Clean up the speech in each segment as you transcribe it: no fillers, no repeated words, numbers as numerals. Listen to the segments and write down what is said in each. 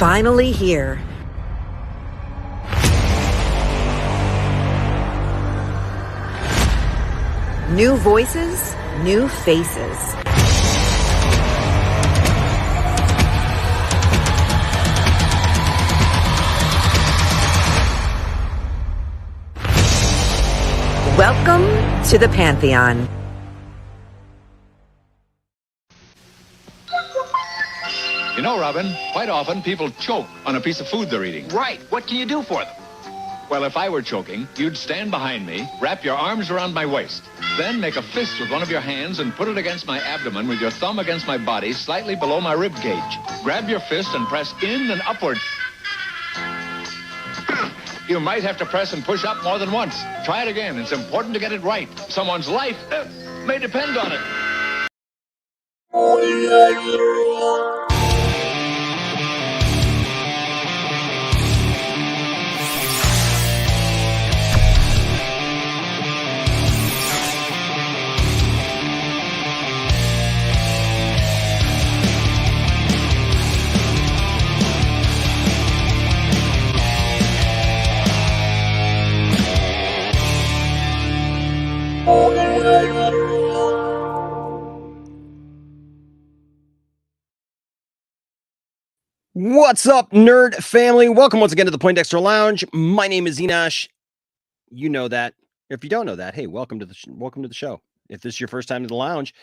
finally here. New voices, new faces. Welcome to the Pantheon. You know, Robin, quite often people choke on a piece of food they're eating. Right. What can you do for them? Well, if I were choking, you'd stand behind me, wrap your arms around my waist, then make a fist with one of your hands and put it against my abdomen with your thumb against my body, slightly below my rib cage. Grab your fist and press in and upward. You might have to press and push up more than once. Try it again. It's important to get it right. Someone's life may depend on it. What's up, nerd family? Welcome once again to the Poindexter Lounge. My name is Enosh. You know that. If you don't know that, hey, welcome to the show. If this is your first time to the lounge,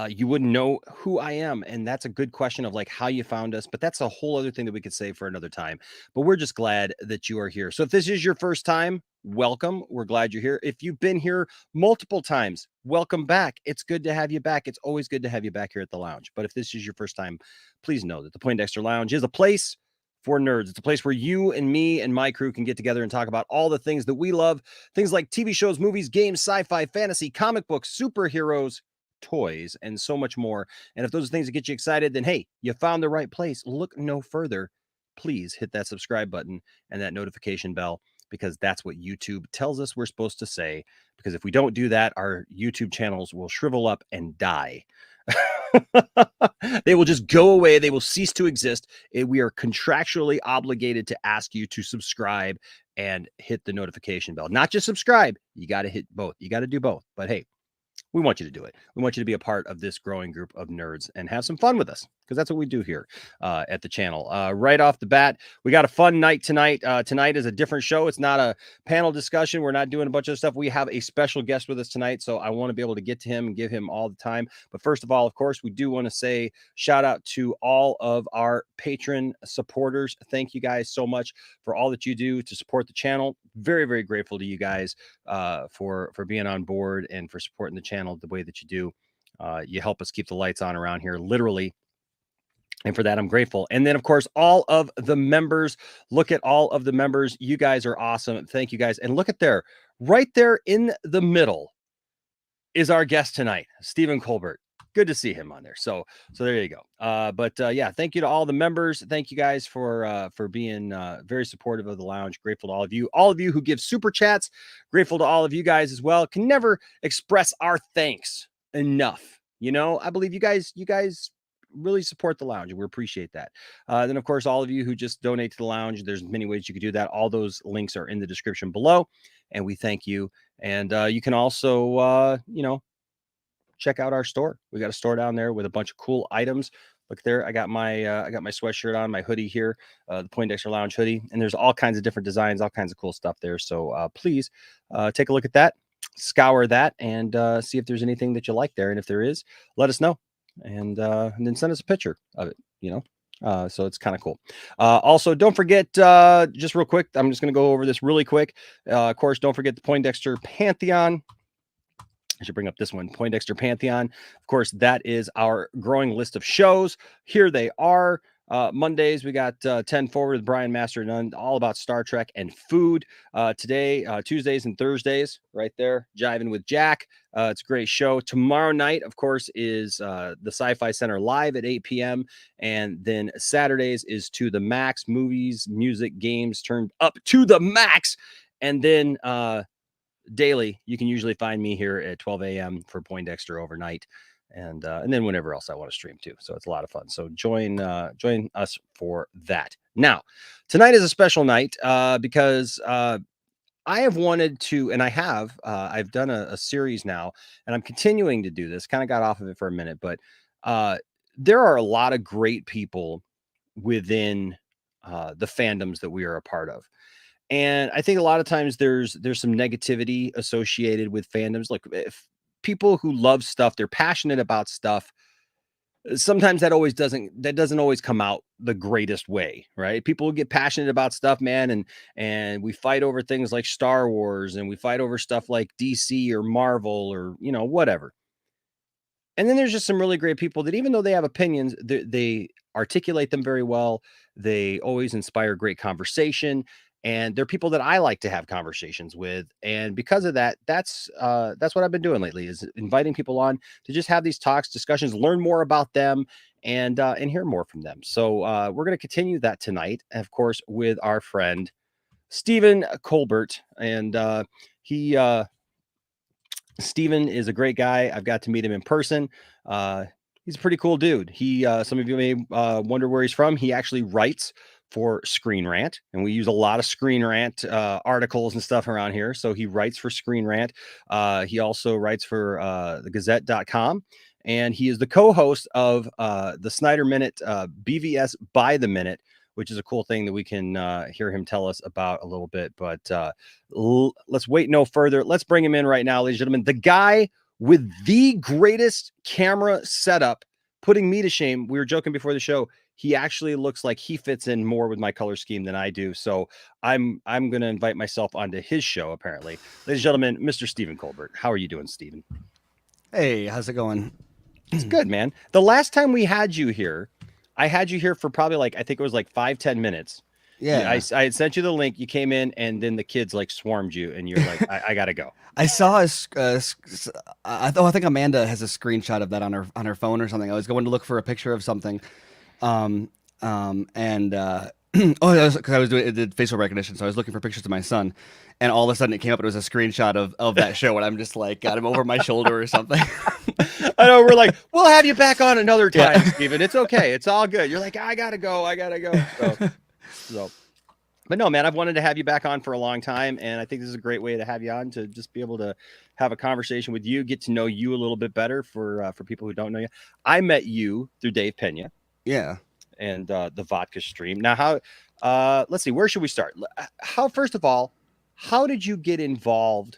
you wouldn't know who I am, and that's a good question of like how you found us. But that's a whole other thing that we could say for another time. But we're just glad that you are here. So if this is your first time, welcome. We're glad you're here. If you've been here multiple times, welcome back. It's good to have you back. It's always good to have you back here at the lounge. But if this is your first time, please know that the Poindexter Lounge is a place for nerds. It's a place where you and me and my crew can get together and talk about all the things that we love. Things like TV shows, movies, games, sci-fi, fantasy, comic books, superheroes, toys, and so much more. And if those are things that get you excited, then hey, you found the right place. Look no further. Please hit that subscribe button and that notification bell, because that's what YouTube tells us we're supposed to say. Because if we don't do that, our YouTube channels will shrivel up and die. They will just go away. They will cease to exist. We are contractually obligated to ask you to subscribe and hit the notification bell. Not just subscribe. You got to hit both. You got to do both. But hey, we want you to do it. We want you to be a part of this growing group of nerds and have some fun with us, because that's what we do here at the channel. Right off the bat, we got a fun night tonight. Tonight is a different show. It's not a panel discussion. We're not doing a bunch of stuff. We have a special guest with us tonight, so I want to be able to get to him and give him all the time. But first of all, of course, we do want to say shout out to all of our patron supporters. Thank you guys so much for all that you do to support the channel. Very, very grateful to you guys for being on board and for supporting the channel the way that you do. You help us keep the lights on around here, literally. And for that, I'm grateful. And then, of course, all of the members. Look at all of the members. You guys are awesome. Thank you, guys. And look at there, right there in the middle is our guest tonight, Stephen Colbert. Good to see him on there. So there you go. Yeah, thank you to all the members. Thank you guys for being very supportive of the lounge. Grateful to all of you who give super chats. Grateful to all of you guys as well. Can never express our thanks enough. You know, I believe you guys really support the lounge, and we appreciate that. Then, of course, all of you who just donate to the lounge, there's many ways you could do that. All those links are in the description below, and we thank you. And you can also, check out our store. We got a store down there with a bunch of cool items. Look there, I got my sweatshirt on, my hoodie here, the Poindexter Lounge hoodie, and there's all kinds of different designs, all kinds of cool stuff there. So please take a look at that, scour that, and see if there's anything that you like there. And if there is, let us know, and then send us a picture of it. So it's kind of cool. Also, don't forget, just real quick, I'm just going to go over this really quick. Of course, don't forget the Poindexter Pantheon. I should bring up this one, Poindexter Pantheon. Of course, that is our growing list of shows. Here they are. Mondays, we got 10 Forward with Brian Master Nunn, all about Star Trek and food. Today, Tuesdays and Thursdays, right there, Jiving with Jack. It's a great show. Tomorrow night, of course, is the Sci-Fi Center live at 8 p.m. And then Saturdays is To the Max, movies, music, games turned up to the max. And then daily, you can usually find me here at 12 a.m. for Poindexter Overnight. and then whenever else I want to stream too. So it's a lot of fun. So join us for that. Now, tonight is a special night because I have wanted to, and I've done a series now, and I'm continuing to do this. Kind of got off of it for a minute, but there are a lot of great people within the fandoms that we are a part of. And I think a lot of times there's some negativity associated with fandoms. Like if people who love stuff, they're passionate about stuff. Sometimes that doesn't always come out the greatest way, right? People get passionate about stuff, man, and we fight over things like Star Wars, and we fight over stuff like DC or Marvel or whatever. And then there's just some really great people that even though they have opinions, they articulate them very well. They always inspire great conversation. And they're people that I like to have conversations with. And because of that, that's what I've been doing lately is inviting people on to just have these talks, discussions, learn more about them and hear more from them. So we're going to continue that tonight, of course, with our friend, Stephen Colbert. And Steven is a great guy. I've got to meet him in person. He's a pretty cool dude. Some of you may wonder where he's from. He actually writes for Screen Rant, and we use a lot of Screen Rant articles and stuff around here. So he writes for Screen Rant. He also writes for thegazette.com, and he is the co-host of the Snyder Minute BVS by the Minute, which is a cool thing that we can hear him tell us about a little bit. But let's wait no further. Let's bring him in right now, ladies and gentlemen. The guy with the greatest camera setup, putting me to shame. We were joking before the show. He actually looks like he fits in more with my color scheme than I do. So I'm going to invite myself onto his show, apparently. Ladies and gentlemen, Mr. Stephen Colbert. How are you doing, Stephen? Hey, how's it going? It's good, man. The last time we had you here, I had you here for probably I think it was 5-10 minutes. Yeah. I had sent you the link. You came in and then the kids swarmed you and you're like, I got to go. I saw I think Amanda has a screenshot of that on her phone or something. I was going to look for a picture of something. Because I was doing it did facial recognition, so I was looking for pictures of my son, and all of a sudden it came up. It was a screenshot of that show, and I'm just got him over my shoulder or something. I know we're we'll have you back on another time, Steven. It's okay, it's all good. You're I gotta go. So, but no, man, I've wanted to have you back on for a long time, and I think this is a great way to have you on to just be able to have a conversation with you, get to know you a little bit better for people who don't know you. I met you through Dave Pena. Yeah. And the vodka stream. Now, let's see, where should we start? First of all, how did you get involved?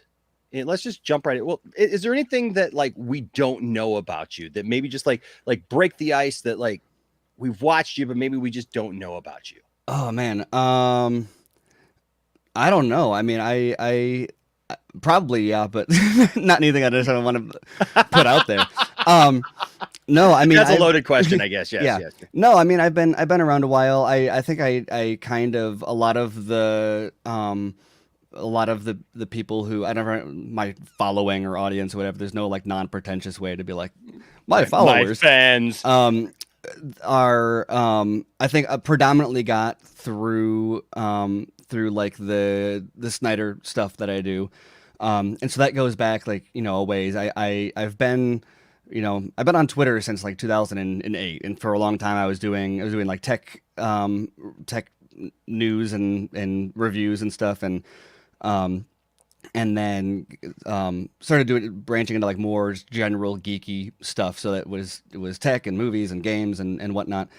Let's just jump right in. Well, is there anything that we don't know about you that maybe just break the ice that we've watched you, but maybe we just don't know about you? Oh man. I don't know. I mean, I probably, yeah, but not anything I just don't want to put out there. No, I mean that's a loaded question, I guess. Yes, yeah. Yes. No, I mean I've been around a while. I think I kind of a lot of the people who my following or audience or whatever. There's no non-pretentious way to be my followers, my fans. Are I think predominantly got through the Snyder stuff that I do. And so that goes back a ways. I've been on Twitter since 2008, and for a long time I was doing tech news and reviews and stuff, and then started branching into more general geeky stuff. So it was tech and movies and games and whatnot.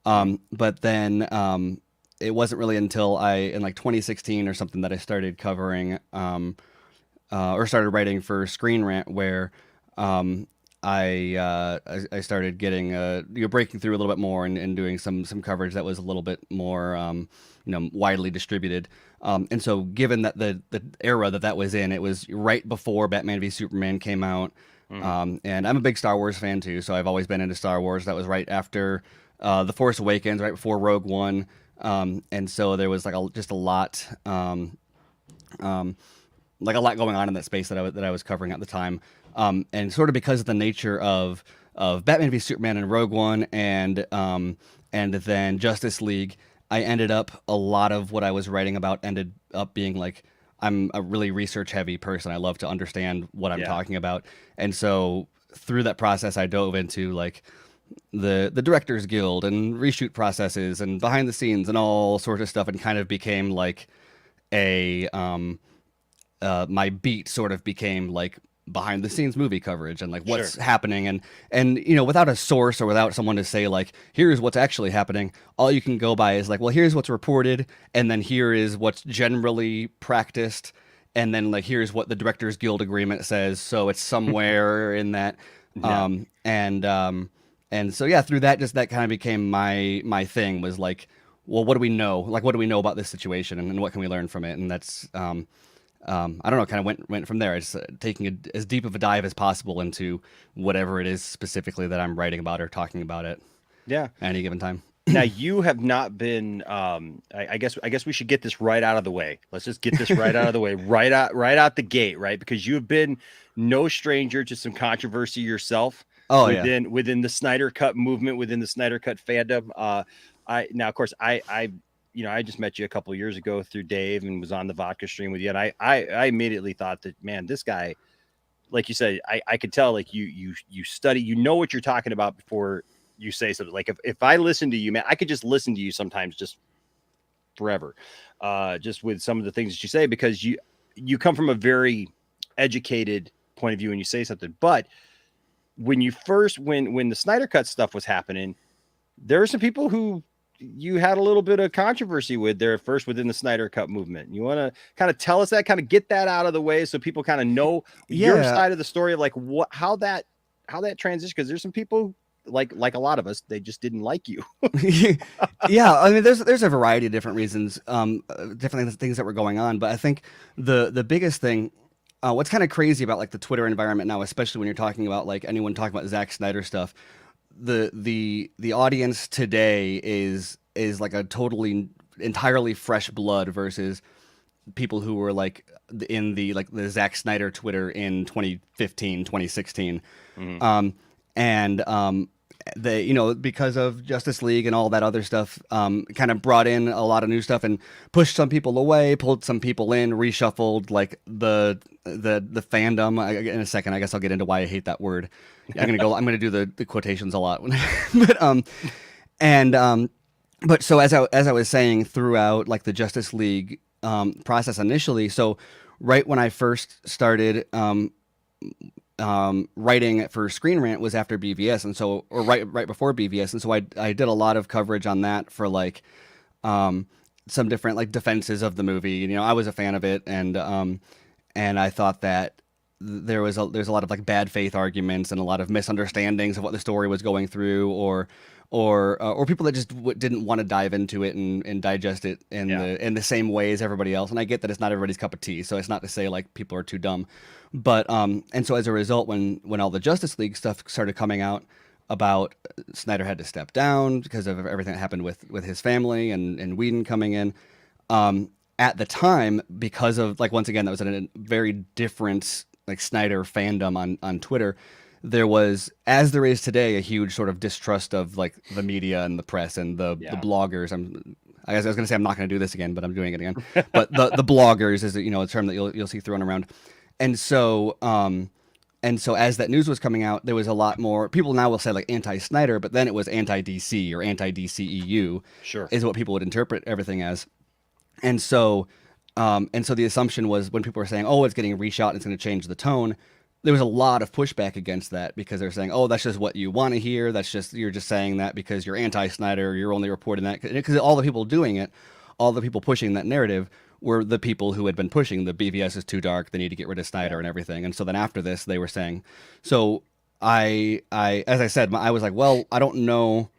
But then it wasn't really until in 2016 or something that I started covering or started writing for Screen Rant, where I started getting breaking through a little bit more and doing some coverage that was a little bit more widely distributed. And so given that the era that was in, it was right before Batman v Superman came out. And I'm a big Star Wars fan too, so I've always been into Star Wars. That was right after The Force Awakens, right before Rogue One. And so there was just a lot going on in that space that I was covering at the time. And sort of because of the nature of Batman v Superman and Rogue One and then Justice League, I ended up a lot of what I was writing about ended up being I'm a really research heavy person. I love to understand what I'm talking about. And so through that process, I dove into like the Directors Guild and reshoot processes and behind the scenes and all sorts of stuff, and kind of became like a my beat sort of became like behind the scenes movie coverage and like what's happening, and you know, without a source or without someone to say like here's what's actually happening, all you can go by is like, well, here's what's reported, and then here is what's generally practiced, and then like here's what the Directors Guild agreement says, so it's somewhere in that. And so yeah, through that, just that kind of became my thing, was like, well, what do we know? Like, what do we know about this situation, and what can we learn from it? And that's I don't know, kind of went from there. It's taking as deep of a dive as possible into whatever it is specifically that I'm writing about or talking about at any given time. Now, you have not been. I guess we should get this right out of the way. Let's just get this right out of the way, right out the gate, right? Because you have been no stranger to some controversy yourself. Within the Snyder Cut movement, within the Snyder Cut fandom. Of course, I just met you a couple of years ago through Dave and was on the vodka stream with you. And I immediately thought that, man, this guy, like you said, I could tell, like you study, you know what you're talking about before you say something. Like if I listen to you, man, I could just listen to you sometimes just forever, just with some of the things that you say, because you come from a very educated point of view and you say something. But when the Snyder Cut stuff was happening, there were some people who you had a little bit of controversy with there at first within the Snyder Cut movement. You want to kind of tell us that, kind of get that out of the way so people kind of know your side of the story of like how that transition, because there's some people like a lot of us, they just didn't like you. Yeah, I mean, there's a variety of different reasons, different things that were going on, but I think the biggest thing, what's kind of crazy about like the Twitter environment now, especially when you're talking about like anyone talking about Zack Snyder stuff, the audience today is like a entirely fresh blood versus people who were like in the Zack Snyder Twitter in 2015, 2016. They, you know, because of Justice League and all that other stuff, kind of brought in a lot of new stuff and pushed some people away, pulled some people in, reshuffled like the fandom. In a second, I guess I'll get into why I hate that word. I'm gonna do the quotations a lot, but so as I was saying, throughout like the Justice League process initially, so right when I first started writing for Screen Rant was after BVS, and so, or right before BVS, and so I did a lot of coverage on that for like some different like defenses of the movie. You know, I was a fan of it, and I thought that there's a lot of like bad faith arguments and a lot of misunderstandings of what the story was going through, or people that just didn't want to dive into it and digest it in the same way as everybody else. And I get that it's not everybody's cup of tea, so it's not to say like people are too dumb. But and so as a result, when all the Justice League stuff started coming out about Snyder had to step down because of everything that happened with his family and Whedon coming in, at the time, because of like, once again, that was a very different like Snyder fandom on Twitter. There was, as there is today, a huge sort of distrust of like the media and the press and the bloggers. I guess I was going to say I'm not going to do this again, but I'm doing it again. But the bloggers is, you know, a term that you'll see thrown around. And so as that news was coming out, there was a lot more people now will say like anti-Snyder, but then it was anti-DC or anti-DCEU. Sure, is what people would interpret everything as. And so the assumption was, when people were saying, "Oh, it's getting reshot and it's going to change the tone," there was a lot of pushback against that, because they're saying, "Oh, that's just what you want to hear. You're just saying that because you're anti-Snyder. You're only reporting that because all the people doing it, all the people pushing that narrative were the people who had been pushing the BVS is too dark. They need to get rid of Snyder and everything." And so then after this, they were saying, so I as I said, I was like, well, I don't know,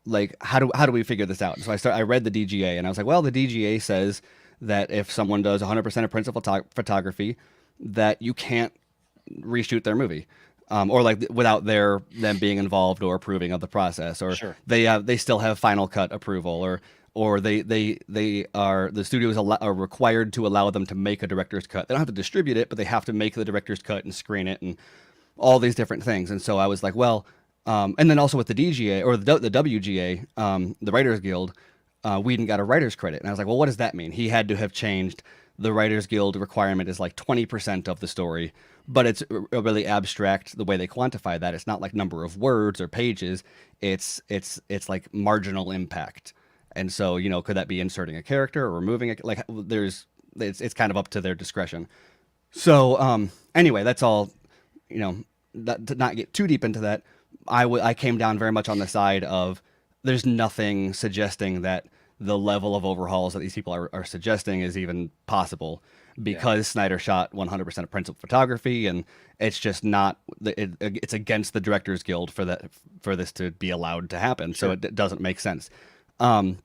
like how do we figure this out? And so I read the DGA, and I was like, well, the DGA says that if someone does 100% of principal photography, that you can't reshoot their movie, or like without them being involved or approving of the process, or they still have Final Cut approval, or the studios are required to allow them to make a director's cut. They don't have to distribute it, but they have to make the director's cut and screen it and all these different things. And so I was like, well, and then also with the DGA or the WGA, the Writers Guild, Whedon got a writer's credit. And I was like, well, what does that mean? He had to have changed the Writers Guild requirement is like 20% of the story, but it's really abstract the way they quantify that. It's not like number of words or pages. It's like marginal impact. And so, could that be inserting a character or removing it? Like it's kind of up to their discretion. So, anyway, that's all, to not get too deep into that. I came down very much on the side of there's nothing suggesting that the level of overhauls that these people are suggesting is even possible, because Snyder shot 100% of principal photography, and it's just not. It's against the Directors Guild for this to be allowed to happen. Sure. So it doesn't make sense. And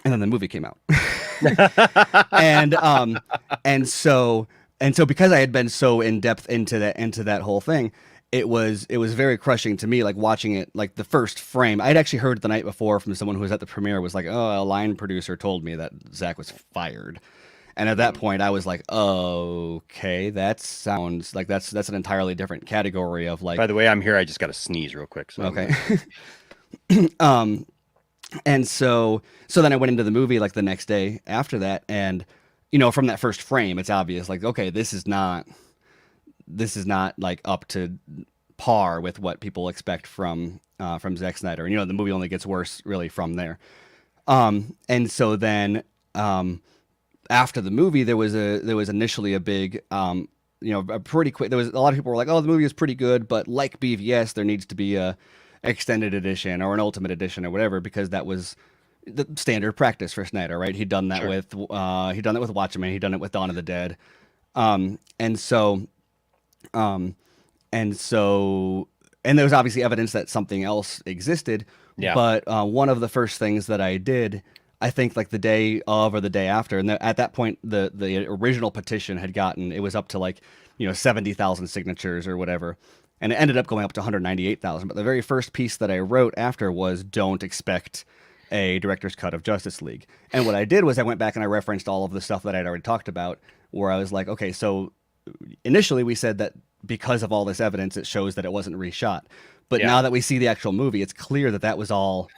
then the movie came out, and so because I had been so in depth into that whole thing, it was very crushing to me, like watching it, like the first frame. I'd actually heard the night before from someone who was at the premiere, was like, oh, a line producer told me that Zach was fired. And at that point I was like, oh, okay, that sounds like that's an entirely different category of like. By the way, I'm here. I just got to sneeze real quick. So okay. And so then I went into the movie like the next day after that, and from that first frame, it's obvious, like, okay, this is not like up to par with what people expect from Zack Snyder. And the movie only gets worse really from there. And so then after the movie, there was initially a big a pretty quick. There was a lot of people were like, oh, the movie is pretty good, but like BVS, there needs to be a extended edition or an ultimate edition or whatever, because that was the standard practice for Snyder, right? He'd done that with Watchmen, he'd done it with Dawn of the Dead, and there was obviously evidence that something else existed. Yeah. But one of the first things that I did, I think like the day of or the day after, and at that point the original petition had gotten, it was up to like 70,000 signatures or whatever. And it ended up going up to 198,000. But the very first piece that I wrote after was, don't expect a director's cut of Justice League. And what I did was I went back and I referenced all of the stuff that I'd already talked about, where I was like, okay, so initially we said that because of all this evidence, it shows that it wasn't reshot. But now that we see the actual movie, it's clear that was all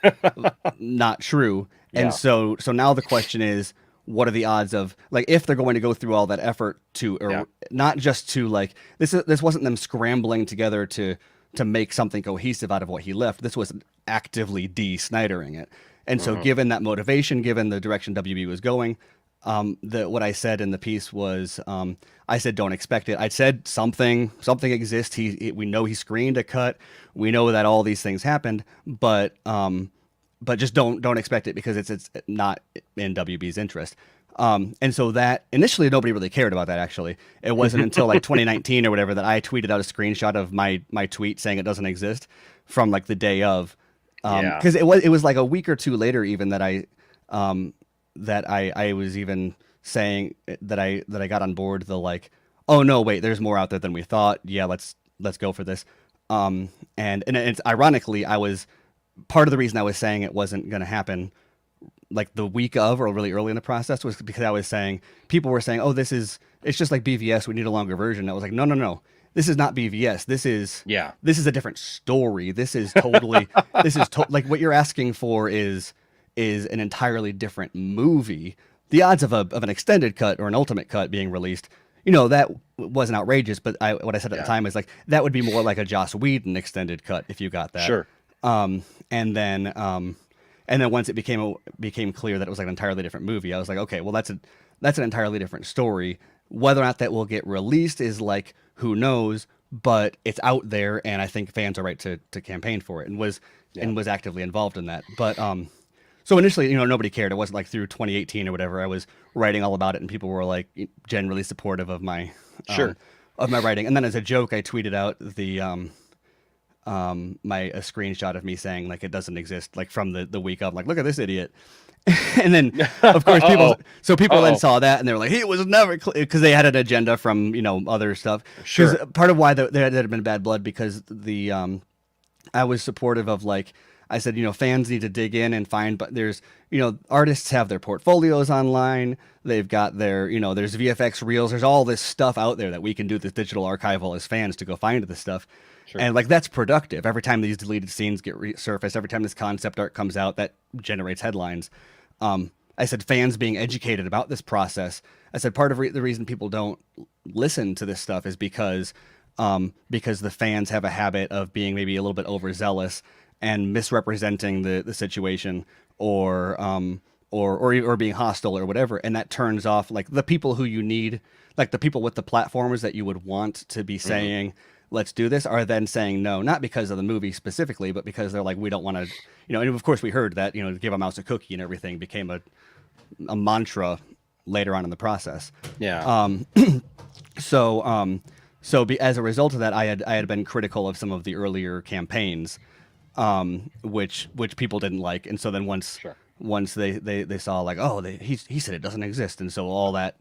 not true. And so now the question is, what are the odds of, like, if they're going to go through all that effort to, not just to like, this wasn't them scrambling together to make something cohesive out of what he left. This was actively de-Snydering it. And so given that motivation, given the direction WB was going, what I said in the piece was, I said, don't expect it. I said something exists. We know he screened a cut. We know that all these things happened, but just don't expect it, because it's not in WB's interest. And so that initially nobody really cared about that. Actually, it wasn't until like 2019 or whatever that I tweeted out a screenshot of my tweet saying it doesn't exist from like the day of, because it was like a week or two later even that I was even saying that I got on board the like, oh no, wait, there's more out there than we thought. Yeah, let's go for this. And it's ironically, I was part of the reason I was saying it wasn't going to happen like the week of or really early in the process was because I was saying, people were saying, oh, it's just like BVS, we need a longer version. I was like, no. This is not BVS. This is a different story. This is totally, like what you're asking for is an entirely different movie. The odds of an extended cut or an ultimate cut being released, that wasn't outrageous, but what I said at the time is like, that would be more like a Joss Whedon extended cut if you got that. Sure. And then once it became clear that it was like an entirely different movie, I was like, okay, well that's an entirely different story. Whether or not that will get released is like, who knows, but it's out there, and I think fans are right to campaign for it, and was actively involved in that. But so initially, nobody cared. It wasn't like through 2018 or whatever I was writing all about it, and people were like generally supportive of my of my writing. And then as a joke, I tweeted out the a screenshot of me saying like it doesn't exist, like from the week of, like, look at this idiot. And then of course people then saw that and they were like, he was never, because they had an agenda from other stuff. Sure. Part of why there had been bad blood, because I was supportive of, like I said, fans need to dig in and find, but there's artists have their portfolios online, they've got their there's VFX reels, there's all this stuff out there that we can do this digital archival as fans to go find this stuff. Sure. And like that's productive. Every time these deleted scenes get resurfaced, every time this concept art comes out, that generates headlines. And I said fans being educated about this process. I said part of the reason people don't listen to this stuff is because the fans have a habit of being maybe a little bit overzealous and misrepresenting the situation, or being hostile or whatever, and that turns off like the people who you need, like the people with the platforms that you would want to be saying, let's do this, are then saying no, not because of the movie specifically, but because they're like, we don't want to, and of course we heard that, give a mouse a cookie and everything became a mantra later on in the process. Yeah. As a result of that, I had been critical of some of the earlier campaigns, which people didn't like, and so then once they saw like, oh, he said it doesn't exist, and so all that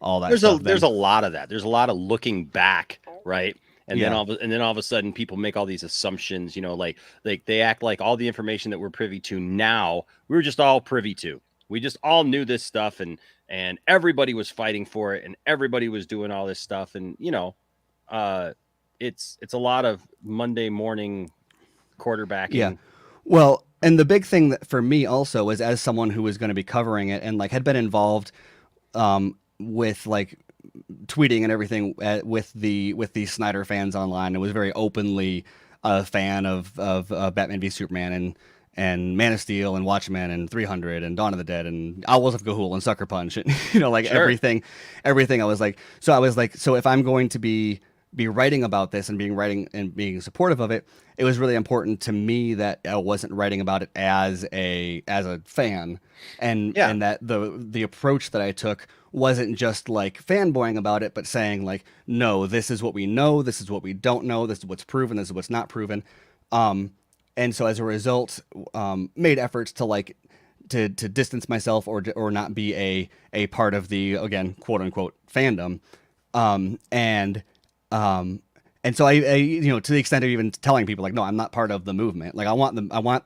there's a lot of that. There's a lot of looking back, right? And then all of a sudden people make all these assumptions, like they act like all the information that we're privy to now, we were just all privy to. We just all knew this stuff, and everybody was fighting for it, and everybody was doing all this stuff, and it's a lot of Monday morning quarterbacking. Yeah. Well, and the big thing that for me also is, as someone who was going to be covering it and like had been involved with like tweeting and everything with the Snyder fans online, and was very openly a fan of Batman v Superman and Man of Steel and Watchmen and 300 and Dawn of the Dead and Owls of Ga'Hoole and Sucker Punch, and everything. I was like, so if I'm going to be writing about this and being supportive of it, it was really important to me that I wasn't writing about it as a fan, and that the approach that I took wasn't just like fanboying about it, but saying like, no, this is what we know, this is what we don't know, this is what's proven, this is what's not proven. And so as a result, made efforts to like to distance myself or not be a part of the, again, quote unquote fandom. And so I to the extent of even telling people like, no, I'm not part of the movement. Like I want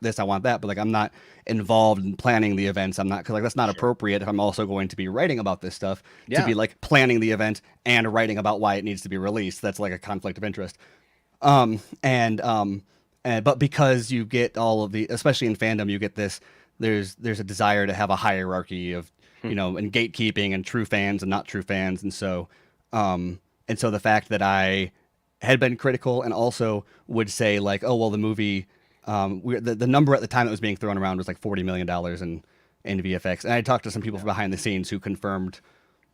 this, I want that, but like I'm not involved in planning the events. I'm not, because like that's not appropriate if I'm also going to be writing about this stuff, to be like planning the event and writing about why it needs to be released. That's like a conflict of interest. But because you get all of the, especially in fandom, you get this, there's a desire to have a hierarchy of, and gatekeeping and true fans and not true fans. And so the fact that I had been critical and also would say like, oh, well, the movie, the number at the time that was being thrown around was like $40 million in VFX. And I talked to some people from behind the scenes who confirmed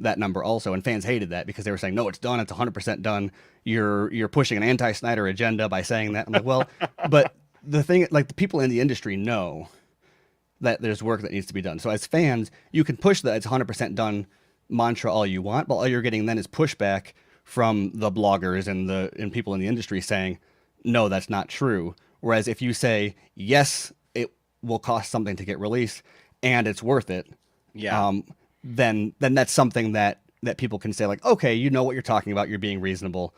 that number also, and fans hated that because they were saying, no, it's done, it's 100% done. You're pushing an anti-Snyder agenda by saying that. I'm like, well, but the thing, like the people in the industry know that there's work that needs to be done. So as fans, you can push the it's 100% done mantra all you want, but all you're getting then is pushback from the bloggers and people in the industry saying, no, that's not true. Whereas if you say, yes, it will cost something to get released and it's worth it, then that's something that people can say like, okay, you know what you're talking about, you're being reasonable,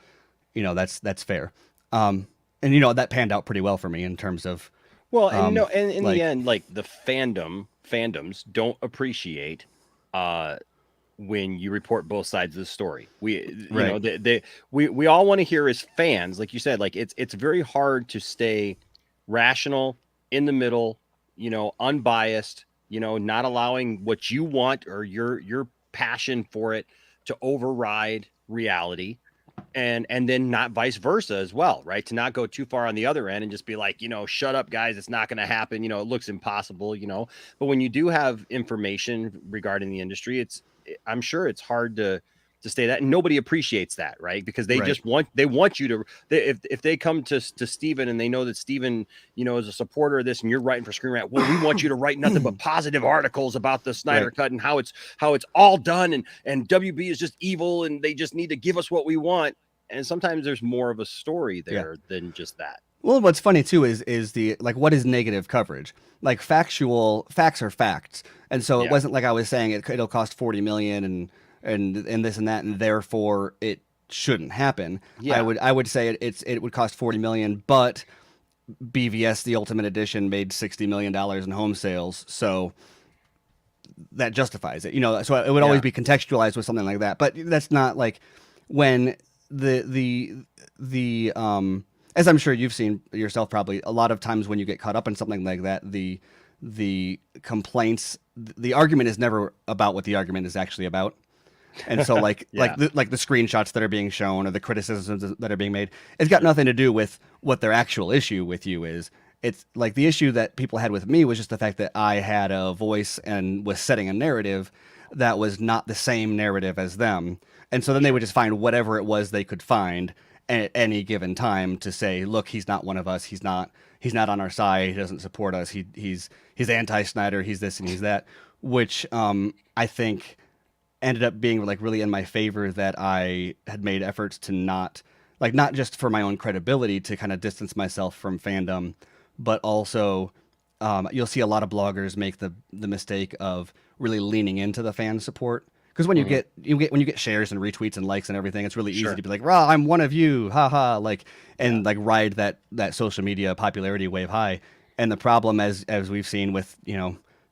that's fair. And that panned out pretty well for me in terms of, well, and and in the end, like the fandoms don't appreciate when you report both sides of the story. We all want to hear as fans, like you said, like it's very hard to stay rational, in the middle, unbiased, not allowing what you want or your passion for it to override reality, and then not vice versa as well, right? To not go too far on the other end and just be like, shut up guys, it's not going to happen, it looks impossible, but when you do have information regarding the industry, I'm sure it's hard to stay that, and nobody appreciates that, right? Because they just want you to, if they come to Steven and they know that Steven, is a supporter of this, and you're writing for Screen Rant, well, we want you to write nothing but positive articles about the Snyder Cut and how it's all done, and WB is just evil and they just need to give us what we want. And sometimes there's more of a story there than just that. Well, what's funny too is the like, what is negative coverage? Like facts are facts, and so it wasn't like I was saying it'll cost 40 million and this and that, and therefore it shouldn't happen. Yeah. I would say it would cost 40 million, but BVS the Ultimate Edition made $60 million in home sales, so that justifies it. So it would always be contextualized with something like that. But that's not like when the as I'm sure you've seen yourself, probably a lot of times when you get caught up in something like that, the the complaints, the argument is never about what the argument is actually about. And so like Yeah. like the screenshots that are being shown or the criticisms that are being made, it's got nothing to do with what their actual issue with you is. It's like the issue that people had with me was just the fact that I had a voice and was setting a narrative that was not the same narrative as them. And so then they would just find whatever it was they could find at any given time to say, look, he's not one of us. He's not on our side. He doesn't support us. He's anti-Snyder. He's this and he's that, which I think ended up being like really in my favor, that I had made efforts to not just for my own credibility to kind of distance myself from fandom, but also you'll see a lot of bloggers make the mistake of really leaning into the fan support. Because when you get shares and retweets and likes and everything, it's really easy to be like, "Rah, I'm one of you, haha," like, and like ride that social media popularity wave high. And the problem, as we've seen with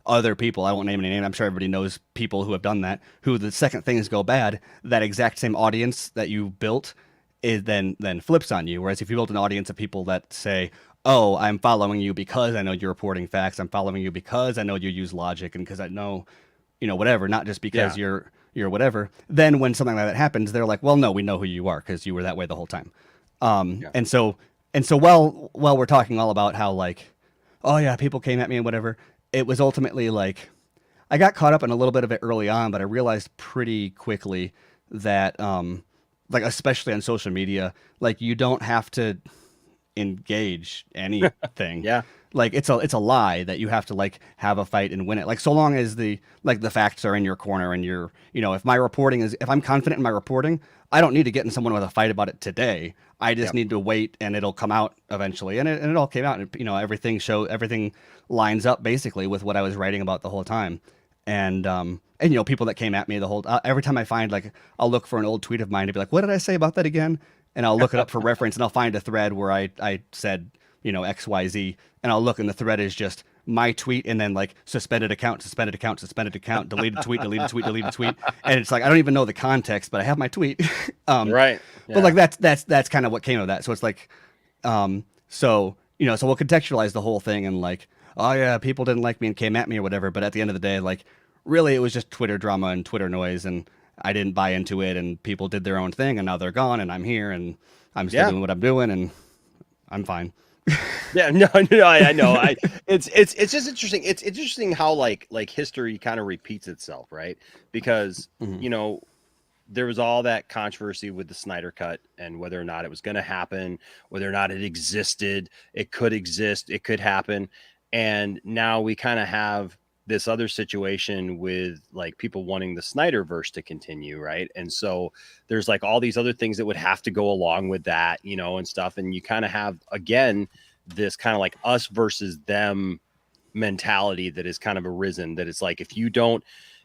other people, I won't name any name, I'm sure everybody knows people who have done that, who the second things go bad, that exact same audience that you built is then flips on you. Whereas if you built an audience of people that say, "Oh, I'm following you because I know you're reporting facts. I'm following you because I know you use logic and because I know." Whatever, not just because you're whatever. Then when something like that happens, they're like, well, no, we know who you are because you were that way the whole time. And so while we're talking all about how like, oh yeah, people came at me and whatever, it was ultimately like, I got caught up in a little bit of it early on, but I realized pretty quickly that, like, especially on social media, like you don't have to engage anything. Yeah. Like it's a lie that you have to like have a fight and win it. Like so long as the facts are in your corner and you're, if I'm confident in my reporting, I don't need to get in someone with a fight about it today. I just need to wait and it'll come out eventually. And it all came out, and everything lines up basically with what I was writing about the whole time. And people that came at me the whole every time I find, like, I'll look for an old tweet of mine to be like, what did I say about that again? And I'll look it up for reference, and I'll find a thread where I said, XYZ, and I'll look, and the thread is just my tweet, and then like suspended account, deleted tweet, deleted tweet. And it's like, I don't even know the context, but I have my tweet. Right. Yeah. But like, that's kind of what came of that. So it's like, so we'll contextualize the whole thing and like, oh yeah, people didn't like me and came at me or whatever. But at the end of the day, like, really, it was just Twitter drama and Twitter noise, and I didn't buy into it, and people did their own thing, and now they're gone, and I'm here, and I'm still doing what I'm doing, and I'm fine. Yeah, no, I know. It's just interesting. It's interesting how like history kind of repeats itself, right? Because there was all that controversy with the Snyder Cut and whether or not it was going to happen, whether or not it existed, it could exist, it could happen, and now we kind of have this other situation with like people wanting the Snyderverse to continue, right? And so there's like all these other things that would have to go along with that, and stuff. And you kind of have, again, this kind of like us versus them mentality that is kind of arisen, that it's like, if you don't,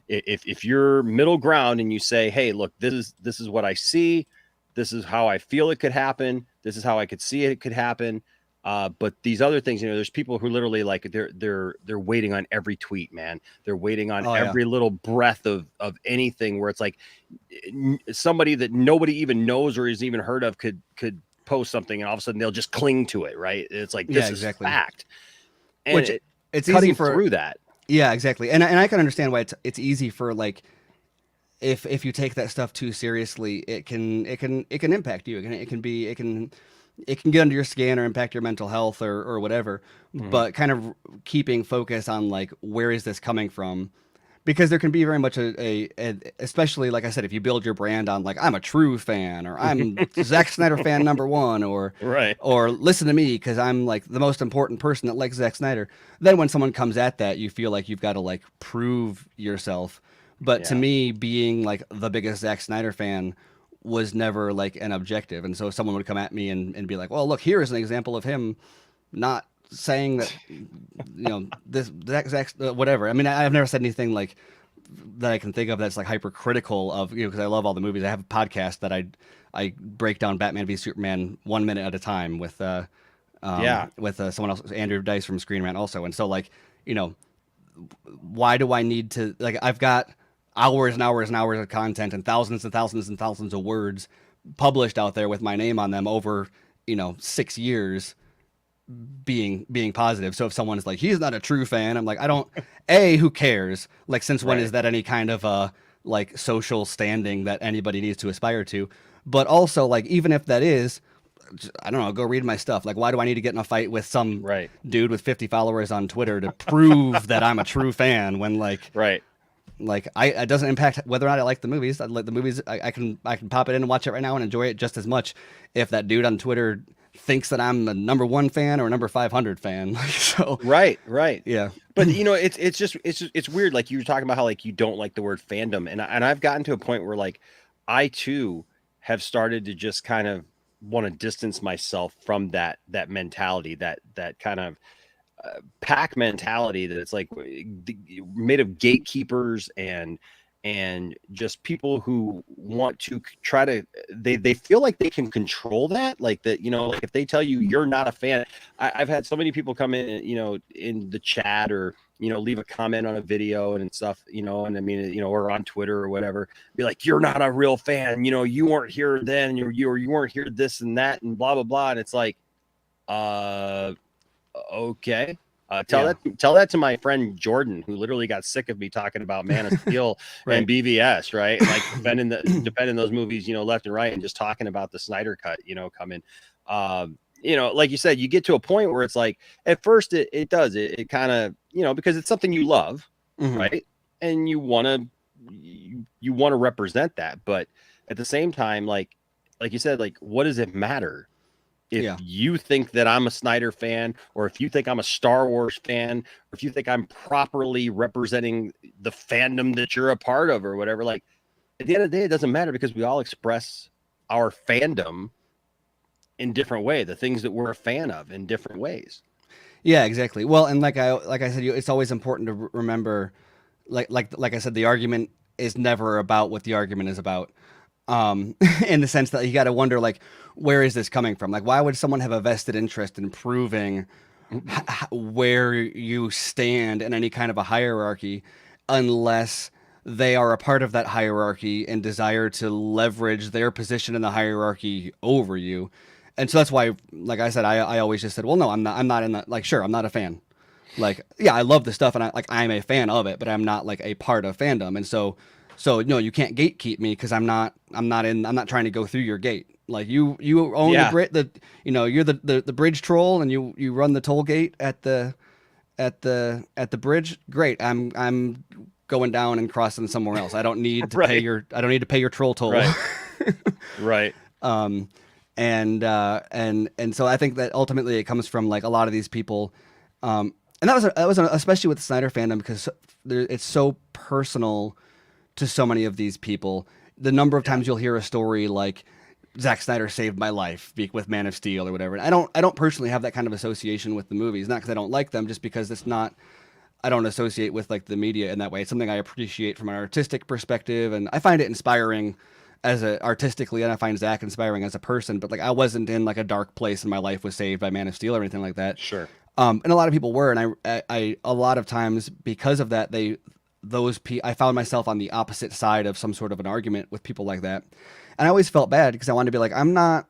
if you're middle ground and you say, hey, look, this is what I see, this is how I feel it could happen, this is how I could see it could happen. But these other things, there's people who literally like they're waiting on every tweet, man. They're waiting on every little breath of anything, where it's like somebody that nobody even knows or has even heard of could post something, and all of a sudden they'll just cling to it, right? It's like, this is fact. And which it's cutting easy for through that. Yeah, exactly. And I can understand why it's easy for, like, if you take that stuff too seriously, it can impact you. It can get under your skin or impact your mental health or whatever. But kind of keeping focus on like, where is this coming from? Because there can be very much a especially, like I said, if you build your brand on like, I'm a true fan, or I'm Zack Snyder fan #1, or or listen to me because I'm like the most important person that likes Zack Snyder. Then when someone comes at that, you feel like you've got to like prove yourself. But to me, being like the biggest Zack Snyder fan was never like an objective. And so if someone would come at me and be like, well, look, here is an example of him not saying that, this Zach, whatever. I mean, I've never said anything like that I can think of that's like hypercritical of, because I love all the movies. I have a podcast that I break down Batman v Superman 1 minute at a time with someone else, Andrew Dice from Screen Rant also. And so like, why do I need to, like, I've got hours and hours and hours of content and thousands and thousands and thousands of words published out there with my name on them over, 6 years. being positive. So if someone's like, he's not a true fan, I'm like, I don't. A, who cares? Like, since when is that any kind of like social standing that anybody needs to aspire to? But also, like, even if that is, I don't know, go read my stuff. Like, why do I need to get in a fight with some dude with 50 followers on Twitter to prove that I'm a true fan when like it doesn't impact whether or not I like the movies. I like the movies. I can pop it in and watch it right now and enjoy it just as much if that dude on Twitter thinks that I'm a #1 fan or a number 500 fan. So right. Yeah. But you know, it's weird. Like you were talking about how like you don't like the word fandom, and I've gotten to a point where like I too have started to just kind of want to distance myself from that mentality, that kind of pack mentality, that it's like made of gatekeepers and just people who want to try to they feel like they can control that, like that, you know, like if they tell you you're not a fan. I've had so many people come in, you know, in the chat or, you know, leave a comment on a video and stuff, you know, and I mean, you know, or on Twitter or whatever, be like, you're not a real fan, you know, you weren't here then, you weren't here this and that and blah blah blah. And it's like, okay. Tell that to my friend Jordan, who literally got sick of me talking about Man of Steel and BVS, right? And like defending those movies, you know, left and right, and just talking about the Snyder Cut, you know, coming. You know, like you said, you get to a point where it's like, at first it kind of, you know, because it's something you love, right? And you want to represent that, but at the same time, like you said, like, what does it matter? If you think that I'm a Snyder fan, or if you think I'm a Star Wars fan, or if you think I'm properly representing the fandom that you're a part of or whatever, like at the end of the day, it doesn't matter, because we all express our fandom in different way, the things that we're a fan of in different ways. Yeah, exactly. Well, and like I said, it's always important to remember, like I said, the argument is never about what the argument is about. In the sense that you got to wonder, like, where is this coming from? Like, why would someone have a vested interest in proving where you stand in any kind of a hierarchy, unless they are a part of that hierarchy and desire to leverage their position in the hierarchy over you? And so that's why, like I said, I always just said, well, no, I'm not in that. Like, sure, I'm not a fan. Like, yeah, I love the stuff and I'm a fan of it, but I'm not like a part of fandom. And so no, you can't gatekeep me, because I'm not trying to go through your gate. Like, you own the you know, you're the bridge troll, and you run the toll gate at the bridge. Great. I'm going down and crossing somewhere else. I don't need to pay your troll toll. Right. And so I think that ultimately it comes from like a lot of these people, and that was especially with the Snyder fandom, because it's so personal to so many of these people. The number of times you'll hear a story like, Zack Snyder saved my life with Man of Steel or whatever. And I don't personally have that kind of association with the movies, not because I don't like them, just because I don't associate with like the media in that way. It's something I appreciate from an artistic perspective, and I find it inspiring artistically, and I find Zack inspiring as a person. But like, I wasn't in like a dark place and my life was saved by Man of Steel or anything like that. Sure. And a lot of people were, and I a lot of times because of that, I found myself on the opposite side of some sort of an argument with people like that. And I always felt bad, because I wanted to be like, I'm not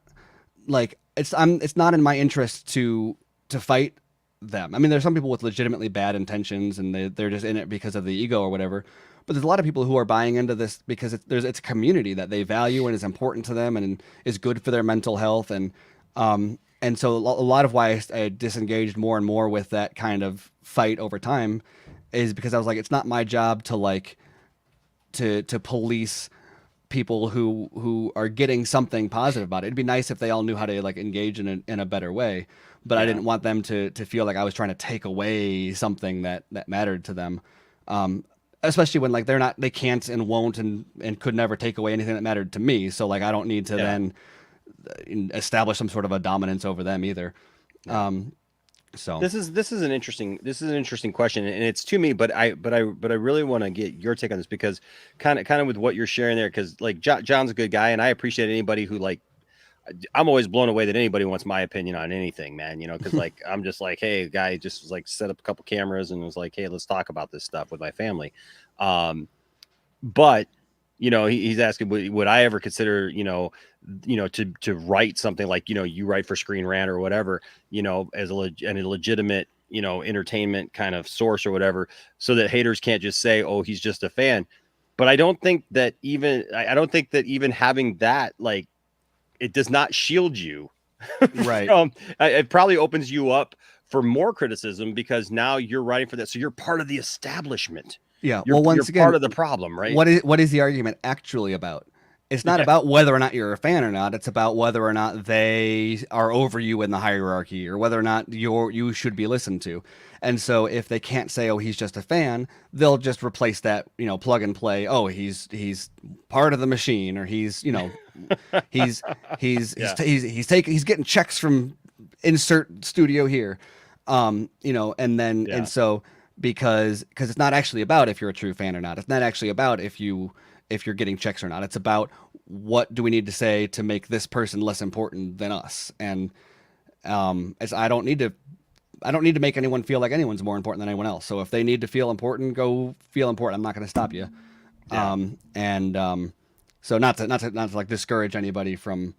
like, it's not in my interest to fight them. I mean, there's some people with legitimately bad intentions, and they're just in it because of the ego or whatever. But there's a lot of people who are buying into this because it's a community that they value and is important to them and is good for their mental health. And so a lot of why I disengaged more and more with that kind of fight over time is because I was like, it's not my job to like to police people who are getting something positive about it. It'd be nice if they all knew how to like engage in a better way, but I didn't want them to feel like I was trying to take away something that mattered to them. Especially when like they can't and won't and could never take away anything that mattered to me. So like, I don't need to then establish some sort of a dominance over them either. So this is an interesting question, and it's to me, but I really want to get your take on this, because kind of with what you're sharing there, because like John's a good guy, and I appreciate anybody who like, I'm always blown away that anybody wants my opinion on anything, man, you know, because like I'm just like, hey, guy just was like set up a couple cameras and was like, hey, let's talk about this stuff with my family. But You know, he's asking, would I ever consider, to write something like, you write for Screen Rant or whatever, as a legitimate, entertainment kind of source or whatever, so that haters can't just say, oh, he's just a fan. But I don't think that even having that, like, it does not shield you Right. from, it probably opens you up for more criticism, because now you're writing for that. So you're part of the establishment. Yeah. You're, Well, once you're again, part of the problem, right? what is the argument actually about? It's not about whether or not you're a fan or not. It's about whether or not they are over you in the hierarchy, or whether or not you should be listened to. And so if they can't say, "Oh, he's just a fan," they'll just replace that, plug and play. Oh, he's part of the machine, or he's he's he's getting checks from insert studio here, and so because it's not actually about if you're a true fan or not. It's not actually about if you're getting checks or not. It's about what do we need to say to make this person less important than us. And as I don't need to make anyone feel like anyone's more important than anyone else. So if they need to feel important, go feel important. I'm not going to stop you. So not to like discourage anybody from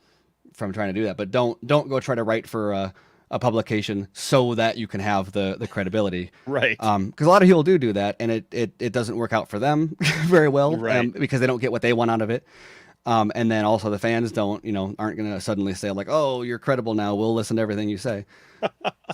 trying to do that, but don't go try to write for a publication so that you can have the credibility, Right? Because a lot of people do that, and it doesn't work out for them very well, Right. because they don't get what they want out of it. And then also the fans aren't going to suddenly say like, oh, you're credible now, we'll listen to everything you say.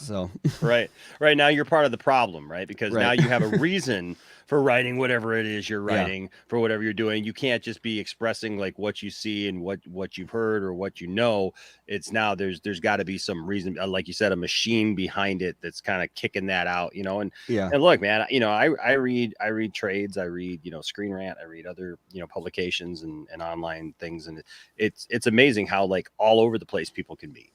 So Right now you're part of the problem, right? Because now Right. you have a reason for writing whatever it is you're writing, for whatever you're doing. You can't just be expressing like what you see and what you've heard or what you know. It's now there's got to be some reason, like you said, a machine behind it that's kind of kicking that out, and yeah, and look, man, I read trades, I read, Screen Rant, I read other, publications and online things, and it's amazing how like all over the place people can be.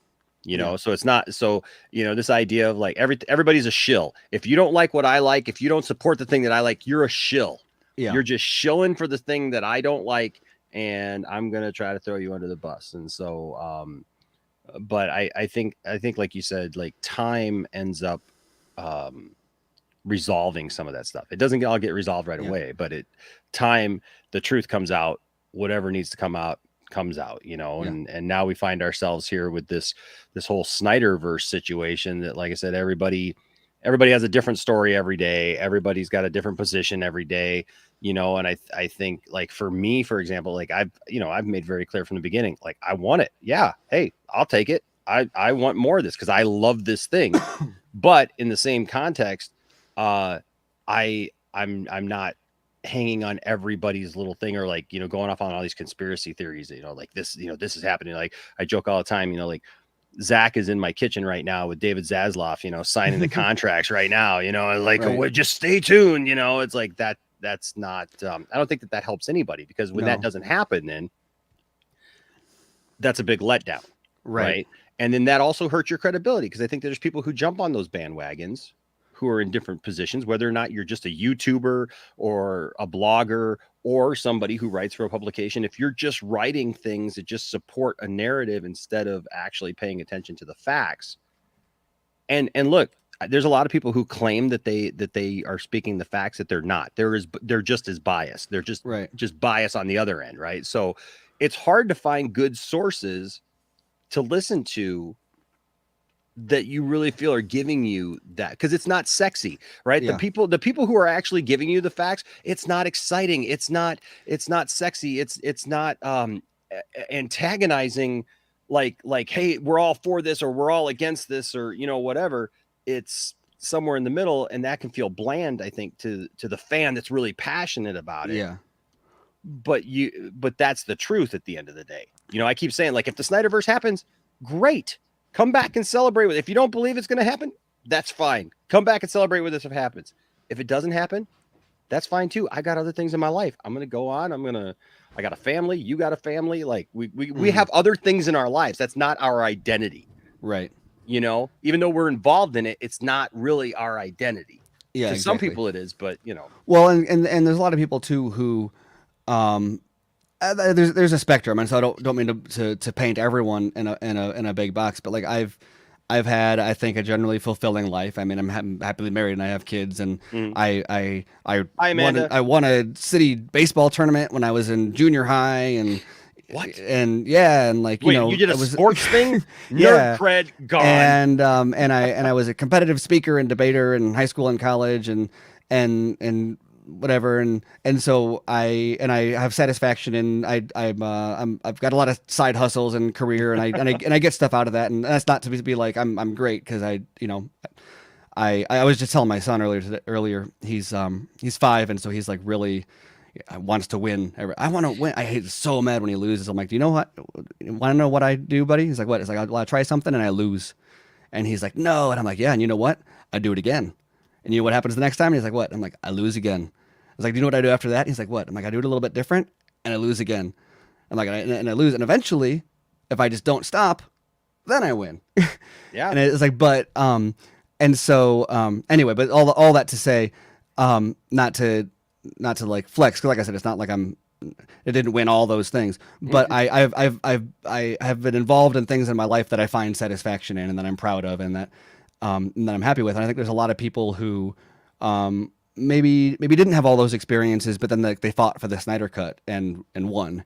So it's not so, this idea of like everybody's a shill. If you don't like what I like, if you don't support the thing that I like, you're a shill. yeah, You're just shilling for the thing that I don't like, and I'm gonna try to throw you under the bus. And so, but I think like you said, like time ends up resolving some of that stuff. It doesn't all get resolved right away, but the truth comes out. Whatever needs to come out comes out, and now we find ourselves here with this whole Snyderverse situation that, like I said, everybody has a different story every day. Everybody's got a different position every day, and I think, like, for me, for example, like I've made very clear from the beginning, like, I want it. Yeah. Hey, I'll take it. I want more of this because I love this thing. But in the same context, I'm not hanging on everybody's little thing, or like, going off on all these conspiracy theories, like this, this is happening. Like, I joke all the time, like, Zach is in my kitchen right now with David Zasloff, signing the contracts right now, and like, well, just stay tuned. It's like that's not, I don't think that helps anybody, because when that doesn't happen, then that's a big letdown. Right. And then that also hurts your credibility, because I think there's people who jump on those bandwagons who are in different positions, whether or not you're just a YouTuber or a blogger or somebody who writes for a publication. If you're just writing things that just support a narrative instead of actually paying attention to the facts. And look, there's a lot of people who claim that they are speaking the facts that they're not. They're just as biased. They're just biased on the other end, right? So it's hard to find good sources to listen to that you really feel are giving you that, because it's not sexy, right? The people who are actually giving you the facts, it's not exciting, it's not sexy, it's not antagonizing, like, hey, we're all for this or we're all against this, or whatever. It's somewhere in the middle, and that can feel bland, I think, to the fan that's really passionate about it. But that's the truth at the end of the day. I keep saying, like, if the Snyderverse happens, great. Come back and celebrate with it. If you don't believe it's going to happen, that's fine. Come back and celebrate with us if it happens. If it doesn't happen, that's fine too. I got other things in my life. I'm going to go on. I got a family. You got a family. Like, we have other things in our lives. That's not our identity. Right. Even though we're involved in it, it's not really our identity. Yeah. To some people it is, but Well, and there's a lot of people too who, there's a spectrum, and so I don't mean to paint everyone in a big box, but like I've had, I think, a generally fulfilling life. I mean, I'm happily married and I have kids, and Mm. I Hi, Amanda. I won a city baseball tournament when I was in junior high, and What? and yeah, and like, you Wait, know, you did a it was sports thing? Nerd yeah, cred gone. and I was a competitive speaker and debater in high school and college, and whatever, and so I have satisfaction in I've got a lot of side hustles and career, and I get stuff out of that, and that's not to be like I'm great, because I, you know, I was just telling my son earlier, he's 5, and so he's like really wants to win. I want to win. I hate so mad when he loses. I'm like, do you know what? Want to know what I do, buddy? He's like, what? It's like, I try something and I lose. And he's like, no. And I'm like, yeah. And you know what? I do it again. And you know what happens the next time? And he's like, what? I'm like, I lose again. I was like, do you know what I do after that? He's like, what? I'm like, I do it a little bit different, and I lose again. I'm like, and I lose. And eventually, if I just don't stop, then I win. Yeah. And it's like, but and so anyway, but all that to say, not to like flex, because like I said, it's not like it didn't win all those things, but I have been involved in things in my life that I find satisfaction in, and that I'm proud of, and that I'm happy with. And I think there's a lot of people who maybe didn't have all those experiences, but then they fought for the Snyder Cut and won.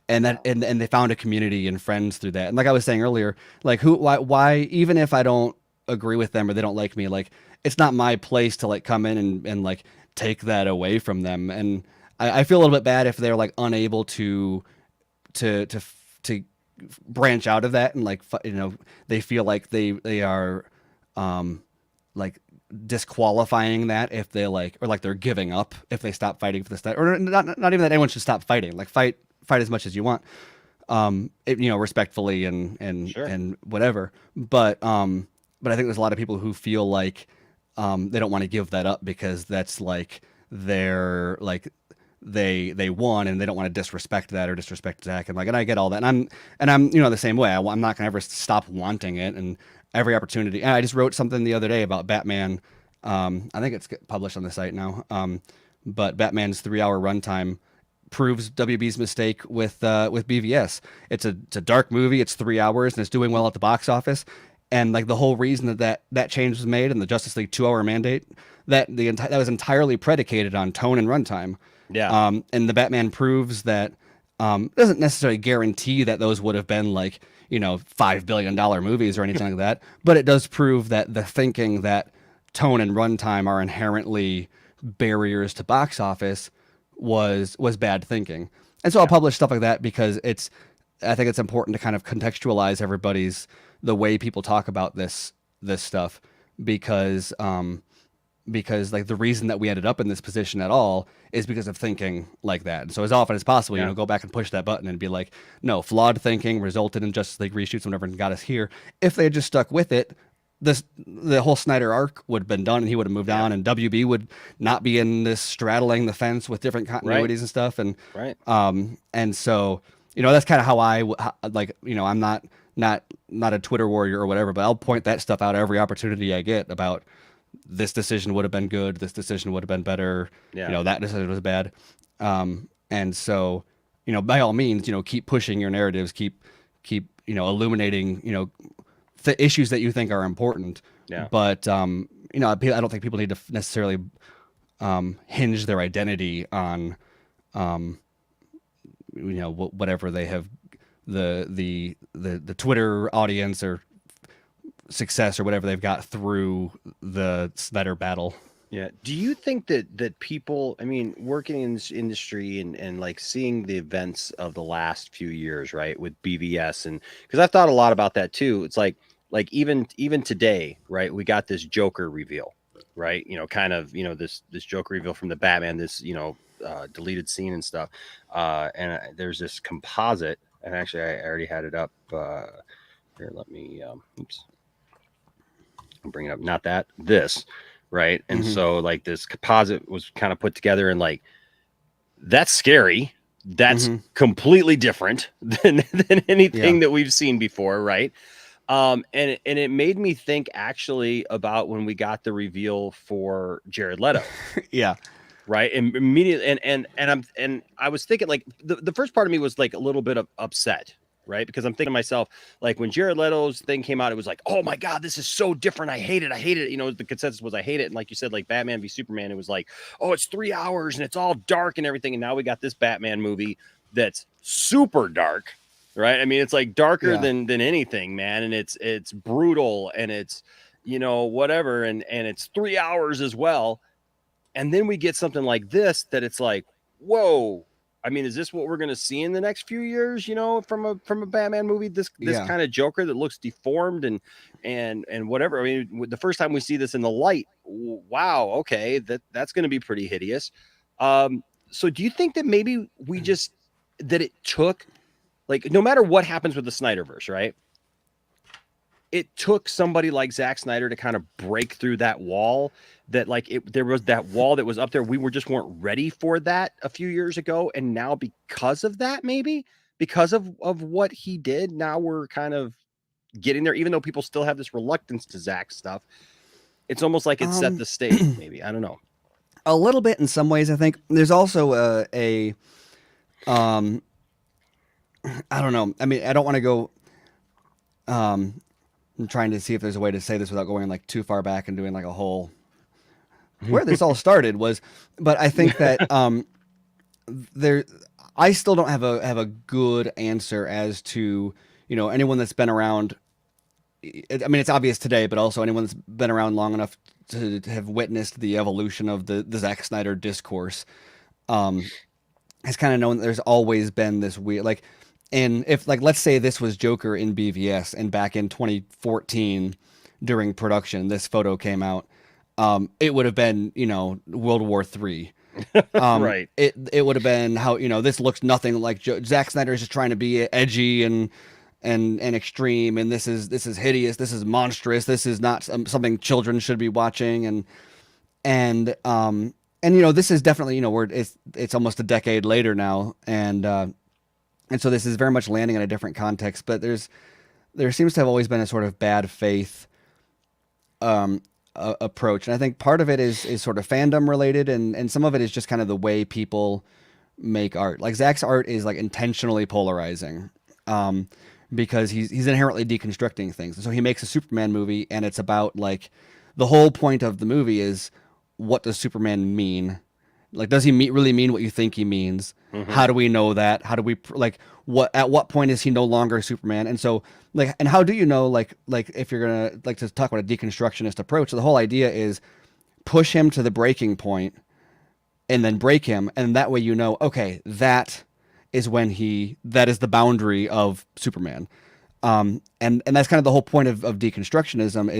And that and they found a community and friends through that. And like I was saying earlier, like why even if I don't agree with them or they don't like me, like it's not my place to like come in and like take that away from them. And I feel a little bit bad if they're like unable to branch out of that, and like, you know, they feel like they are like disqualifying that if they like, or like they're giving up if they stop fighting for the state, or not even that anyone should stop fighting. Like fight as much as you want, you know, respectfully and Sure. and whatever. But I think there's a lot of people who feel like they don't want to give that up, because that's like they're like they won, and they don't want to disrespect that or disrespect Zach. And like, and I get all that, and I'm you know, the same way. I'm not gonna ever stop wanting it, and every opportunity. And I just wrote something the other day about Batman. I think it's published on the site now. But Batman's 3-hour runtime proves WB's mistake with BVS. It's a dark movie. It's 3 hours, and it's doing well at the box office. And like the whole reason that change was made in the Justice League 2-hour mandate, that was entirely predicated on tone and runtime. Yeah. And the Batman proves that doesn't necessarily guarantee that those would have been like, you know, $5 billion movies or anything like that, but it does prove that the thinking that tone and runtime are inherently barriers to box office was bad thinking. And so I'll publish stuff like that, because I think it's important to kind of contextualize the way people talk about this stuff, because like the reason that we ended up in this position at all is because of thinking like that. And so as often as possible, you know, go back and push that button and be like, no, flawed thinking resulted in Justice League reshoots, whatever, and got us here. If they had just stuck with it, the whole Snyder arc would have been done, and he would have moved on, and WB would not be in this straddling the fence with different continuities and stuff. And and so, you know, that's kind of how I like, you know, I'm not a Twitter warrior or whatever, but I'll point that stuff out every opportunity I get about this decision would have been good, this decision would have been better, you know, that decision was bad. And so, you know, by all means, you know, keep pushing your narratives, keep you know, illuminating, you know, the issues that you think are important. But you know, I don't think people need to necessarily hinge their identity on you know, whatever they have, the Twitter audience or success or whatever they've got through the Snyder battle. Yeah. Do you think that people, I mean, working in this industry and like seeing the events of the last few years, right, with BVS, and because I've thought a lot about that too. It's like even today, right, we got this Joker reveal, right? You know, kind of, you know, this Joker reveal from the Batman, this, you know, deleted scene and stuff. And there's this composite, and actually I already had it up. Here, let me, oops. I'll bring it up. Not that, this. Right. And so like this composite was kind of put together, and like, that's scary. That's completely different than anything that we've seen before. Right. And it made me think actually about when we got the reveal for Jared Leto. Right. And immediately, and I was thinking, like, the first part of me was like a little bit of upset. right? Because I'm thinking to myself, like when Jared Leto's thing came out, it was like, oh my God, this is so different. I hate it. I hate it. You know, the consensus was I hate it. And like you said, like Batman v Superman, it was like, oh, it's 3 hours and it's all dark and everything. And now we got this Batman movie that's super dark, right? I mean, it's like darker than anything, man. And it's brutal and it's, you know, whatever. And it's 3 hours as well. And then we get something like this that it's like, whoa. I mean, is this what we're going to see in the next few years, you know, from a Batman movie, this kind of Joker that looks deformed and whatever. I mean, the first time we see this in the light, wow, okay, that's going to be pretty hideous. So do you think that maybe that it took, like, no matter what happens with the Snyderverse, right? It took somebody like Zack Snyder to kind of break through that wall that there was that wall that was up there. We weren't ready for that a few years ago. And now because of that, maybe because of what he did, now we're kind of getting there, even though people still have this reluctance to Zack stuff. It's almost like it set the stage. Maybe. I don't know. A little bit in some ways, I think. There's also I don't know. I mean, I don't want to go, I'm trying to see if there's a way to say this without going like too far back and doing like a whole where this all started was, but I think that I still don't have a good answer as to, you know, anyone that's been around. I mean, it's obvious today, but also anyone that's been around long enough to have witnessed the evolution of the Zack Snyder discourse has kind of known that there's always been this weird, like, and if, like, let's say this was Joker in BVS and back in 2014 during production, this photo came out, it would have been, you know, World War III. Right. It would have been how, you know, this looks nothing like Zack Snyder is just trying to be edgy and extreme, and this is hideous, this is monstrous, this is not something children should be watching, and you know, this is definitely, you know, it's almost a decade later now, and so this is very much landing in a different context, but there seems to have always been a sort of bad faith approach, and I think part of it is sort of fandom related, and some of it is just kind of the way people make art. Like Zach's art is like intentionally polarizing, because he's inherently deconstructing things. And so he makes a Superman movie, and it's about, like, the whole point of the movie is, what does Superman mean? Like, does he really mean what you think he means? Mm-hmm. How do we know that? How do we, like, at what point is he no longer Superman? And so, like, and how do you know, like if you're gonna, like, to talk about a deconstructionist approach, the whole idea is push him to the breaking point and then break him, and that way, you know, okay, that is that is the boundary of Superman. And that's kind of the whole point of deconstructionism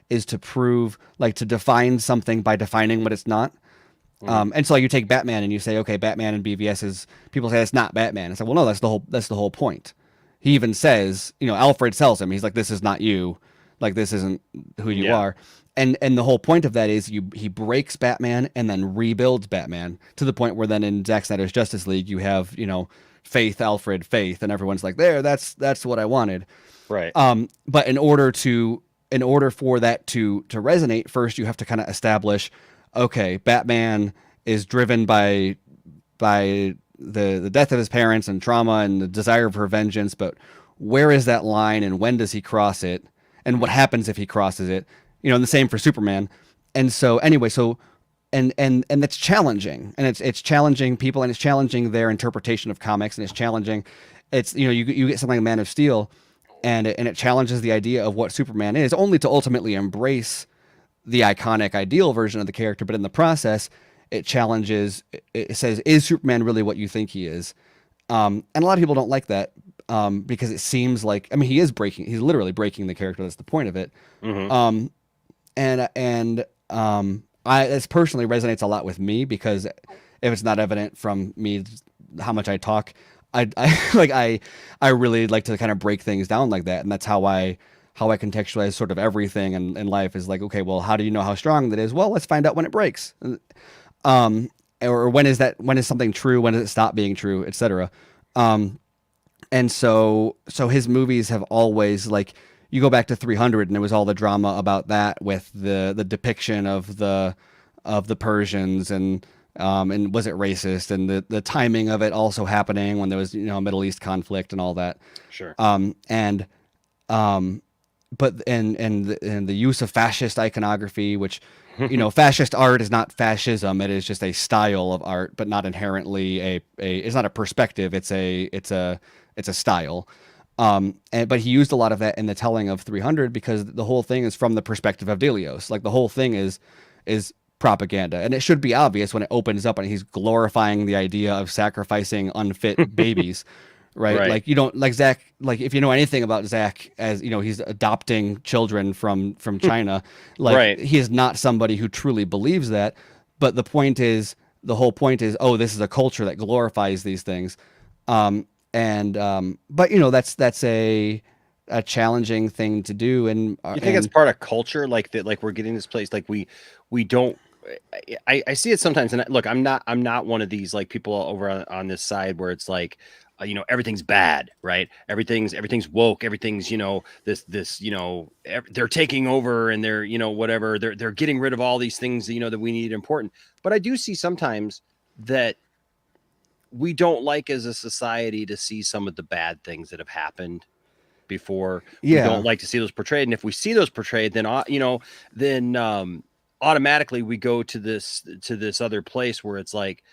is to prove, like, to define something by defining what it's not. And so, like, you take Batman and you say, okay, Batman in BVS is, people say it's not Batman. It's like, well, no, that's the whole point. He even says, you know, Alfred tells him, he's like, this is not you. Like, this isn't who you are. And the whole point of that is he breaks Batman and then rebuilds Batman to the point where then in Zack Snyder's Justice League, you have, you know, Faith, Alfred, Faith, and everyone's like, that's what I wanted. Right. But in order for that to resonate, first you have to kind of establish, okay, Batman is driven by the death of his parents and trauma and the desire for vengeance, but where is that line and when does he cross it? And what happens if he crosses it? You know, and the same for Superman. And so anyway, and that's challenging, and it's challenging people, and it's challenging their interpretation of comics, and it's challenging, it's, you know, you get something like Man of Steel, and it challenges the idea of what Superman is, only to ultimately embrace the iconic ideal version of the character, but in the process, it challenges, it says, is Superman really what you think he is? And a lot of people don't like that, because it seems like, I mean, he's literally breaking the character. That's the point of it. Mm-hmm. This personally resonates a lot with me, because if it's not evident from me how much I talk, I really like to kind of break things down like that, and that's how I contextualize sort of everything in life, is like, okay, well, how do you know how strong that is? Well, let's find out when it breaks. Or when is something true? When does it stop being true, etc. And so his movies have always, like, you go back to 300 and it was all the drama about that with the depiction of the Persians and And was it racist, and the timing of it also happening when there was, you know, Middle East conflict and all that. Sure. And but and the use of fascist iconography, which, you know, fascist art is not fascism, it is just a style of art, but not inherently a it's not a perspective, it's a style. But he used a lot of that in the telling of 300 because the whole thing is from the perspective of Delios. Like the whole thing is propaganda, and it should be obvious when it opens up and he's glorifying the idea of sacrificing unfit babies. Right? Right. Like you don't like Zach. Like if you know anything about Zach, as you know, he's adopting children from China. Like Right. he is not somebody who truly believes that. But the whole point is, oh, this is a culture that glorifies these things. But you know, that's a challenging thing to do. And You think it's part of culture, like that, like we're getting this place, like we don't. I see it sometimes, and look, I'm not one of these like people over on this side where it's like, you know, everything's bad, right? Everything's woke, everything's, you know, this you know, they're taking over and they're, you know, whatever, they're getting rid of all these things, you know, that we need important. But I do see sometimes that we don't like as a society to see some of the bad things that have happened before. Yeah. We don't like to see those portrayed, and if we see those portrayed, then you know, then automatically we go to this other place where it's like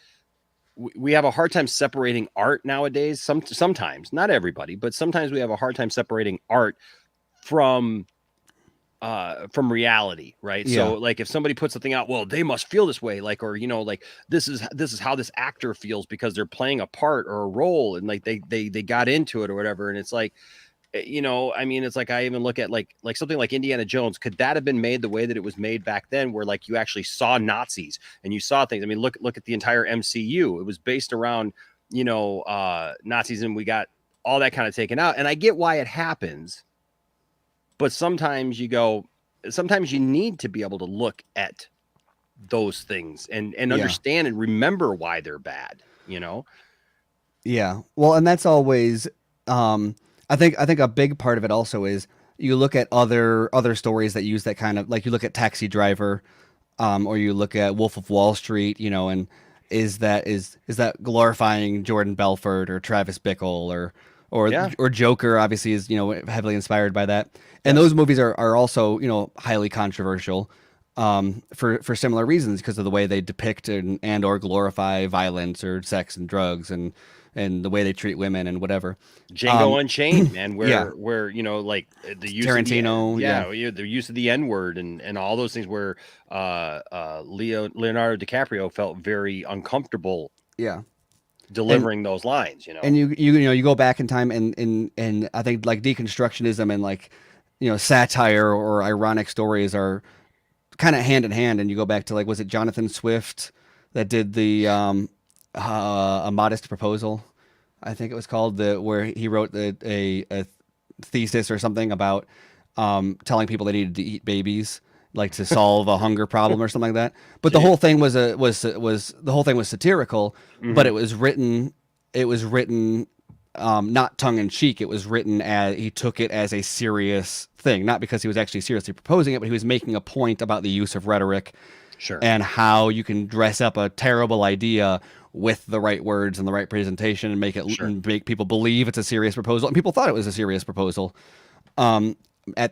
we have a hard time separating art nowadays. Sometimes, not everybody, but sometimes we have a hard time separating art from reality, right? Yeah. So like if somebody puts something out, well, they must feel this way, like, or, you know, like this is how this actor feels because they're playing a part or a role, and like they got into it or whatever. And it's like, you know, I mean, it's like I even look at like something like Indiana Jones. Could that have been made the way that it was made back then, where like you actually saw Nazis and you saw things? I mean, look at the entire MCU. It was based around, you know, Nazis, and we got all that kind of taken out. And I get why it happens, but sometimes sometimes you need to be able to look at those things and understand and remember why they're bad, you know? Yeah. Well, and that's always, I think a big part of it also is you look at other stories that use that kind of, like you look at Taxi Driver, or you look at Wolf of Wall Street, you know, and is that glorifying Jordan Belfort or Travis Bickle or Joker? Obviously, is, you know, heavily inspired by that. And those movies are also, you know, highly controversial, for similar reasons, because of the way they depict and or glorify violence or sex and drugs and the way they treat women and whatever. Django Unchained, man, where you know, like the use Tarantino, of the use of the N-word and all those things, where Leonardo DiCaprio felt very uncomfortable delivering those lines, you know. And you go back in time, and I think like deconstructionism and like, you know, satire or ironic stories are kind of hand in hand. And you go back to, like, was it Jonathan Swift that did the A Modest Proposal, I think it was called, where he wrote a thesis or something about telling people they needed to eat babies, like to solve a hunger problem or something like that. But the whole thing was satirical, but it was written not tongue in cheek. It was written as he took it as a serious thing, not because he was actually seriously proposing it, but he was making a point about the use of rhetoric. Sure. And how you can dress up a terrible idea with the right words and the right presentation and make it and make people believe it's a serious proposal. And people thought it was a serious proposal at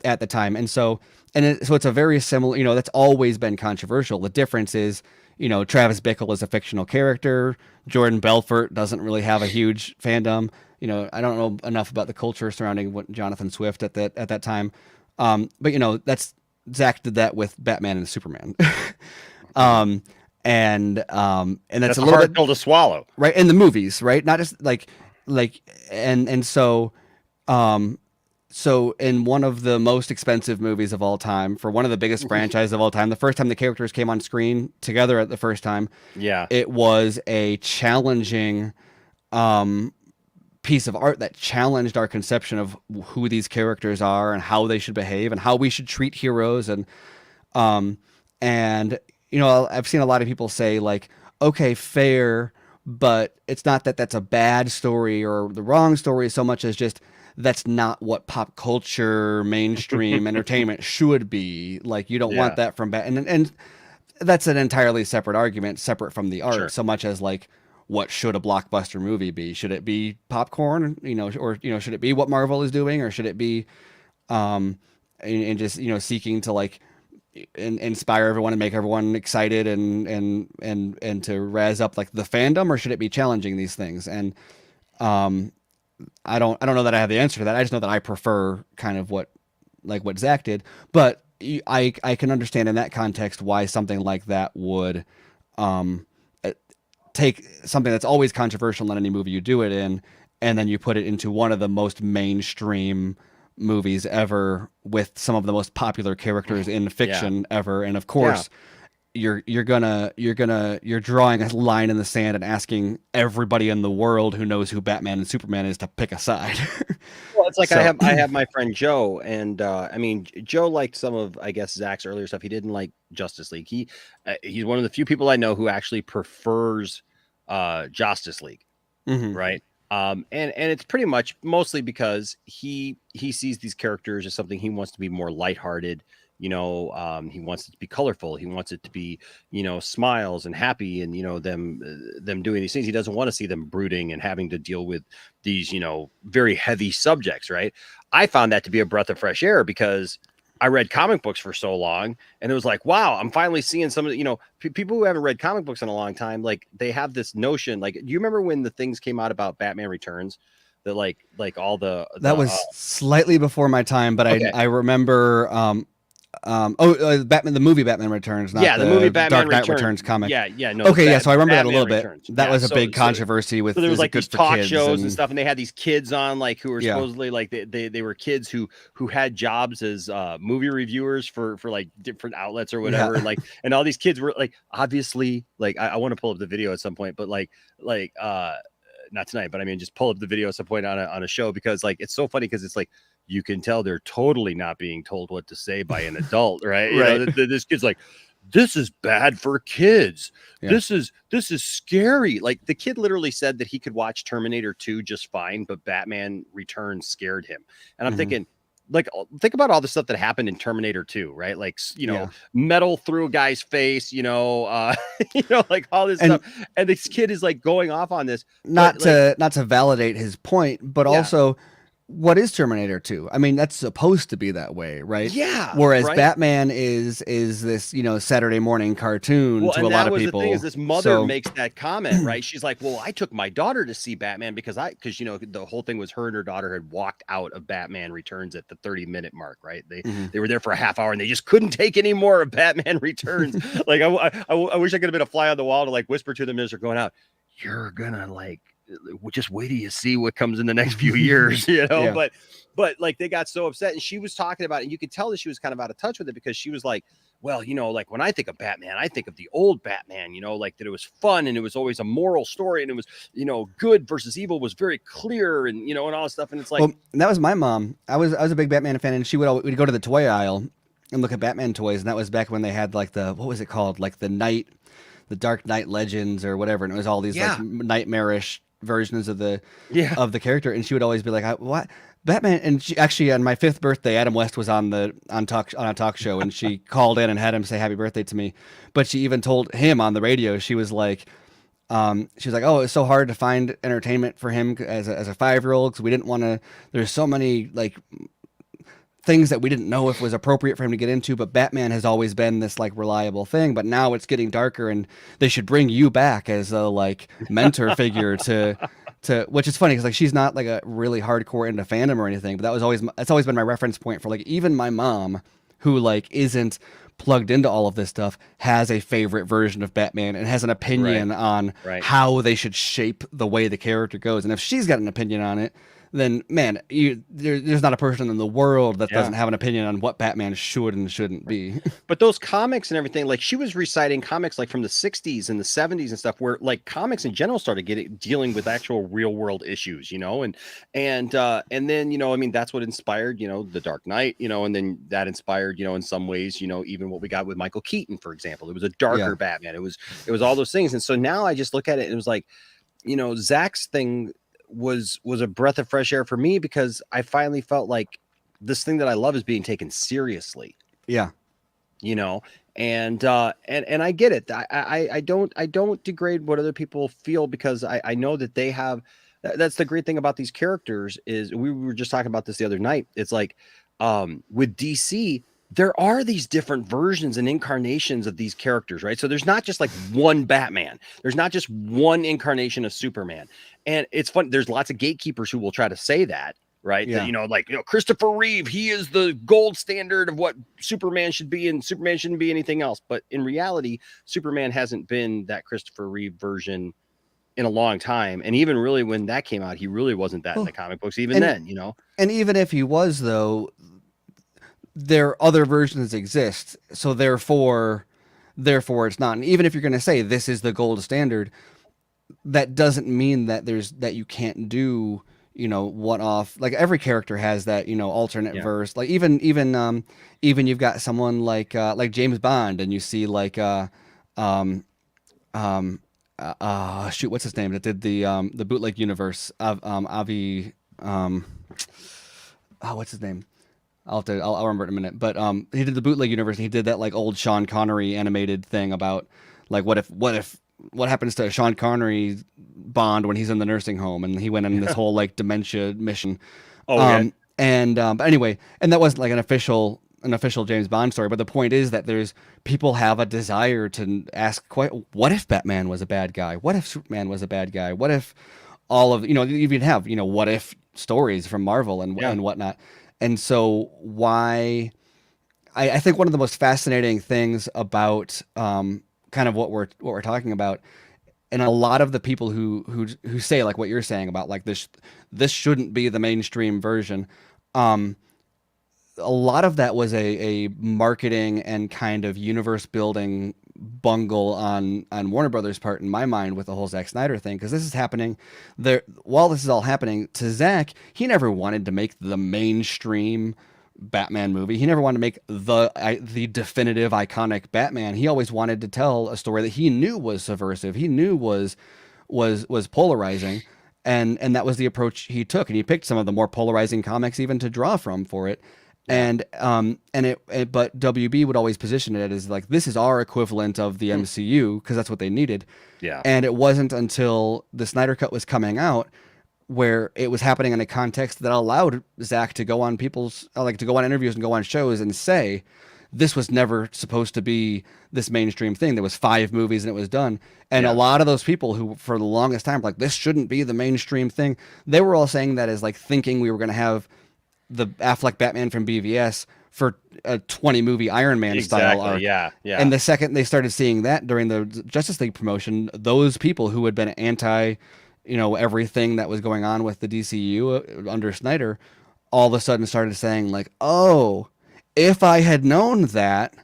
the time. And so it's a very similar, you know, that's always been controversial. The difference is, you know, Travis Bickle is a fictional character. Jordan Belfort doesn't really have a huge fandom. You know, I don't know enough about the culture surrounding what Jonathan Swift at that time. But you know, Zach did that with Batman and Superman. And that's a little hard bit pill to swallow, right? In the movies, right? Not just so in one of the most expensive movies of all time, for one of the biggest franchises of all time, the first time the characters came on screen together at the first time, it was a challenging piece of art that challenged our conception of who these characters are and how they should behave and how we should treat heroes. And you know, I've seen a lot of people say, like, okay, fair, but it's not that that's a bad story or the wrong story so much as just that's not what pop culture mainstream entertainment should be. Like, you don't want that from and that's an entirely separate argument, separate from the art, Sure. so much as like, what should a blockbuster movie be? Should it be popcorn, or should it be what Marvel is doing, or should it be, and just seeking to like inspire everyone and make everyone excited and to razz up like the fandom, or should it be challenging these things? And I don't know that I have the answer to that. I just know that I prefer kind of what Zach did, but I can understand in that context why something like that would take something that's always controversial in any movie you do it in, and then you put it into one of the most mainstream movies ever with some of the most popular characters in fiction ever. And of course, you're drawing a line in the sand and asking everybody in the world who knows who Batman and Superman is to pick a side. Well, it's like I have my friend Joe, and I mean, Joe liked some of, I guess, Zach's earlier stuff. He didn't like Justice League. He's one of the few people I know who actually prefers Justice League, right? And it's pretty much mostly because he sees these characters as something he wants to be more lighthearted. He wants it to be colorful. He wants it to be, smiles and happy, and them doing these things. He doesn't want to see them brooding and having to deal with these very heavy subjects. Right? I found that to be a breath of fresh air because I read comic books for so long, and it was like, wow, I'm finally seeing some of the, people who haven't read comic books in a long time. Like, they have this notion. Like, do you remember when the things came out about Batman Returns? That like all the that was slightly before my time, but okay. I remember. Batman, the movie Batman Returns, not the movie Batman Dark Knight Returns comic. No. Okay, so I remember Batman that a little Returns. bit. That was a big controversy with. So there was like these talk shows and stuff, and they had these kids on, like, who were supposedly like they were kids who had jobs as movie reviewers for like different outlets or whatever, like, and all these kids were like, obviously, like, I want to pull up the video at some point, but like not tonight, but I mean, just pull up the video at some point on a show, because like, it's so funny because it's like, you can tell they're totally not being told what to say by an adult, right? Right. This kid's like, this is bad for kids. Yeah. This is scary. Like, the kid literally said that he could watch Terminator 2 just fine, but Batman Returns scared him. And I'm thinking, like, think about all the stuff that happened in Terminator 2, right? Like, metal through a guy's face, like all this stuff. And this kid is like going off on this. Not to validate his point, but also, what is Terminator 2? I mean, that's supposed to be that way, right? Yeah. Whereas Batman is this, Saturday morning cartoon to a lot of people. The thing is, this mother makes that comment, right? She's like, well, I took my daughter to see Batman because the whole thing was her and her daughter had walked out of Batman Returns at the 30-minute mark, right? They were there for a half hour and they just couldn't take any more of Batman Returns. Like, I wish I could have been a fly on the wall to like whisper to them as they're going out, you're gonna like, just wait till you see what comes in the next few years, but like, they got so upset, and she was talking about it, and you could tell that she was kind of out of touch with it, because she was like, well, like, when I think of Batman, I think of the old Batman, like, that it was fun, and it was always a moral story, and it was, good versus evil was very clear, and, and all this stuff. And it's like, well, that was my mom. I was a big Batman fan, and we'd go to the toy aisle and look at Batman toys. And that was back when they had like what was it called? Like the Dark Knight Legends or whatever. And it was all these like nightmarish versions of the character, and she would always be like, "What Batman?" And she actually, on my 5th birthday, Adam West was on a talk show, and she called in and had him say happy birthday to me. But she even told him on the radio, she was like, "Oh, it's so hard to find entertainment for him as a 5-year-old, because we didn't want to. There's so many like things that we didn't know if was appropriate for him to get into, but Batman has always been this like reliable thing, but now it's getting darker, and they should bring you back as a like mentor figure to which is funny because like, she's not like a really hardcore into fandom or anything, but that's always been my reference point for like, even my mom, who like isn't plugged into all of this stuff, has a favorite version of Batman and has an opinion on how they should shape the way the character goes. And if she's got an opinion on it, then man, there's not a person in the world that doesn't have an opinion on what Batman should and shouldn't be. But those comics and everything, like, she was reciting comics like from the 60s and the 70s and stuff, where like comics in general started dealing with actual real world issues, and then, I mean, that's what inspired, the Dark Knight, and then that inspired, in some ways, even what we got with Michael Keaton, for example. It was a darker Batman. It was all those things. And so now I just look at it and it was like, Zach's thing was a breath of fresh air for me, because I finally felt like this thing that I love is being taken seriously. Yeah. And I get it. I don't degrade what other people feel, because I know that they have. That's the great thing about these characters, is we were just talking about this the other night. It's like, with DC, there are these different versions and incarnations of these characters, right? So there's not just like one Batman. There's not just one incarnation of Superman. And it's fun. There's lots of gatekeepers who will try to say that, right? Yeah. That, like, Christopher Reeve, he is the gold standard of what Superman should be, and Superman shouldn't be anything else. But in reality, Superman hasn't been that Christopher Reeve version in a long time. And even really when that came out, he really wasn't that in the comic books, even then. And even if he was, though, there other versions exist, so therefore it's not. And even if you're going to say this is the gold standard, that doesn't mean that that you can't do one off. Like every character has that alternate verse. Like even you've got someone like James Bond, and you see like shoot, what's his name that did the bootleg universe of Avi what's his name? I'll remember it in a minute. But he did the bootleg universe, and he did that like old Sean Connery animated thing about like what happens to Sean Connery Bond when he's in the nursing home, and he went on this whole like dementia mission. But anyway, and that wasn't like an official James Bond story. But the point is that there's people have a desire to ask, what if Batman was a bad guy? What if Superman was a bad guy? What if all of you even have what if stories from Marvel and whatnot. And so why I think one of the most fascinating things about kind of what we're talking about, and a lot of the people who say like what you're saying about like this shouldn't be the mainstream version, a lot of that was a marketing and kind of universe building bungle on Warner Brothers' part, in my mind, with the whole Zack Snyder thing, because this is happening there while this is all happening to Zack. He never wanted to make the mainstream Batman movie. He never wanted to make the definitive iconic Batman. He always wanted to tell a story that he knew was subversive, he knew was polarizing, and that was the approach he took. And he picked some of the more polarizing comics even to draw from for it. But WB would always position it as like, this is our equivalent of the MCU, because that's what they needed. Yeah. And it wasn't until the Snyder Cut was coming out where it was happening in a context that allowed Zack to go on to go on interviews and go on shows and say, this was never supposed to be this mainstream thing. There was 5 movies and it was done. And a lot of those people who for the longest time were like, this shouldn't be the mainstream thing, they were all saying that as like thinking we were going to have the Affleck Batman from BVS for a 20 movie Iron Man style arc. Yeah. And the second they started seeing that during the Justice League promotion, those people who had been anti, everything that was going on with the DCU under Snyder, all of a sudden started saying like, oh, if I had known that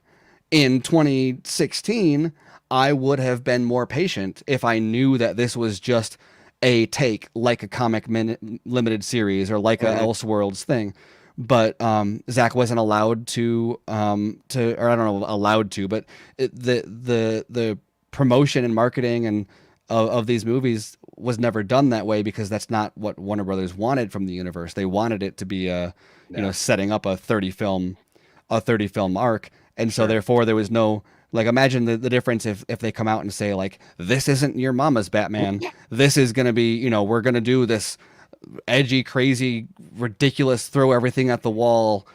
in 2016, I would have been more patient if I knew that this was just a take like a comic limited series or like a Elseworlds thing. But Zack wasn't allowed to or I don't know, allowed to, but the promotion and marketing and of these movies was never done that way, because that's not what Warner Brothers wanted from the universe. They wanted it to be setting up a 30 film arc. And so therefore there was no, like, imagine the difference if they come out and say like, this isn't your mama's Batman. This is going to be, we're going to do this edgy, crazy, ridiculous, throw everything at the wall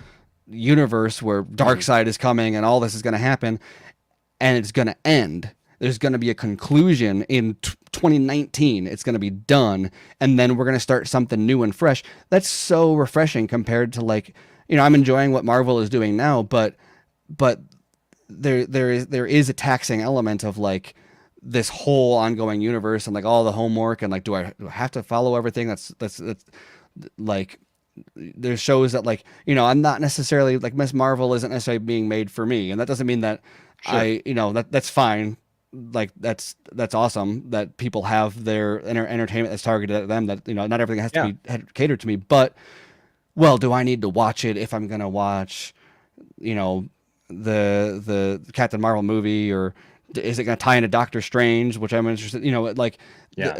universe where Darkseid is coming and all this is going to happen, and it's going to end. There's going to be a conclusion in 2019. It's going to be done, and then we're going to start something new and fresh. That's so refreshing compared to like, I'm enjoying what Marvel is doing now, but there is a taxing element of like this whole ongoing universe and like all the homework and like, do I have to follow everything? That's like, there's shows that like, I'm not necessarily like, Miss Marvel isn't necessarily being made for me, and that doesn't mean that that's fine. Like that's awesome that people have their entertainment that's targeted at them, that not everything has to be catered to me. But well, do I need to watch it if I'm gonna watch the Captain Marvel movie, or is it going to tie into Doctor Strange, which I'm interested,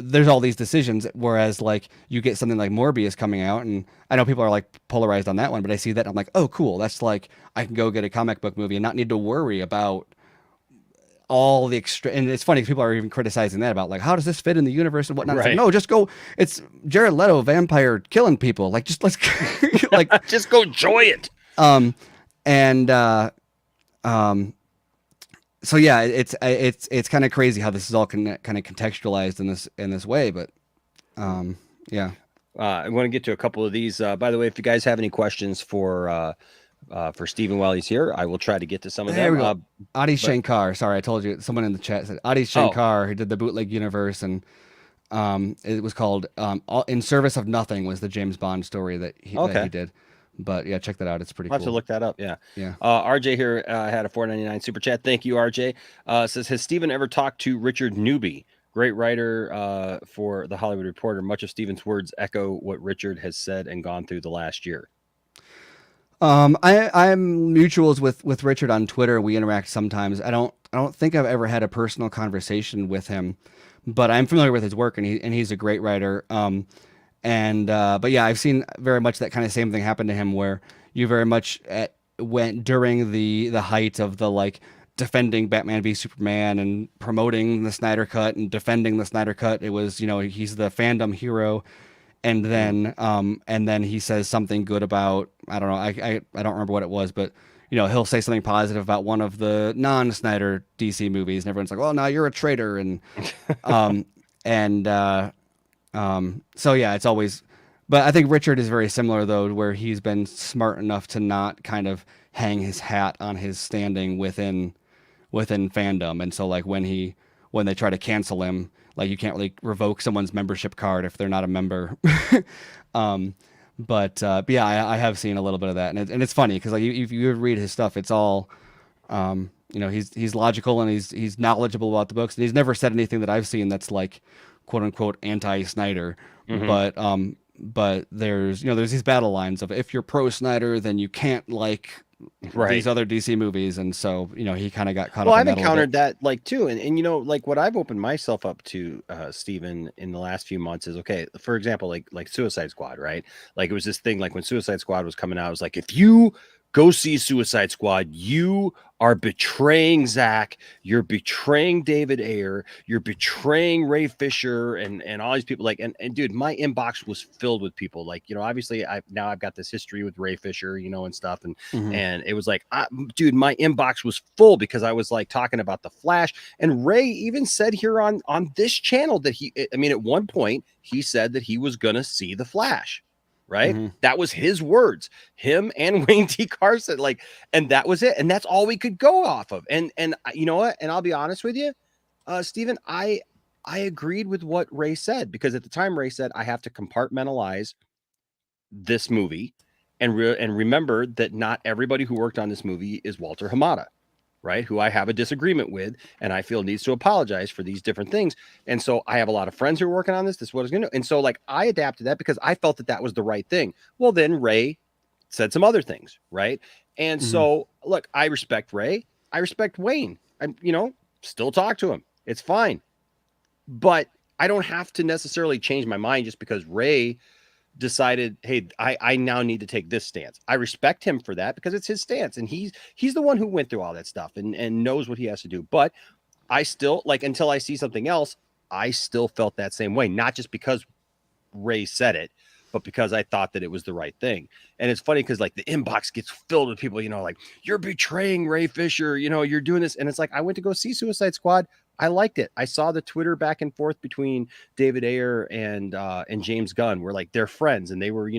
there's all these decisions. Whereas like you get something like Morbius coming out, and I know people are like polarized on that one, but I see that and I'm like, oh cool, that's like, I can go get a comic book movie and not need to worry about all the extra, and it's funny 'cause people are even criticizing that about like, how does this fit in the universe and whatnot. It's like, Right. no, just go. It's Jared Leto, vampire killing people. Like, just let's like, Just go enjoy it. and so yeah, it's kind of crazy how this is all kind of contextualized in this way, but yeah. I want to get to a couple of these. By the way, if you guys have any questions for Stephen while he's here, I will try to get to some of There them. we go. Adi Shankar. Sorry, I told you. Someone in the chat said Adi Shankar, who did the Bootleg Universe, and it was called "In Service of Nothing" was the James Bond story that he did. But yeah, check that out. It's pretty cool. I'll have to look that up. Yeah. Yeah. RJ here had a $4.99 super chat. Thank you, RJ. Says, has Stephen ever talked to Richard Newby? Great writer for The Hollywood Reporter. Much of Stephen's words echo what Richard has said and gone through the last year. I'm mutuals with Richard on Twitter. We interact sometimes. I don't think I've ever had a personal conversation with him, but I'm familiar with his work, and he's a great writer. But yeah, I've seen very much that kind of same thing happen to him, where you very much went during the height of the like defending Batman v Superman and promoting the Snyder Cut and defending the Snyder Cut. It was, he's the fandom hero. And then he says something good about, I don't know, I don't remember what it was, but he'll say something positive about one of the non-Snyder DC movies, and everyone's like, well, now you're a traitor. And so yeah, it's always, but I think Richard is very similar though, where he's been smart enough to not kind of hang his hat on his standing within fandom. And so like when they try to cancel him, like you can't really revoke someone's membership card if they're not a member. But yeah, I have seen a little bit of that, and it's funny because like if you read his stuff, it's all, he's logical and he's knowledgeable about the books, and he's never said anything that I've seen that's like quote unquote anti-Snyder. But there's these battle lines of if you're pro Snyder, then you can't like these other DC movies, and so he kind of got caught up. Well, I've encountered that like too, and like what I've opened myself up to, Stephen, in the last few months is, okay, for example, like Suicide Squad, right? Like it was this thing, like when Suicide Squad was coming out, it was like, if you go see Suicide Squad, you are betraying Zack, you're betraying David Ayer, you're betraying Ray Fisher and all these people. Like, and dude, my inbox was filled with people. Like, obviously I've got this history with Ray Fisher, and stuff. And, and it was like, dude, my inbox was full because I was like talking about the Flash. And Ray even said here on this channel that at one point he said that he was going to see the Flash. Right. That was his words, him and Wayne T. Carson, like, and that was it. And that's all we could go off of. And you know what? And I'll be honest with you, Stephen, I agreed with what Ray said, because at the time Ray said, I have to compartmentalize this movie and remember that not everybody who worked on this movie is Walter Hamada. Right, who I have a disagreement with, and I feel needs to apologize for these different things. And so I have a lot of friends who are working on this. This is what I was going to do. And so like I adapted that because I felt that was the right thing. Well, then Ray said some other things, right? And so look, I respect Ray. I respect Wayne. I'm, still talk to him. It's fine. But I don't have to necessarily change my mind just because Ray decided, hey, I now need to take this stance. I respect him for that because it's his stance, and he's the one who went through all that stuff and knows what he has to do. But I still, like, until I see something else, I still felt that same way, not just because Ray said it, but because I thought that it was the right thing. And it's funny because like the inbox gets filled with people, like, you're betraying Ray Fisher, you're doing this. And it's like, I went to go see Suicide Squad. I liked it. I saw the Twitter back and forth between David Ayer and James Gunn, where like they're friends, and they were,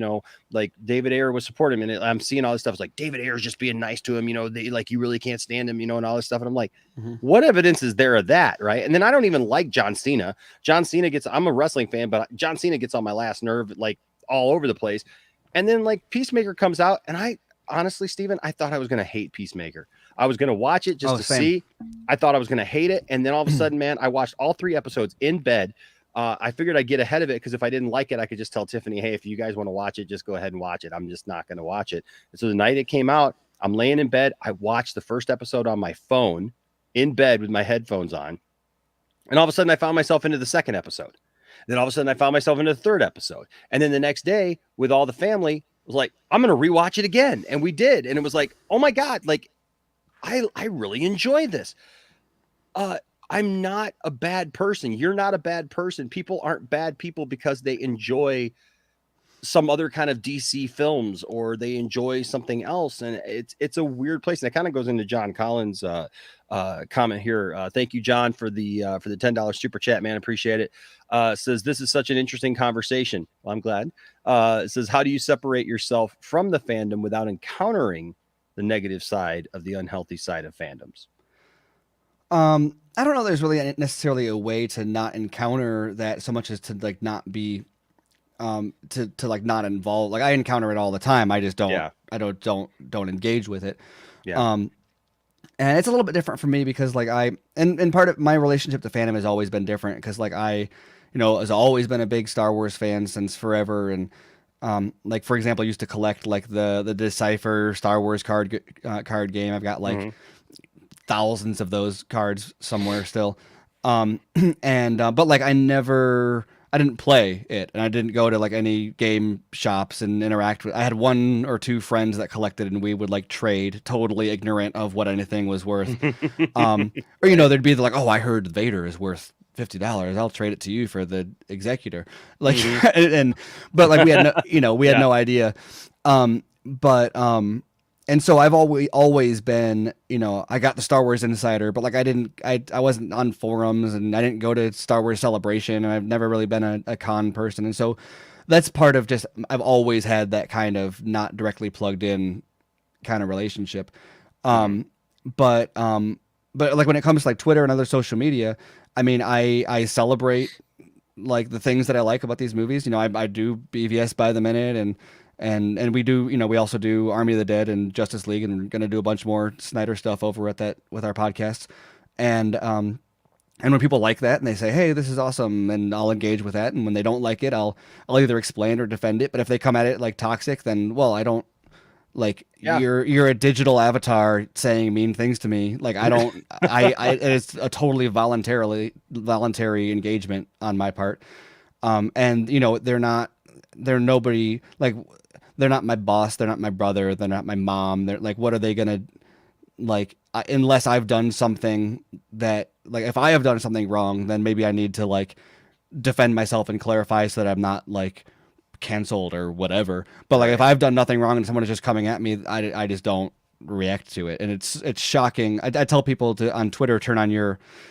like David Ayer was supporting him, and I'm seeing all this stuff. It's like David Ayer's just being nice to him, they like, you really can't stand him, and all this stuff. And I'm like, what evidence is there of that, right? And then I don't even like John Cena. John Cena I'm a wrestling fan, but John Cena gets on my last nerve, like all over the place. And then like Peacemaker comes out, and I honestly, Stephen, I thought I was going to hate Peacemaker. I was going to watch it just to see. I thought I was going to hate it. And then all of a sudden, man, I watched all 3 episodes in bed. I figured I'd get ahead of it, because if I didn't like it, I could just tell Tiffany, hey, if you guys want to watch it, just go ahead and watch it. I'm just not going to watch it. And so the night it came out, I'm laying in bed. I watched the first episode on my phone in bed with my headphones on. And all of a sudden I found myself into the second episode. Then all of a sudden I found myself into the third episode. And then the next day with all the family, was like, I'm going to rewatch it again. And we did. And it was like, oh my God, like I really enjoyed this. I'm not a bad person. You're not a bad person. People aren't bad people because they enjoy some other kind of DC films or they enjoy something else. And it's a weird place. And it kind of goes into John Collins' comment here. Thank you, John, for the $10 super chat, man. Appreciate it. Says this is such an interesting conversation. Well, I'm glad. It says, how do you separate yourself from the fandom without encountering the negative side of the unhealthy side of fandoms? I don't know. There's really necessarily a way to not encounter that so much as to like not be, to like not involve. Like I encounter it all the time. I just don't. I don't engage with it. Yeah. And it's a little bit different for me because like and part of my relationship to fandom has always been different because like has always been a big Star Wars fan since forever. And like for example, I used to collect like the Decipher Star Wars card game. I've got like thousands of those cards somewhere still. But like I didn't play it and I didn't go to like any game shops and interact with. I had one or two friends that collected and we would like trade, totally ignorant of what anything was worth. Or there'd be like, oh, I heard Vader is worth $50. I'll trade it to you for the Executor. Like, but like we had no idea. And so I've always been, I got the Star Wars Insider, but like I wasn't on forums and I didn't go to Star Wars Celebration and I've never really been a con person. And so that's part of just, I've always had that kind of not directly plugged in kind of relationship. But like when it comes to like Twitter and other social media, I mean, I celebrate like the things that I like about these movies. I do BVS by the minute and we do, we also do Army of the Dead and Justice League, and we're going to do a bunch more Snyder stuff over with our podcasts. And when people like that and they say, hey, this is awesome, and I'll engage with that. And when they don't like it, I'll either explain or defend it. But if they come at it like toxic, then, well, I don't like you're a digital avatar saying mean things to me. Like I don't, it's a totally voluntary engagement on my part. And they're nobody, like, they're not my boss. They're not my brother. They're not my mom. They're like, what are they going to like, unless I've done something that like, if I have done something wrong, then maybe I need to like defend myself and clarify so that I'm not like canceled or whatever. But like, if I've done nothing wrong and someone is just coming at me, I just don't react to it. And it's shocking. I tell people to, on Twitter,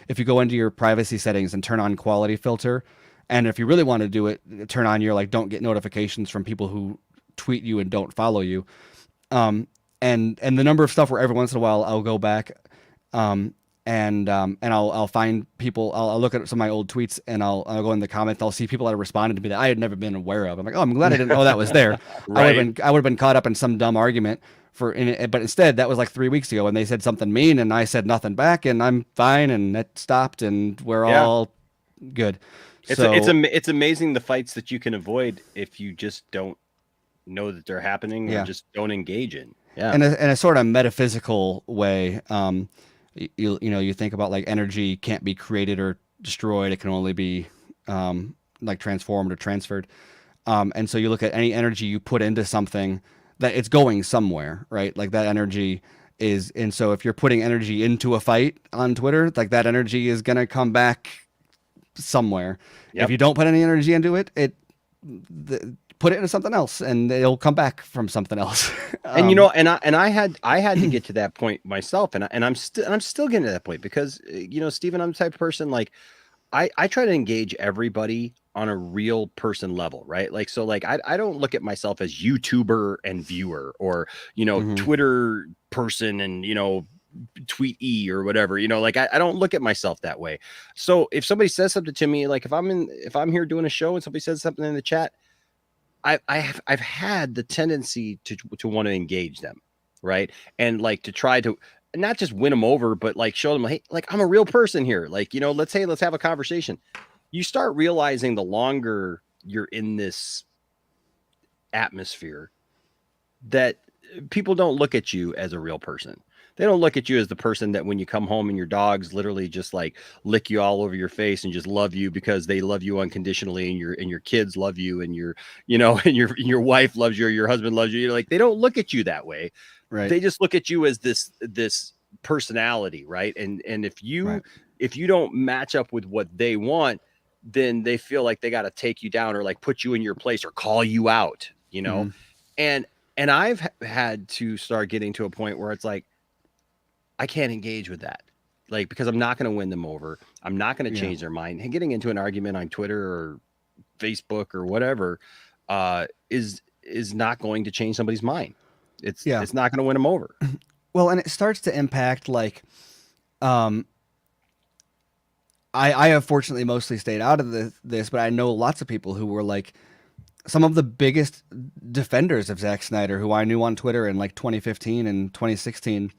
if you go into your privacy settings and turn on quality filter, and if you really want to do it, turn on your like don't get notifications from people who tweet you and don't follow you. And the number of stuff where every once in a while I'll go back and I'll find people. I'll look at some of my old tweets and I'll go in the comments. I'll see people that have responded to me that I had never been aware of. I'm like, oh, I'm glad I didn't know that was there. I would have been caught up in some dumb argument but instead that was like 3 weeks ago and they said something mean and I said nothing back and I'm fine and it stopped and we're all good. It's amazing the fights that you can avoid if you just don't know that they're happening or just don't engage in. Yeah. In a sort of metaphysical way, you think about like energy can't be created or destroyed. It can only be like transformed or transferred. And so you look at any energy you put into something that it's going somewhere, right? Like that energy is, and so if you're putting energy into a fight on Twitter, like that energy is going to come back somewhere. If you don't put any energy into it, put it into something else and it'll come back from something else. And I had to get to that point myself and I'm still getting to that point because Steven, I'm the type of person like I try to engage everybody on a real person level, right? Like, so like, I don't look at myself as YouTuber and viewer or, Twitter person and, tweet or whatever, like I don't look at myself that way. So if somebody says something to me, like if I'm here doing a show and somebody says something in the chat, I've had the tendency to want to engage them, right? And like to try to not just win them over, but like show them, hey, like I'm a real person here. Like, let's have a conversation. You start realizing the longer you're in this atmosphere that people don't look at you as a real person. They don't look at you as the person that when you come home and your dogs literally just like lick you all over your face and just love you because they love you unconditionally and your kids love you and and your wife loves you or your husband loves you. Like they don't look at you that way. Right. They just look at you as this personality. Right. And if you if you don't match up with what they want, then they feel like they got to take you down or like put you in your place or call you out, you know? And I've had to start getting to a point where it's like, I can't engage with that. Like, because I'm not going to win them over. I'm not going to change their mind. And getting into an argument on Twitter or Facebook or whatever is not going to change somebody's mind. It's not going to win them over. Well, and it starts to impact like, I have fortunately mostly stayed out of this, but I know lots of people who were like some of the biggest defenders of Zack Snyder, who I knew on Twitter in like 2015 and 2016.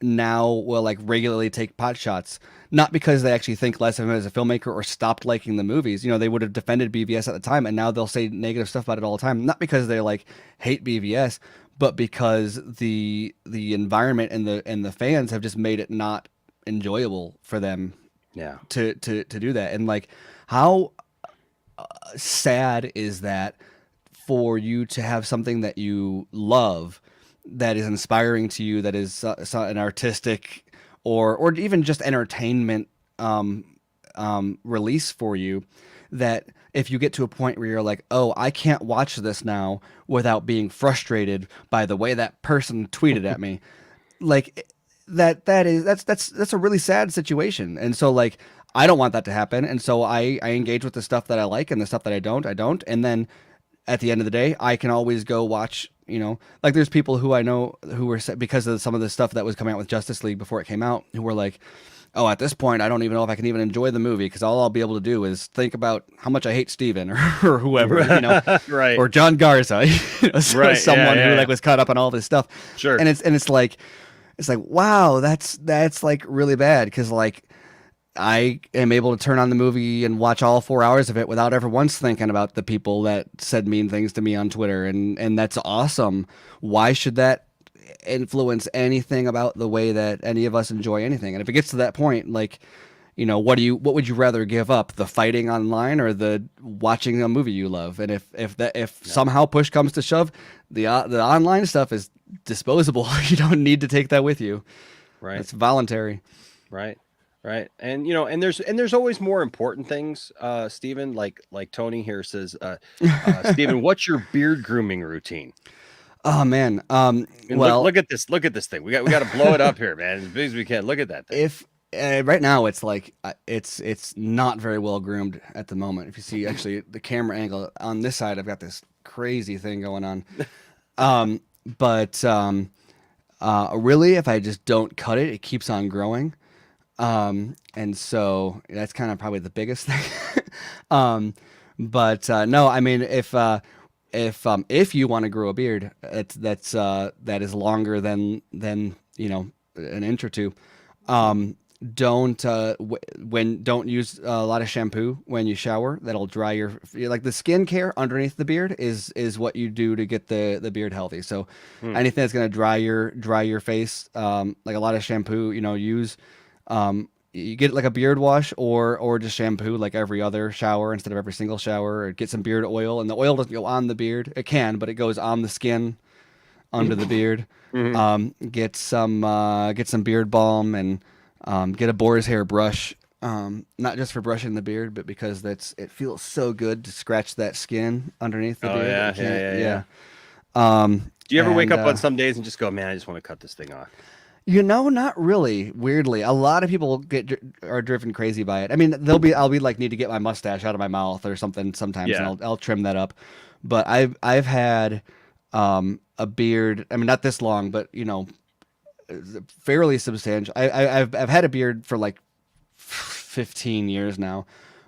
Now will like regularly take pot shots, not because they actually think less of him as a filmmaker or stopped liking the movies. You know, they would have defended BVS at the time, and now they'll say negative stuff about it all the time. Not because they like hate BVS, but because the environment and the fans have just made it not enjoyable for them. Yeah. To do that, and like how sad is that for you to have something that you love, that is inspiring to you, that is an artistic or even just entertainment release for you, that if you get to a point where you're like, oh, I can't watch this now without being frustrated by the way that person tweeted at me, like that's a really sad situation. And so like I don't want that to happen, and so I engage with the stuff that I like, and the stuff that I don't, and then at the end of the day, I can always go watch, you know, like there's people who I know who were, because of some of the stuff that was coming out with Justice League before it came out, who were like, oh, at this point, I don't even know if I can even enjoy the movie, because all I'll be able to do is think about how much I hate Steven or whoever, you know, right. Or John Garza, you know, someone who like was caught up on all this stuff. Sure. And it's like, wow, that's like really bad. 'Cause like, I am able to turn on the movie and watch all 4 hours of it without ever once thinking about the people that said mean things to me on Twitter. And that's awesome. Why should that influence anything about the way that any of us enjoy anything? And if it gets to that point, like, you know, what would you rather give up, the fighting online or the watching a movie you love? And if somehow push comes to shove, the online stuff is disposable. You don't need to take that with you. Right. It's voluntary. Right. Right. And, you know, and there's always more important things, Stephen, like Tony here says, Stephen, what's your beard grooming routine? Oh man. Well, look at this thing. We got to blow it up here, man, as big as we can. Look at that thing. If right now it's like it's not very well groomed at the moment. If you see actually the camera angle on this side, I've got this crazy thing going on. But really, if I just don't cut it, it keeps on growing. And so that's kind of probably the biggest thing. But no, I mean, if you want to grow a beard, that is longer than you know, an inch or two. Don't use a lot of shampoo when you shower. That'll dry your like the skin care underneath the beard is what you do to get the beard healthy. So anything that's gonna dry your face, like a lot of shampoo, you know, use. You get like a beard wash or just shampoo like every other shower instead of every single shower, or get some beard oil, and the oil doesn't go on the beard. It can, but it goes on the skin under the beard. Get some beard balm, and get a boar's hair brush, not just for brushing the beard, but because it feels so good to scratch that skin underneath the beard. Yeah. Do you ever wake up on some days and just go, man, I just want to cut this thing off? You know, not really. Weirdly, a lot of people are driven crazy by it. I mean, I'll be like, need to get my mustache out of my mouth or something sometimes, and I'll trim that up. But I've had a beard. I mean, not this long, but you know, fairly substantial. I've had a beard for like 15 years now,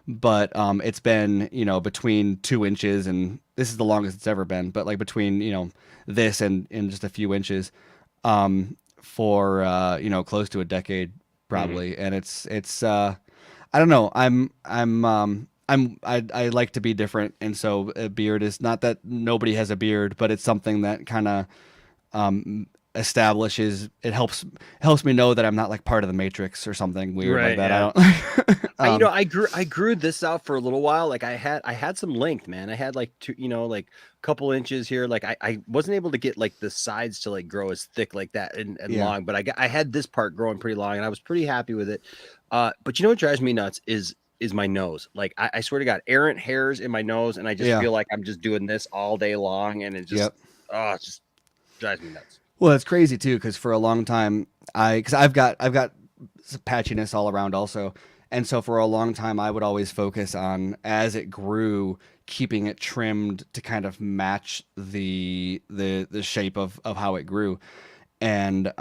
but it's been, you know, between 2 inches, and this is the longest it's ever been. But like between, you know, this and just a few inches. For you know, close to a decade probably. And it's I don't know, I like to be different, and so a beard is not that nobody has a beard, but it's something that kind of establishes it helps me know that I'm not like part of the Matrix or something weird like Right, that. yeah. I don't. I grew this out for a little while. Like I had some length, man. I had like two, like a couple inches here. Like I wasn't able to get like the sides to like grow as thick like that and Yeah. long, but I had this part growing pretty long and I was pretty happy with it. But you know what drives me nuts is my nose. Like I swear to God, errant hairs in my nose, and I just Yeah. feel like I'm just doing this all day long, and it just Yep. it just drives me nuts. Well, it's crazy too because for a long time I've got some patchiness all around also, and so for a long time I would always focus on as it grew, keeping it trimmed to kind of match the shape of how it grew, and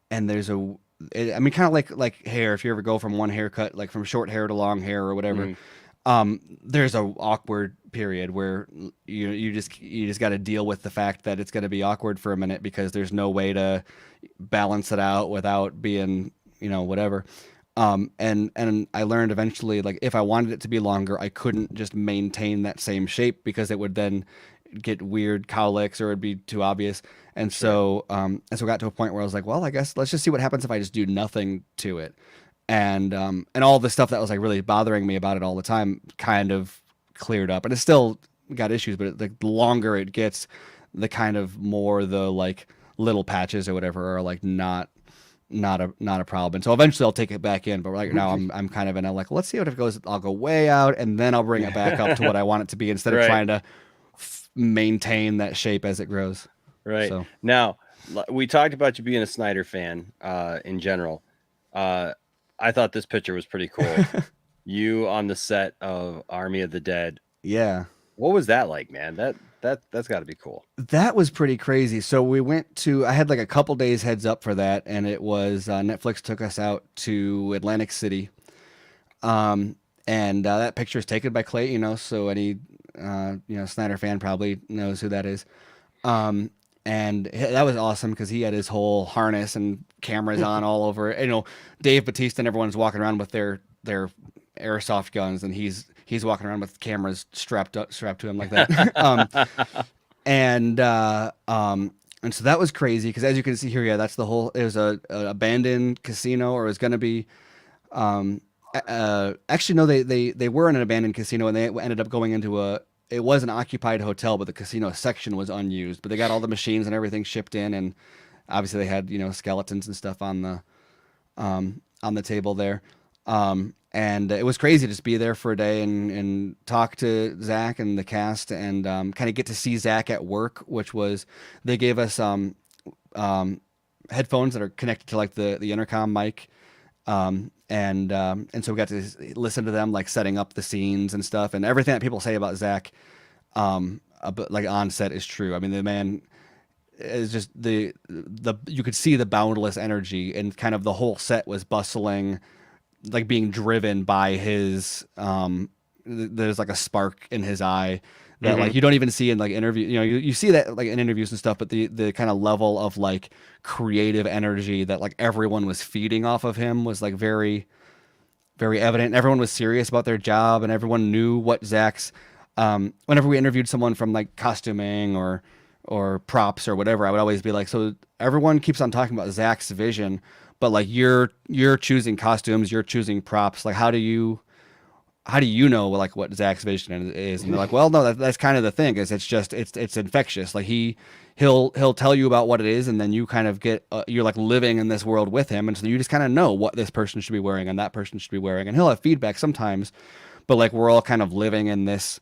there's I mean kind of like hair. If you ever go from one haircut, like from short hair to long hair or whatever, there's a awkward period where you just got to deal with the fact that it's going to be awkward for a minute because there's no way to balance it out without being whatever. And I learned eventually, like if I wanted it to be longer, I couldn't just maintain that same shape because it would then get weird cowlicks or it'd be too obvious. And so I got to a point where I was like, well, I guess let's just see what happens if I just do nothing to it. And all the stuff that was like really bothering me about it all the time kind of cleared up, and it's still got issues, but the longer it gets, the kind of more the like little patches or whatever are like not a problem. And so eventually I'll take it back in, but right now I'm kind of in a like, let's see what it goes. I'll go way out and then I'll bring it back up to what I want it to be instead of trying to maintain that shape as it grows. Right. So. Now, we talked about you being a Snyder fan in general. I thought this picture was pretty cool. You on the set of Army of the Dead. Yeah. What was that like, man? That's got to be cool. That was pretty crazy. So we went to, I had like a couple days heads up for that, and it was Netflix took us out to Atlantic City. And that picture is taken by Clay, so any Snyder fan probably knows who that is. And that was awesome because he had his whole harness and cameras on all over. Dave Bautista and everyone's walking around with their airsoft guns, and he's walking around with cameras strapped to him like that. And so that was crazy because as you can see here, yeah, that's the whole. It was a abandoned casino, or it was going to be. Actually, no, they were in an abandoned casino, and they ended up going into it was an occupied hotel, but the casino section was unused. But they got all the machines and everything shipped in, and obviously they had skeletons and stuff on the table there. And it was crazy to just be there for a day and talk to Zach and the cast and kind of get to see Zach at work, which was they gave us headphones that are connected to like the intercom mic. And so we got to listen to them like setting up the scenes and stuff, and everything that people say about Zach, like on set is true. I mean, the man is just the you could see the boundless energy, and kind of the whole set was bustling, like being driven by his, there's like a spark in his eye that like you don't even see in like interview, you see that like in interviews and stuff, but the kind of level of like creative energy that like everyone was feeding off of him was like very, very evident. Everyone was serious about their job, and everyone knew what Zach's, whenever we interviewed someone from like costuming or props or whatever, I would always be like, so everyone keeps on talking about Zach's vision, but like you're choosing costumes, you're choosing props. Like, how do you know like what Zach's vision is? And they're like, well, no, that's kind of the thing, is it's infectious. Like he'll tell you about what it is, and then you kind of get you're like living in this world with him, and so you just kind of know what this person should be wearing and that person should be wearing, and he'll have feedback sometimes, but like we're all kind of living in this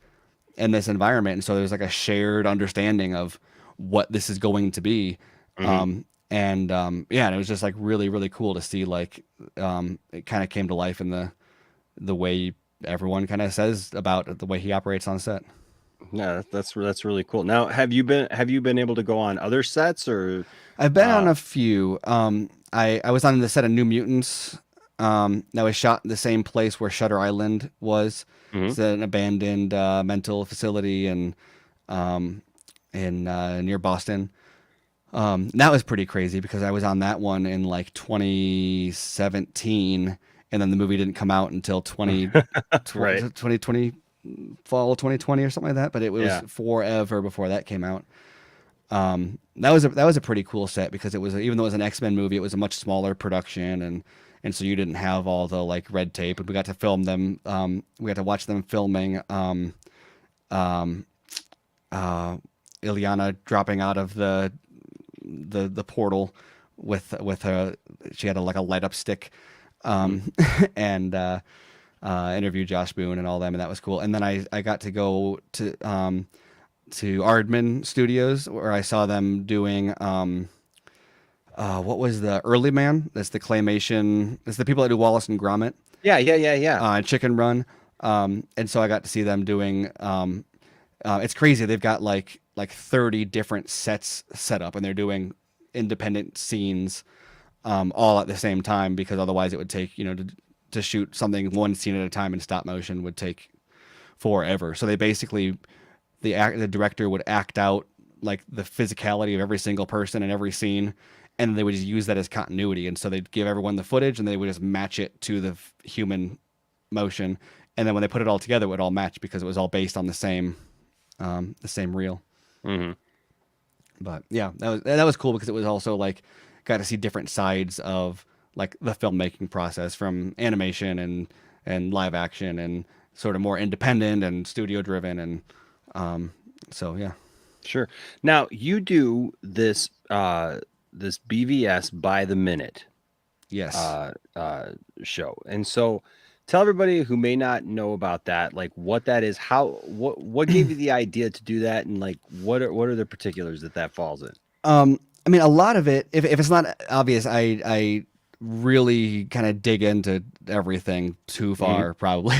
environment, and so there's like a shared understanding of what this is going to be. And it was just like really, really cool to see like it kind of came to life in the way everyone kind of says about the way he operates on set. Yeah, that's really cool. Now, have you been able to go on other sets, or? I've been on a few. I was on the set of New Mutants. That was shot in the same place where Shutter Island was. It's an abandoned mental facility in near Boston. That was pretty crazy because I was on that one in like 2017, and then the movie didn't come out until 2020, fall 2020 or something like that. But it was forever before that came out. That was a pretty cool set because it was, even though it was an X-Men movie, it was a much smaller production, and so you didn't have all the like red tape, and we got to film them. We got to watch them filming Ileana dropping out of the portal with her. She had like a light up stick, and interview Josh Boone and all them, and that was cool. And then I got to go to Aardman Studios, where I saw them doing what was the Early Man? That's the claymation. It's the people that do Wallace and Gromit. Yeah. Chicken Run. And so I got to see them doing. It's crazy. They've got like 30 different sets set up, and they're doing independent scenes all at the same time, because otherwise it would take, to shoot something one scene at a time in stop motion would take forever. So they basically, the director would act out like the physicality of every single person in every scene, and they would just use that as continuity. And so they'd give everyone the footage, and they would just match it to the human motion. And then when they put it all together, it would all match because it was all based on the same reel. Mm-hmm. But yeah, that was cool because it was also like got to see different sides of like the filmmaking process, from animation and live action and sort of more independent and studio driven. And so, yeah. Sure. Now you do this BVS by the minute. Yes. Show. And so tell everybody who may not know about that, like what that is, what gave you the idea to do that, and like what are the particulars that falls in? I mean, a lot of it, if it's not obvious, I really kind of dig into everything too far, probably.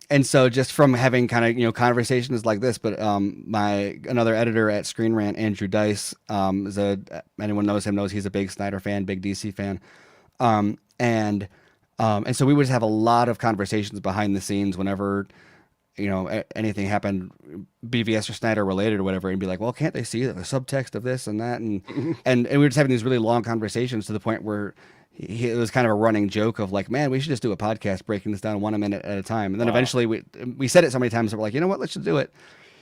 And so just from having kind of, conversations like this, but another editor at Screen Rant, Andrew Dice, anyone knows him knows he's a big Snyder fan, big DC fan. And so we would just have a lot of conversations behind the scenes whenever, anything happened, BVS or Snyder related or whatever, and be like, well, can't they see the subtext of this and that? And we were just having these really long conversations to the point where it was kind of a running joke of like, man, we should just do a podcast breaking this down 1 minute at a time. And then eventually we said it so many times that we're like, you know what, let's just do it.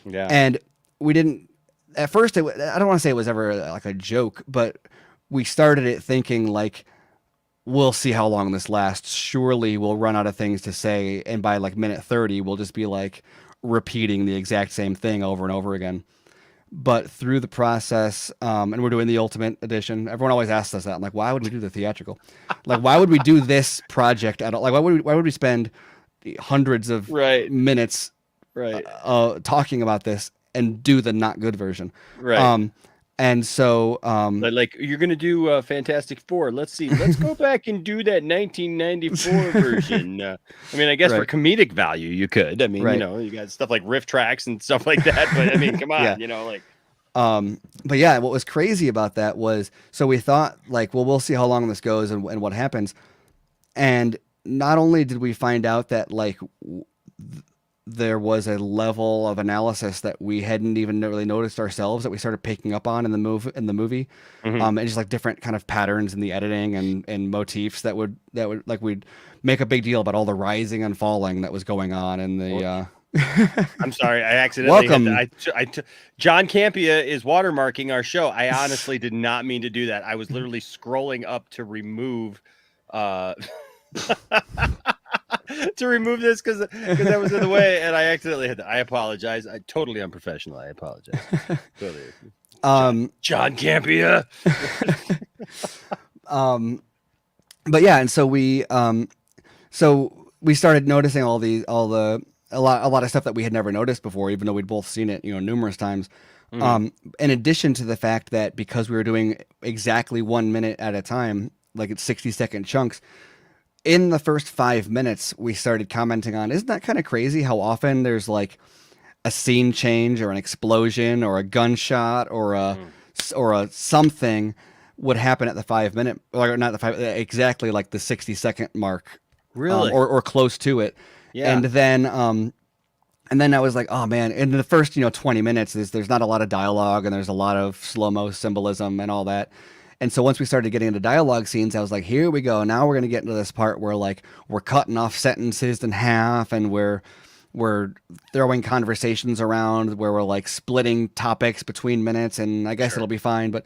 Yeah. And we didn't, at first, I don't want to say it was ever like a joke, but we started it thinking like, we'll see how long this lasts. Surely we'll run out of things to say, and by like minute 30, we'll just be like repeating the exact same thing over and over again. But through the process, and we're doing the Ultimate Edition. Everyone always asks us that. I'm like, why would we do the theatrical? Like, why would we do this project at all? Like, why would we spend hundreds of minutes talking about this and do the not good version? Right. And so, like you're going to do Fantastic Four. Let's see. Let's go back and do that 1994 version. I mean, I guess for comedic value, you could. I mean, you got stuff like riff tracks and stuff like that. But I mean, come on, But yeah, what was crazy about that was, so we thought like, well, we'll see how long this goes and what happens. And not only did we find out that like there was a level of analysis that we hadn't even really noticed ourselves that we started picking up on in the movie, and just like different kind of patterns in the editing and motifs that would like, we'd make a big deal about all the rising and falling that was going on in the. I'm sorry, I accidentally. Welcome. John Campia is watermarking our show. I honestly did not mean to do that. I was literally scrolling up to remove. To remove this because that was in the way, and I accidentally hit that. I apologize. I totally unprofessional. I apologize. Totally. John Campia. But yeah, and so we started noticing a lot of stuff that we had never noticed before, even though we'd both seen it, numerous times. In addition to the fact that because we were doing exactly 1 minute at a time, like it's 60-second chunks. In the first 5 minutes, we started commenting on, isn't that kind of crazy how often there's like a scene change or an explosion or a gunshot or a something would happen at the 5 minute, or not exactly like the 60-second mark, really, or close to it. Yeah. And then I was like, oh man, in the first 20 minutes, there's not a lot of dialogue and there's a lot of slow-mo symbolism and all that. And so once we started getting into dialogue scenes, I was like, here we go. Now we're going to get into this part where like we're cutting off sentences in half, and we're we're throwing conversations around where we're like splitting topics between minutes, and I guess it'll be fine. But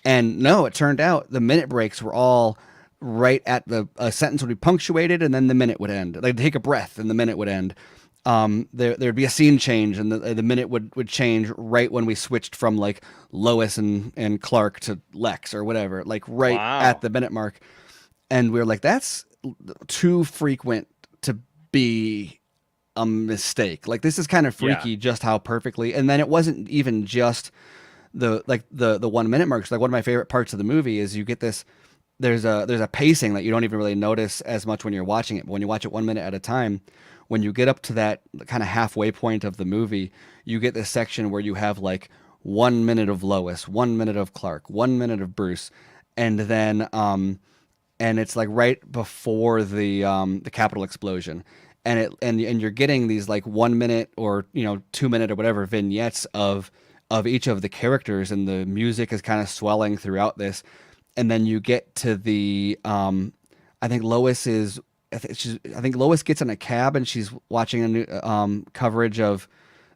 and no, it turned out the minute breaks were all right at a sentence would be punctuated, and then the minute would end. They'd take a breath, and the minute would end. There'd be a scene change, and the minute would change right when we switched from like Lois and Clark to Lex or whatever, like right at the minute mark. And we were like, that's too frequent to be a mistake. Like, this is kind of freaky just how perfectly. And then it wasn't even just the 1 minute marks. Like, one of my favorite parts of the movie is you get this, there's a pacing that you don't even really notice as much when you're watching it. But when you watch it 1 minute at a time, when you get up to that kind of halfway point of the movie, you get this section where you have like 1 minute of Lois, 1 minute of Clark, 1 minute of Bruce, and then and it's like right before the Capitol explosion, and you're getting these like 1 minute or 2 minute or whatever vignettes of each of the characters, and the music is kind of swelling throughout this, and then you get to the I think Lois gets in a cab and she's watching a new coverage of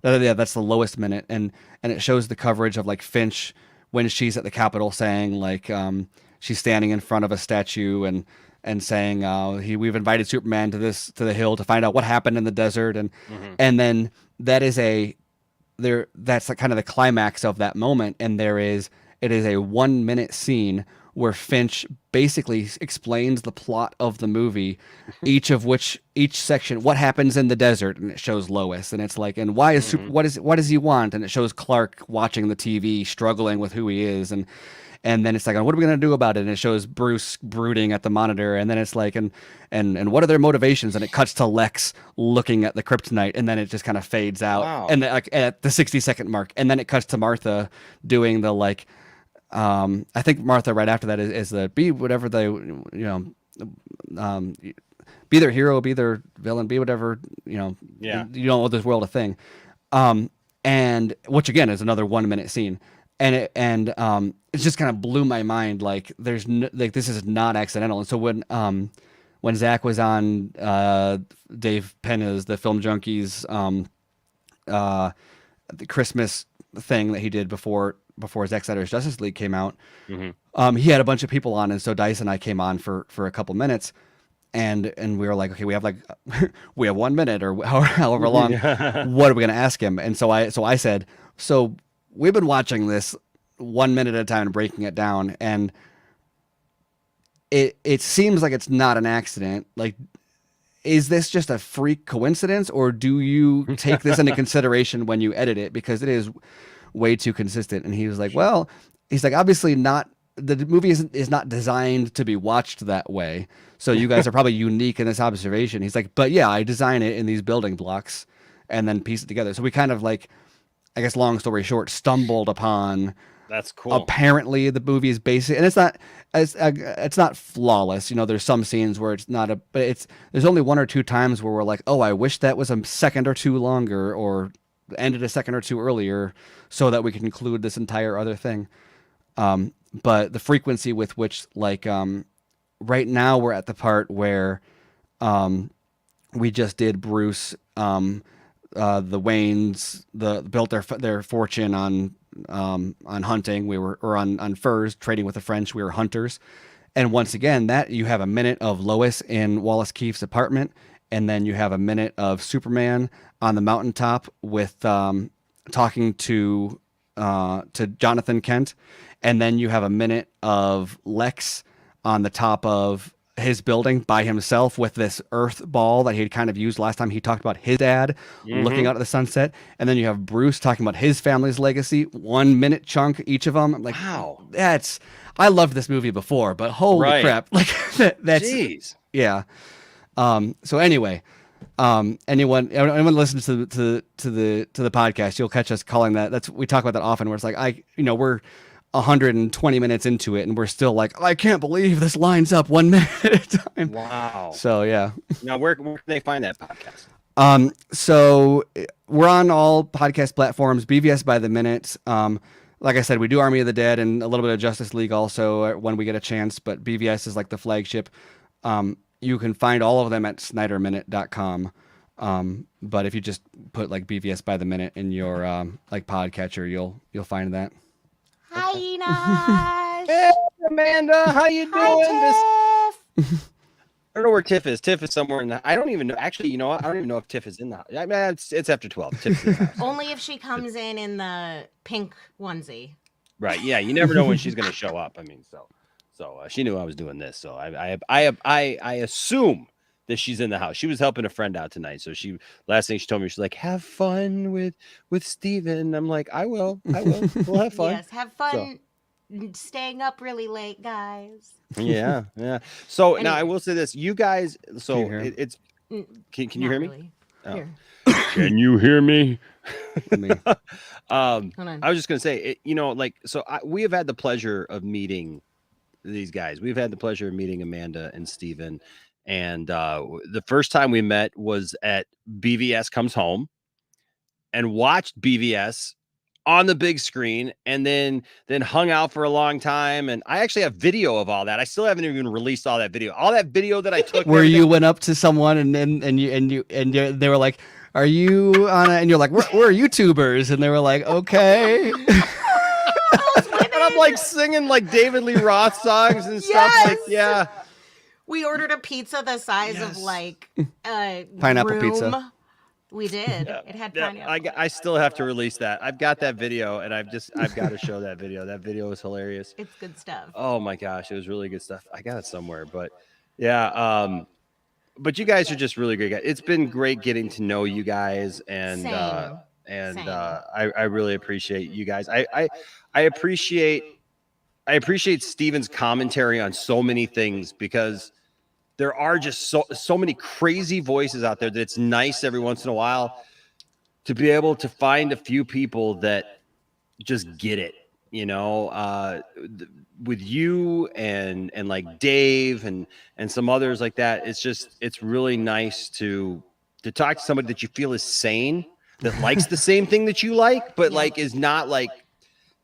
that's the lowest minute, and it shows the coverage of like Finch when she's at the Capitol saying like she's standing in front of a statue and saying we've invited Superman to the hill to find out what happened in the desert, and then that's like kind of the climax of that moment, and it is a 1 minute scene where Finch basically explains the plot of the movie, each section, what happens in the desert, and it shows Lois, and it's like, and why is what does he want, and it shows Clark watching the TV, struggling with who he is, and then it's like, what are we gonna do about it? And it shows Bruce brooding at the monitor, and then it's like, and what are their motivations? And it cuts to Lex looking at the kryptonite, and then it just kind of fades out, and like at the 60-second mark, and then it cuts to Martha doing the like. I think Martha right after that is the be whatever they be their hero, be their villain, be whatever you don't owe this world a thing, and which again is another 1 minute scene, and it just kind of blew my mind. Like there's this is not accidental. And so when Zach was on Dave Penna's the Film Junkies the Christmas thing that he did before Zack Snyder's Justice League came out, he had a bunch of people on, and so Dice and I came on for a couple minutes, and we were like, okay, we have 1 minute or however long. What are we going to ask him? And so I said, so we've been watching this 1 minute at a time and breaking it down, and it seems like it's not an accident. Like, is this just a freak coincidence, or do you take this into consideration when you edit it? Because it is way too consistent. And he was like, well, he's like, obviously not, the movie is not designed to be watched that way. So you guys are probably unique in this observation. He's like, but yeah, I design it in these building blocks and then piece it together. So we kind of like, I guess long story short, stumbled upon. That's cool. Apparently the movie is basic, and it's not flawless. There's some scenes where it's not but there's only 1 or 2 times where we're like, oh, I wish that was a second or two longer, or ended a second or two earlier so that we can include this entire other thing. But the frequency with which, like, right now we're at the part where we just did Bruce, the Waynes, built their fortune on hunting. We were on furs, trading with the French. We were hunters. And once again, that you have a minute of Lois in Wallace Keefe's apartment, and then you have a minute of Superman on the mountaintop with talking to Jonathan Kent, and then you have a minute of Lex on the top of his building by himself with this earth ball that he had kind of used last time he talked about his dad looking out at the sunset. And then you have Bruce talking about his family's legacy, 1 minute chunk each of them. I'm like, wow, I loved this movie before, but holy crap. Like that's, jeez. Yeah. So anyway, anyone listens to the podcast, you'll catch us calling that. We talk about that often, where it's like, we're 120 minutes into it and we're still like, I can't believe this lines up 1 minute at a time. Wow. So yeah. Now where can they find that podcast? So we're on all podcast platforms, BVS by the minute. Like I said, we do Army of the Dead and a little bit of Justice League also when we get a chance, but BVS is like the flagship. You can find all of them at snyderminute.com. But if you just put like BVS by the minute in your like podcatcher, you'll find that. Hi, Enosh. Hey, Amanda, how you doing? Hi, Tiff. I don't know where Tiff is. Tiff is somewhere in the. I don't even know. Actually, you know what? I don't even know if Tiff is in the house. I mean, it's after 12. Tiff's in the house. Only if she comes in the pink onesie. Right? Yeah. You never know when she's going to show up. I mean, so she knew I was doing this. So I assume that she's in the house. She was helping a friend out tonight. So last thing she told me, she's like, "Have fun with Steven." I'm like, I will. We'll have fun. Yes, have fun. Staying up really late, guys. Yeah. So Anyway. now I will say this, you guys. So Can you hear me? it's. Can you hear me? Really. Oh. Here. Can you hear me? Hold on. I was just gonna say, we have had the pleasure of meeting these guys. We've had the pleasure of meeting Amanda and Steven. And the first time we met was at BVS Comes Home, and watched BVS on the big screen, and then hung out for a long time. And I actually have video of all that. I still haven't even released all that video. All that video that I took. Where you went up to someone and they were like, "Are you on?" And you're like, "We're YouTubers," and they were like, "Okay." And I'm like singing like David Lee Roth songs and stuff. Yes! Like, yeah. We ordered a pizza the size of like a Pineapple room. pizza. We did. It had pineapple. I still have to release that. I've got that video, and I've got to show that video. That video is hilarious. It's good stuff. Oh my gosh, it was really good stuff. I got it somewhere, but yeah. But you guys are just really great guys. It's been great getting to know you guys, and Same. I really appreciate you guys. I appreciate Steven's commentary on so many things, because there are just so many crazy voices out there that it's nice every once in a while to be able to find a few people that just get it, with you and like Dave and some others like that. It's really nice to talk to somebody that you feel is sane, that likes the same thing that you like, but like is not like,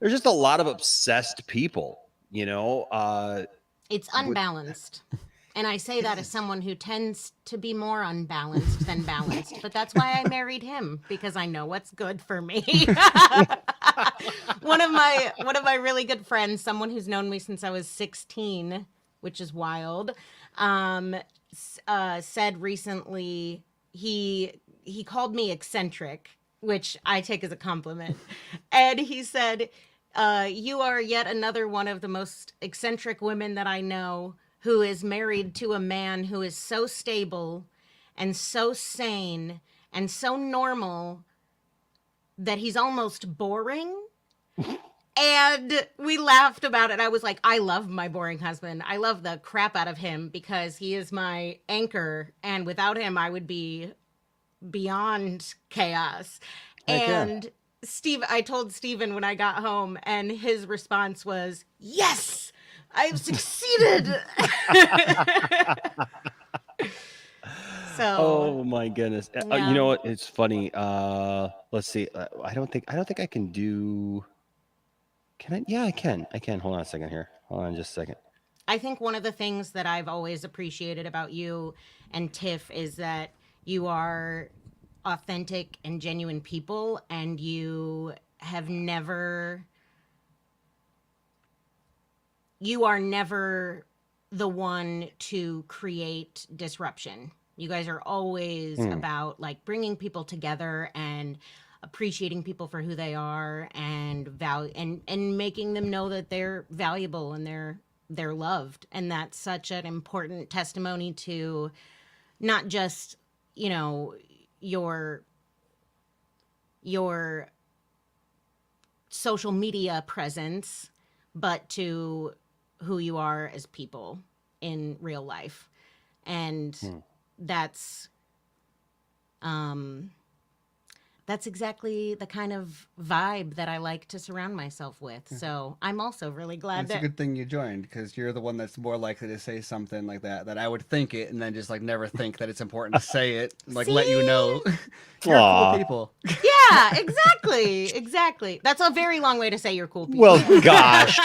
there's just a lot of obsessed people, It's unbalanced. And I say that as someone who tends to be more unbalanced than balanced. But that's why I married him, because I know what's good for me. One of my really good friends, someone who's known me since I was 16, which is wild, said recently, he called me eccentric, which I take as a compliment. And he said, "You are yet another one of the most eccentric women that I know, who is married to a man who is so stable and so sane and so normal that he's almost boring." And we laughed about it. I was like, I love my boring husband. I love the crap out of him because he is my anchor. And without him, I would be beyond chaos. And Steve, I told Steven when I got home, and his response was, "Yes, I've succeeded." So. Oh my goodness! Yeah. You know what? It's funny. Let's see. I don't think I can do. Can I? Yeah, I can. Hold on a second here. Hold on just a second. I think one of the things that I've always appreciated about you and Tiff is that you are authentic and genuine people, and you are never the one to create disruption. You guys are always about like bringing people together and appreciating people for who they are, and and making them know that they're valuable and they're loved. And that's such an important testimony to not just, your social media presence, but to who you are as people in real life. And that's exactly the kind of vibe that I like to surround myself with. So I'm also really glad It's a good thing you joined, because you're the one that's more likely to say something like that I would think it and then just like never think that it's important to say it, like let you know. You're cool people. Yeah, exactly. That's a very long way to say you're cool people. Well, gosh.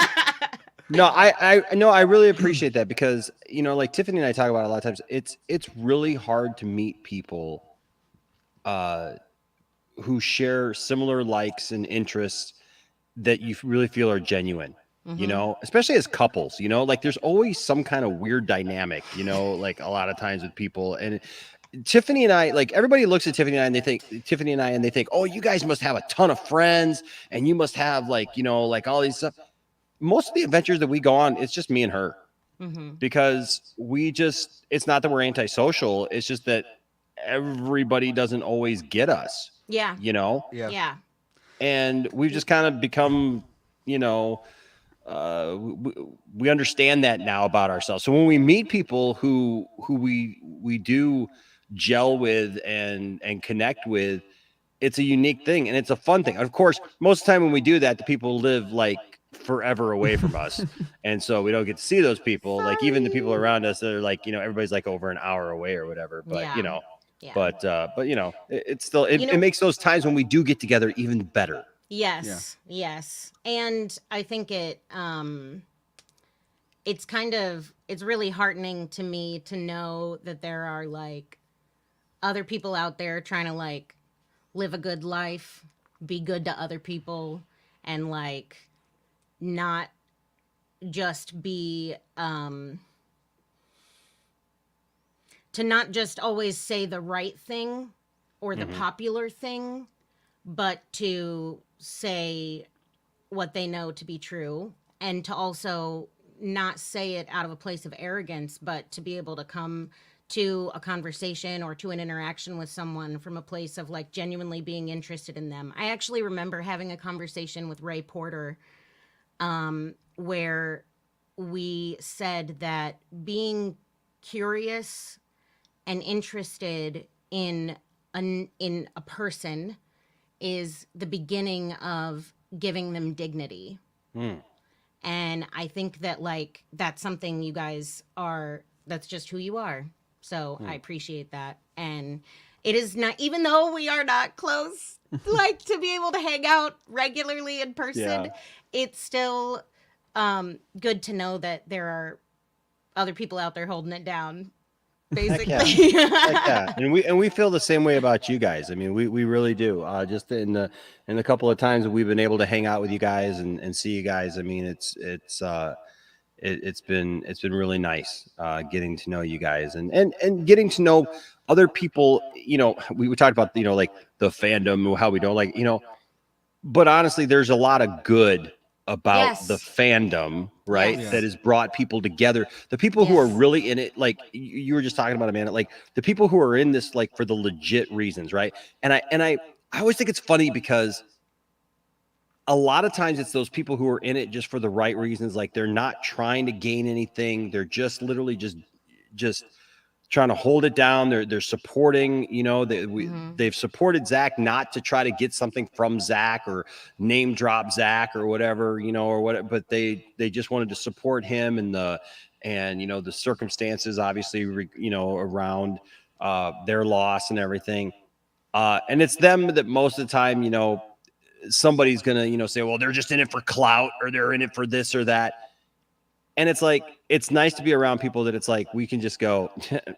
No, I really appreciate that, because like Tiffany and I talk about it a lot of times. It's really hard to meet people uh, who share similar likes and interests that you really feel are genuine, you know, especially as couples, you know, like there's always some kind of weird dynamic, you know, like a lot of times with people. And Tiffany and I, like everybody looks at Tiffany and I and they think, oh, you guys must have a ton of friends and you must have like, you know, like all these stuff. Most of the adventures that we go on, it's just me and her because it's not that we're antisocial. It's just that everybody doesn't always get us, Yeah. you know? Yeah. Yeah. And we've just kind of become, you know, we understand that now about ourselves. So when we meet people who we do gel with and connect with, it's a unique thing and it's a fun thing. Of course, most of the time when we do that, the people live like forever away from us, and so we don't get to see those people. Like even the people around us that are like, you know, everybody's like over an hour away or whatever. But Yeah. you know, Yeah. but you know, it's still You know- it makes those times when we do get together even better. Yes. Yes. And I think it's really heartening to me to know that there are like other people out there trying to like live a good life, be good to other people, and like not just be to not just always say the right thing or the popular thing, but to say what they know to be true, and to also not say it out of a place of arrogance, but to be able to come to a conversation or to an interaction with someone from a place of like genuinely being interested in them. I actually remember having a conversation with Ray Porter where we said that being curious and interested in a person is the beginning of giving them dignity. And I think that like that's something you guys are, that's just who you are. So I appreciate that. And it is not, even though we are not close, like to be able to hang out regularly in person, it's still good to know that there are other people out there holding it down. Basically. Heck yeah. And we feel the same way about you guys. I mean, we really do. Just in the couple of times that we've been able to hang out with you guys and see you guys, I mean, it's been really nice getting to know you guys and getting to know other people. You know, we talked about, you know, like the fandom, how we don't like, you know, but honestly, there's a lot of good about the fandom, right? Yes. That has brought people together. The people who are really in it, like you were just talking about, Amanda, like the people who are in this, like for the legit reasons, right? And I always think it's funny because a lot of times it's those people who are in it just for the right reasons. Like they're not trying to gain anything. They're just literally just trying to hold it down. They're supporting, you know, they've supported Zach not to try to get something from Zach or name drop Zach or whatever, you know, or what, but they just wanted to support him and, you know, the circumstances obviously, you know, around their loss and everything. And it's them that most of the time, you know, somebody's going to, you know, say, well, they're just in it for clout or they're in it for this or that. And it's like, it's nice to be around people that it's like, we can just go,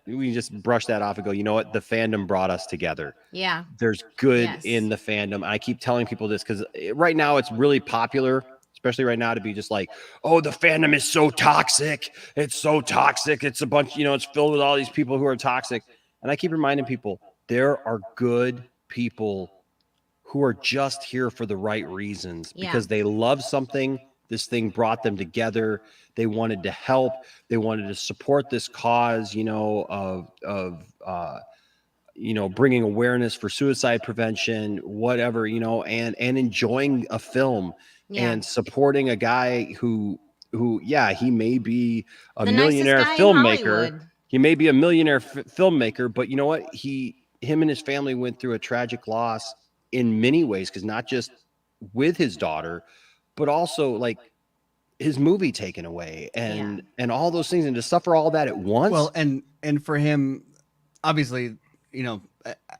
we can just brush that off and go, you know what? The fandom brought us together. Yeah. There's good in the fandom. I keep telling people this because right now it's really popular, especially right now, to be just like, oh, the fandom is so toxic. It's so toxic. It's a bunch, you know, it's filled with all these people who are toxic. And I keep reminding people, there are good people who are just here for the right reasons because they love something. This thing brought them together. They wanted to help. They wanted to support this cause, you know, of you know, bringing awareness for suicide prevention, whatever, you know, and enjoying a film and supporting a guy who, he may be a millionaire filmmaker. He may be a millionaire filmmaker, but you know what? Him and his family went through a tragic loss in many ways, because not just with his daughter, but also like his movie taken away and all those things, and to suffer all that at once. Well, and for him, obviously, you know,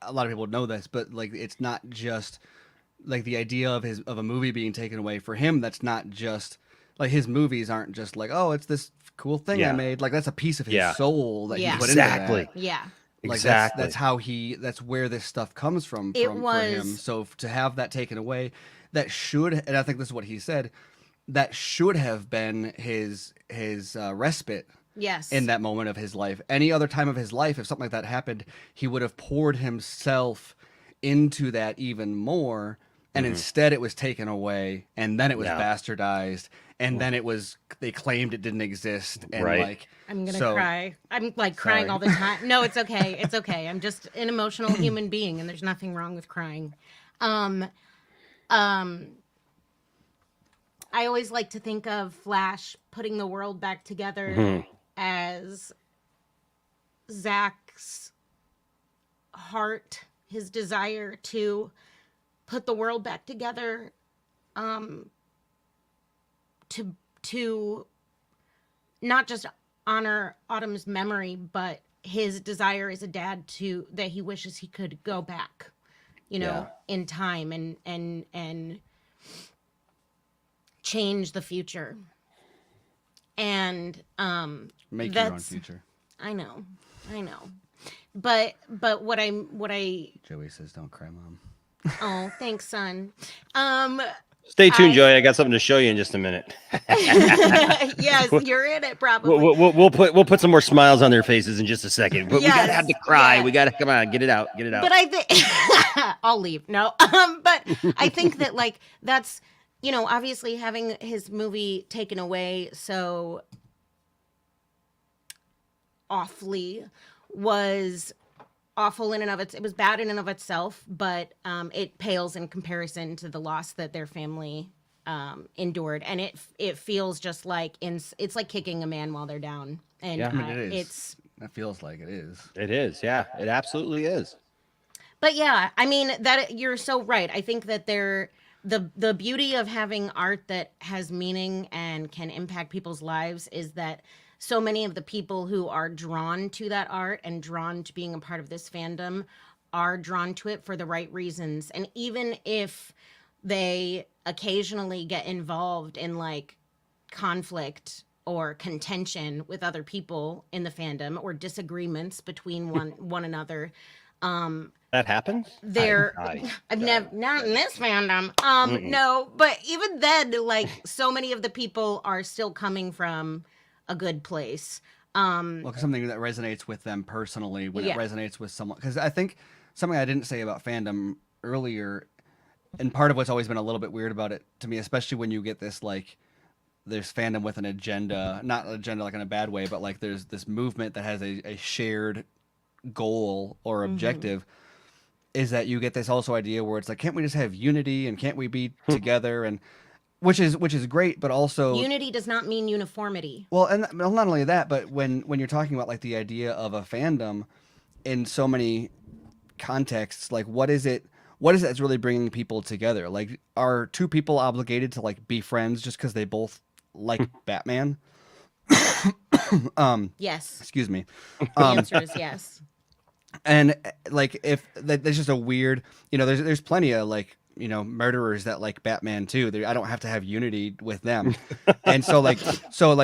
a lot of people know this, but like it's not just like the idea of a movie being taken away for him. That's not just like his movies aren't just like, oh, it's this cool thing I made. Like that's a piece of his soul that he put into that. Yeah. Like Exactly. that's where this stuff comes from It for him. was So to have that taken away, and I think this is what he said, that should have been his respite yes. in that moment of his life. Any other time of his life, if something like that happened, he would have poured himself into that even more. And instead it was taken away, and then it was bastardized, and then they claimed it didn't exist. And like, I'm going to cry. I'm like crying all the time. No, it's okay. It's okay. I'm just an emotional human being, and there's nothing wrong with crying. I always like to think of Flash putting the world back together as Zach's heart, his desire to put the world back together, to not just honor Autumn's memory, but his desire as a dad that he wishes he could go back, in time and change the future. And make your own future. I know. But what I Joey says, "Don't cry, Mom." Oh, thanks, son. Stay tuned, Joey. I got something to show you in just a minute. Yes, you're in it, probably. We'll put some more smiles on their faces in just a second. But we gotta have the cry. We gotta come on, get it out. But I think I'll leave. No, but I think that like that's obviously having his movie taken away so awfully was awful in and of it was bad in and of itself, but it pales in comparison to the loss that their family endured, and it feels just like it's like kicking a man while they're down, and it is. That feels like it is. It is, yeah, it absolutely is. But yeah, I mean that you're so right. I think that the beauty of having art that has meaning and can impact people's lives is that so many of the people who are drawn to that art and drawn to being a part of this fandom are drawn to it for the right reasons. And even if they occasionally get involved in like conflict or contention with other people in the fandom or disagreements between one another, that happens. I've never, not in this fandom. No, but even then, like so many of the people are still coming from a good place. Something that resonates with them personally when it resonates with someone. Because I think something I didn't say about fandom earlier, and part of what's always been a little bit weird about it to me, especially when you get this like there's fandom with an agenda, not an agenda like in a bad way, but like there's this movement that has a shared goal or objective, is that you get this also idea where it's like, can't we just have unity and can't we be together? And which is great, but also unity does not mean uniformity. Well, and not only that, but when you're talking about like the idea of a fandom in so many contexts, like what is it that's really bringing people together? Like, are two people obligated to like be friends just because they both like Batman? Yes. Excuse me. The answer is yes. And like if there's just a weird, there's plenty of like murderers that like Batman too. I don't have to have unity with them. And so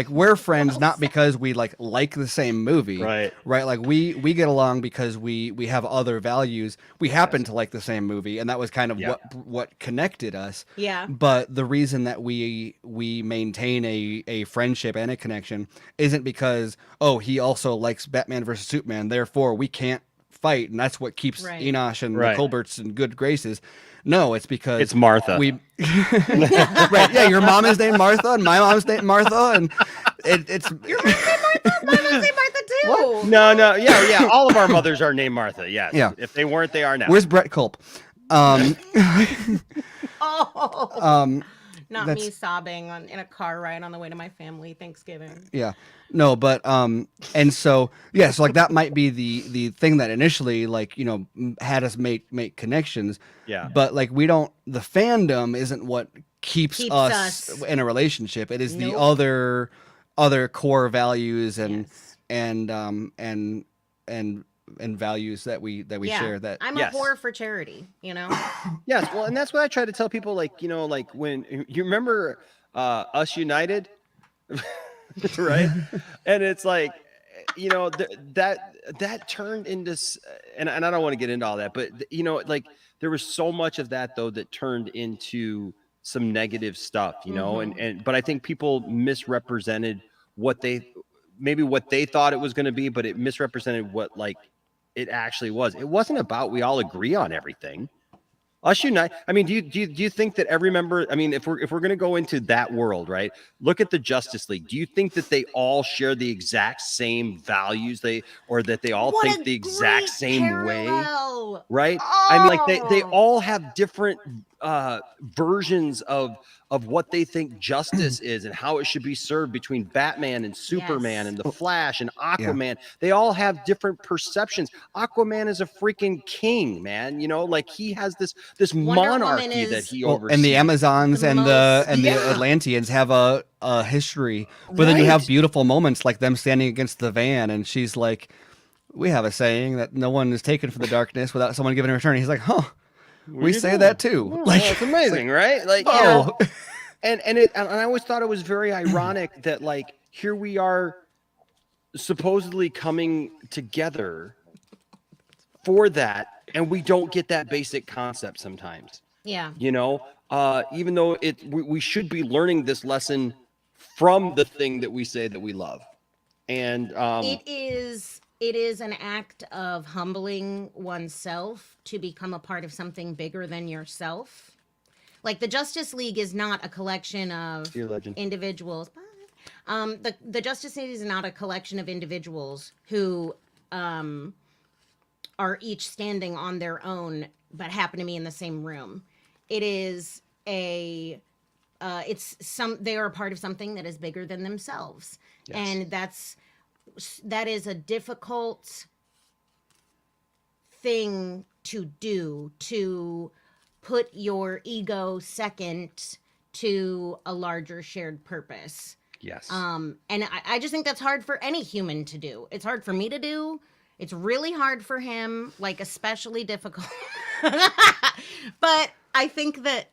we're friends not because we like the same movie, right? Like we get along because we have other values. We happen to like the same movie, and that was kind of what connected us. Yeah. But the reason that we maintain a friendship and a connection isn't because he also likes Batman versus Superman, therefore we can't fight, and that's what keeps Enosh and the Colberts in good graces. No, it's because it's Martha. Right? Yeah, your mom is named Martha, and my mom's named Martha, and it's your mom's named Martha. My mom's named Martha too. What? No, yeah. All of our mothers are named Martha. Yes. Yeah. If they weren't, they are now. Where's Brett Culp? Not me sobbing in a car ride on the way to my family Thanksgiving. Yeah. No, but and so like that might be the thing that initially like, had us make connections. Yeah. But like the fandom isn't what keeps us in a relationship. It is the other core values and values that we share. That I'm a whore for charity, Yes, well, and that's what I try to tell people. Like like when you remember Us United, right? And it's like you know, that turned into, and I don't want to get into all that, but you know, like there was so much of that though that turned into some negative stuff, you know, but I think people misrepresented what they thought it was going to be, but it misrepresented what like it actually was. It wasn't about we all agree on everything. Us unite. I mean, do you think that every member? I mean, if we're going to go into that world, right? Look at the Justice League. Do you think that they all share the exact same values? Or that they all What think a the exact great same way? parallel. Right? I mean, like they Oh. all have different versions of what they think justice is and how it should be served between Batman and Superman Yes. and the Flash and Aquaman. They all have different perceptions. Aquaman is a freaking king, man. You know, like he has this Wonder Woman monarchy that is- he Well, oversees. and the Amazons The and most- the Yeah. Atlanteans have a history, but then you have Right. beautiful moments like them standing against the van, and she's like, "We have a saying that no one is taken for the darkness without someone giving a return." He's like, "Huh, we say that too." Yeah, Like, it's amazing, right? Like, you oh, know, and I always thought it was very ironic that like here we are supposedly coming together for that, and we don't get that basic concept sometimes. Yeah. You know, even though we should be learning this lesson from the thing that we say that we love, and It is an act of humbling oneself to become a part of something bigger than yourself. Like the Justice League is not a collection of You're a legend. individuals. The Justice League is not a collection of individuals who are each standing on their own but happen to be in the same room. It is they are a part of something that is bigger than themselves. Yes. And that is a difficult thing to do, to put your ego second to a larger shared purpose. yes, And I just think that's hard for any human to do. It's hard for me to do. It's really hard for him, like especially difficult. But I think that,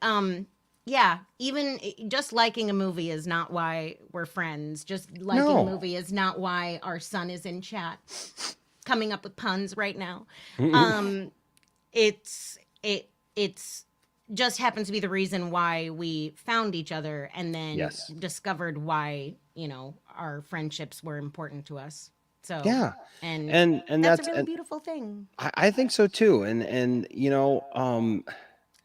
yeah, even just liking a movie is not why we're friends. Just liking No. a movie is not why our son is in chat, coming up with puns right now. It's just happens to be the reason why we found each other and then Yes. discovered why, you know, our friendships were important to us. So yeah, and that's that's a really beautiful thing. I think so too, and you know,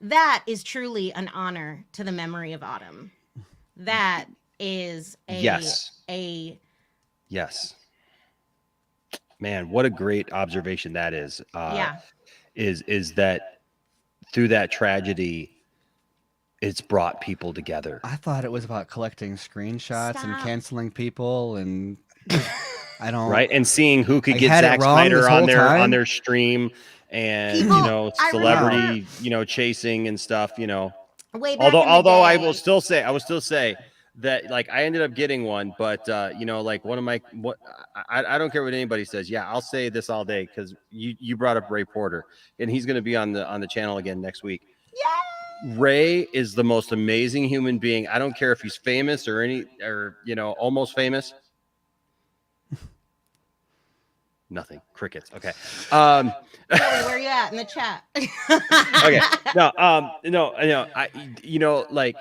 That is truly an honor to the memory of Autumn. That is Yes. Yes. Man, what a great observation that is. Yeah. Is that through that tragedy, it's brought people together. I thought it was about collecting screenshots and Stop. canceling people, and I don't. Right. And seeing who could I get had it Zack wrong Snyder this on whole their time. stream and People- you know, I celebrity, remember- you know, chasing and stuff, you know. Way back in the Although I day. will still say that like I ended up getting one, but you know, like one of my I don't care what anybody says. Yeah, I'll say this all day because you brought up Ray Porter, and he's going to be on the channel again next week. Ray is the most amazing human being. I don't care if he's famous or you know, almost famous. Nothing. Crickets. Okay. Joey, where you at in the chat? Okay. No, you know, like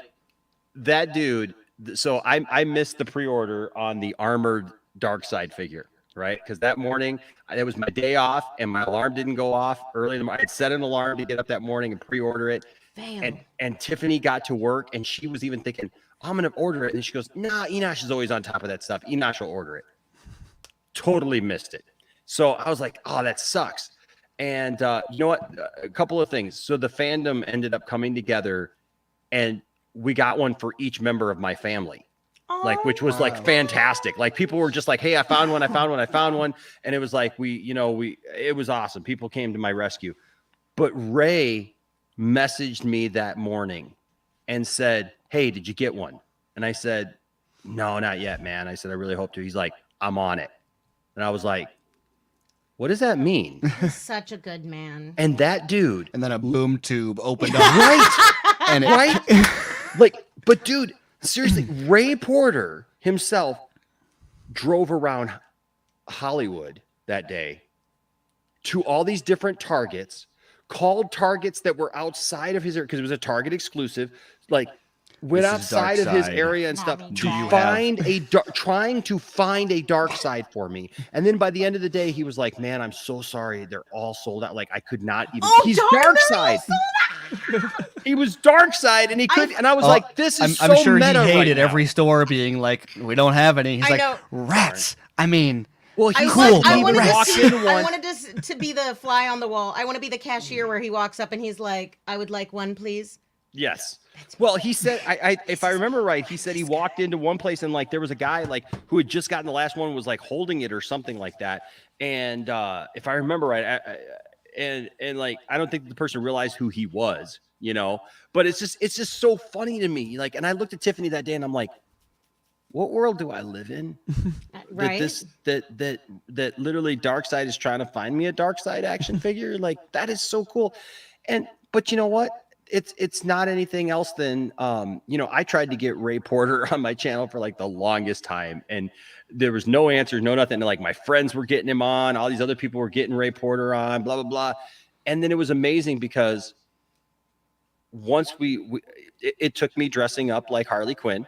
that dude. So I missed the pre-order on the armored dark side figure, right? Because that morning it was my day off and my alarm didn't go off early in the morning. I'd set an alarm to get up that morning and pre-order it. Damn. And Tiffany got to work and she was even thinking, I'm gonna order it. And she goes, nah, Enosh is always on top of that stuff. Enosh will order it. Totally missed it. So I was like, oh, that sucks. And you know what? A couple of things. So the fandom ended up coming together and we got one for each member of my family. Like, which was like fantastic. Like people were just like, hey, I found one. And it was like, it was awesome. People came to my rescue. But Ray messaged me that morning and said, hey, did you get one? And I said, no, not yet, man. I said, I really hope to. He's like, I'm on it. And I was like, what does that mean? He's such a good man. And that dude, And then a boom tube opened up, right? and it, Right? Like, but dude, seriously, Ray Porter himself drove around Hollywood that day to all these different Targets, called Targets that were outside of his area because it was a Target exclusive, like went This is outside dark of his side. area and stuff Mommy, Do to you find trying to find a dark side for me. And then by the end of the day, he was like, "Man, I'm so sorry. They're all sold out. Like I could not even." Oh, He's darn, dark they're all side. He was dark side, and he could. And I was like, "This is I'm so sure he meta hated right every now." store being like, we don't have any. He's I like, know. rats. I mean, Well, I he's cool, I but wanted rats. this, into I one. wanted this to be the fly on the wall. I want to be the cashier where he walks up and he's like, "I would like one, please." Yes. Well, he said, if I remember right, he said he walked into one place and like there was a guy like who had just gotten the last one, was like holding it or something like that. And if I remember right, and like I don't think the person realized who he was, you know. But it's just so funny to me. Like, and I looked at Tiffany that day and I'm like, what world do I live in? Right? That literally Darkseid is trying to find me a Darkseid action figure. Like that is so cool. But you know what? It's not anything else than I tried to get Ray Porter on my channel for like the longest time, and there was no answers, no nothing. Like my friends were getting him on, all these other people were getting Ray Porter on, blah blah blah. And then it was amazing because once it took me dressing up like Harley Quinn,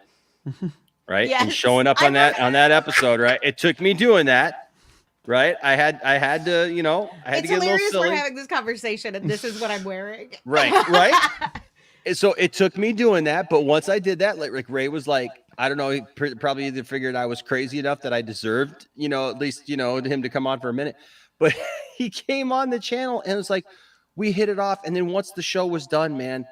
right? Yes. And showing up on that episode, right? It took me doing that, right? I had to, I had It's to get a little hilarious silly. we're having this conversation and this is what I'm wearing. Right. And so it took me doing that, but once I did that, like Ray was like, I don't know, he probably either figured I was crazy enough that I deserved, at least, him to come on for a minute. But he came on the channel and it was like, we hit it off. And then once the show was done, man,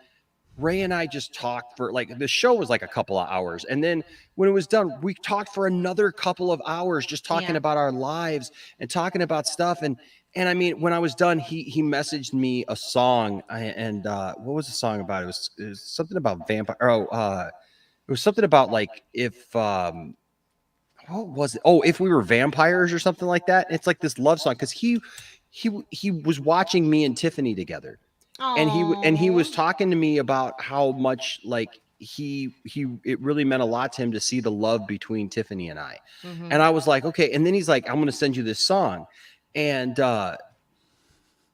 Ray and I just talked for like, the show was like a couple of hours. And then when it was done, we talked for another couple of hours, just talking about our lives and talking about stuff. And I mean, when I was done, he messaged me a song, and what was the song about? It was something about vampire. It was something about like if what was it? Oh, if we were vampires or something like that. It's like this love song because he was watching me and Tiffany together, and he was talking to me about how much like it really meant a lot to him to see the love between Tiffany and I. Mm-hmm. And I was like, okay. And then he's like, I'm going to send you this song. And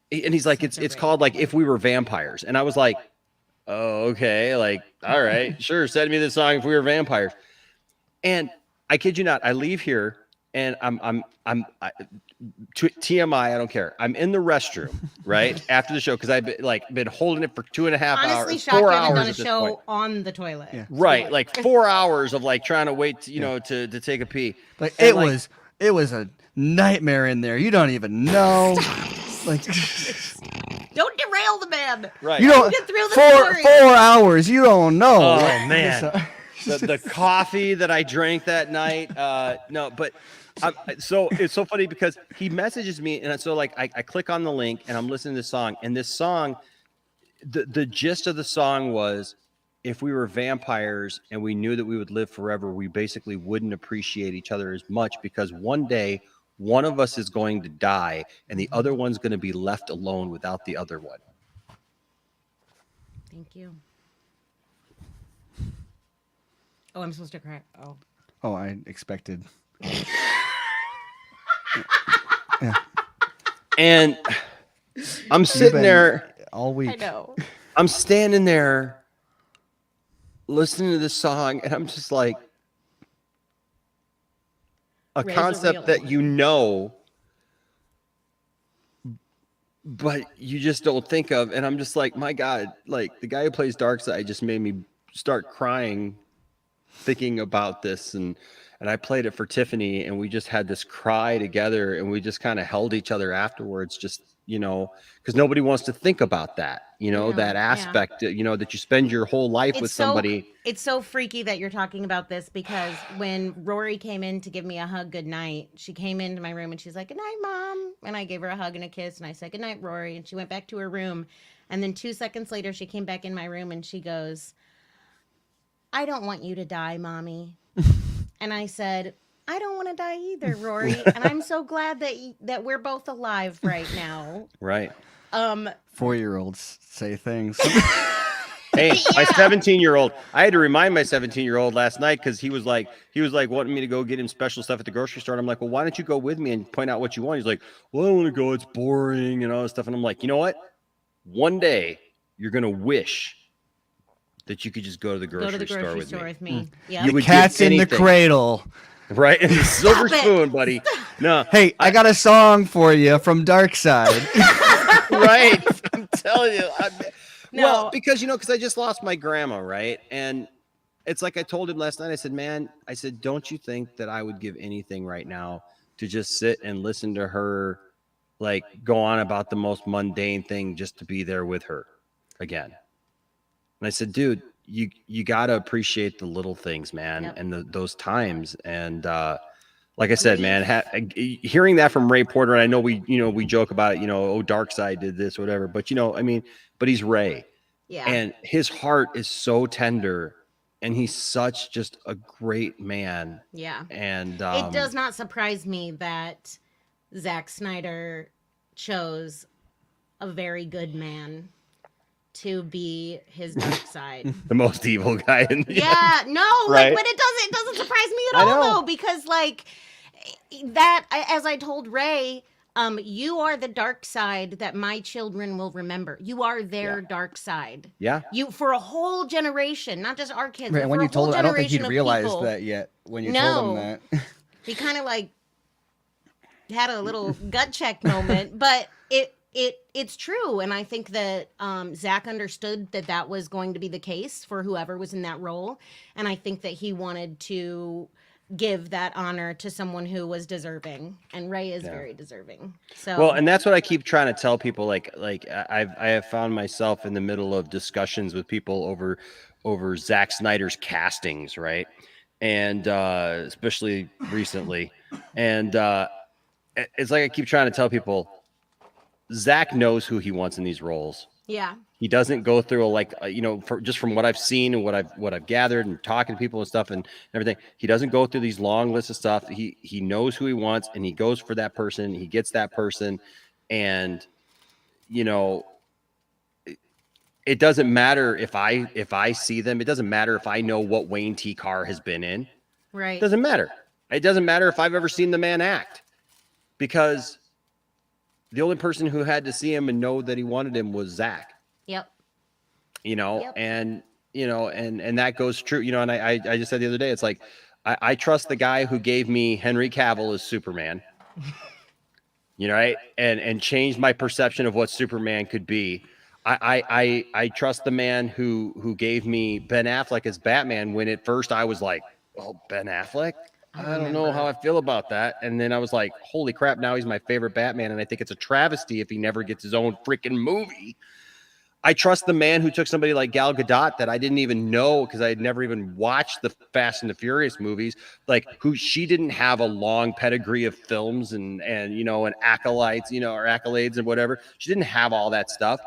he's like, it's called like If We Were Vampires. And I was like, oh, okay. Like, all right, sure. Send me this song If We Were Vampires. And I kid you not, I leave here and TMI, I don't care. I'm in the restroom, right? After the show. Cause I've been holding it for 2.5 hours. Honestly, shocked 4 you haven't hours done a at this show point. on the toilet. Yeah. Like 4 hours of like trying to wait, to take a pee. like And, it was a nightmare in there. You don't even know. Like Don't derail the man. right. you don't Get through the story. 4 hours. You don't know. Oh Like, man, the coffee that I drank that night. No, but so it's so funny because he messages me, and so like I click on the link and I'm listening to the song, and this song, the gist of the song was, if we were vampires and we knew that we would live forever, we basically wouldn't appreciate each other as much because one day one of us is going to die and the other one's going to be left alone without the other one. Thank you. Oh, I'm supposed to cry. Oh. Oh, I expected. And I'm sitting there all week. I know. I'm standing there listening to this song, and I'm just like, a Ray's concept that but you just don't think of. And I'm just like, my God, like the guy who plays Darkseid just made me start crying thinking about this. And I played it for Tiffany, and we just had this cry together, and we just kind of held each other afterwards, just, because nobody wants to think about that, that aspect, that you spend your whole life with somebody. It's so freaky that you're talking about this because when Rory came in to give me a hug goodnight, she came into my room and she's like, "Good night, Mom." And I gave her a hug and a kiss and I said, "Good night, Rory." And she went back to her room. And then 2 seconds later, she came back in my room and she goes, "I don't want you to die, Mommy." And I said, "I don't want to die either, Rory. And I'm so glad that we're both alive right now." Right. 4-year-olds say things. Hey, my Yeah. 17-year-old, I had to remind my 17-year-old last night because he was like wanting me to go get him special stuff at the grocery store. And I'm like, well, why don't you go with me and point out what you want? He's like, well, I don't want to go. It's boring and all this stuff. And I'm like, you know what? One day you're going to wish that you could just go to the grocery, store with me. Yeah. You would Cat's give in the anything. cradle. Right? And the silver Stop it. spoon, buddy. No. Hey, I got a song for you from Dark Side. Right. I'm telling you. No. Well, because, because I just lost my grandma, right? And it's like I told him last night, I said, man, don't you think that I would give anything right now to just sit and listen to her, like, go on about the most mundane thing just to be there with her again? And I said, dude, you got to appreciate the little things, man, Yep. and those times. And like I said, man, hearing that from Ray Porter, and I know we joke about it, oh, Dark Side did this, whatever. But, but he's Ray. Yeah. And his heart is so tender, and he's such just a great man. Yeah. And it does not surprise me that Zack Snyder chose a very good man to be his dark side. the most evil guy in the Yeah, no, Right. but it doesn't surprise me at I all know. though, because like that, as I told Ray, you are the dark side that my children will remember. You are their dark side. Yeah. You for a whole generation, not just our kids. Right, but when for you a whole told him, I don't think he'd generation of realized people. that yet when you No. told him that. He kind of like had a little gut check moment, but it's true, and I think that Zach understood that was going to be the case for whoever was in that role, and I think that he wanted to give that honor to someone who was deserving, and Ray is very deserving. So Well, and that's what I keep trying to tell people. Like I have found myself in the middle of discussions with people over Zack Snyder's castings, right? And especially recently, and it's like I keep trying to tell people, Zach knows who he wants in these roles. yeah, He doesn't go through just from what I've seen and what I've gathered and talking to people and stuff and everything. He doesn't go through these long lists of stuff. He knows who he wants, and he goes for that person. He gets that person, and it doesn't matter if I see them. It doesn't matter if I know what Wayne T. Carr has been in. right. It doesn't matter. It doesn't matter if I've ever seen the man act, because the only person who had to see him and know that he wanted him was Zach. Yep. And and that goes true, and I just said the other day, it's like, I trust the guy who gave me Henry Cavill as Superman, right? And changed my perception of what Superman could be. I trust the man who gave me Ben Affleck as Batman, when at first I was like, well, Ben Affleck? I don't know how I feel about that. And then I was like, holy crap, now he's my favorite Batman. And I think it's a travesty if he never gets his own freaking movie. I trust the man who took somebody like Gal Gadot that I didn't even know, because I had never even watched the Fast and the Furious movies, like she didn't have a long pedigree of films and acolytes, or accolades and whatever. She didn't have all that stuff.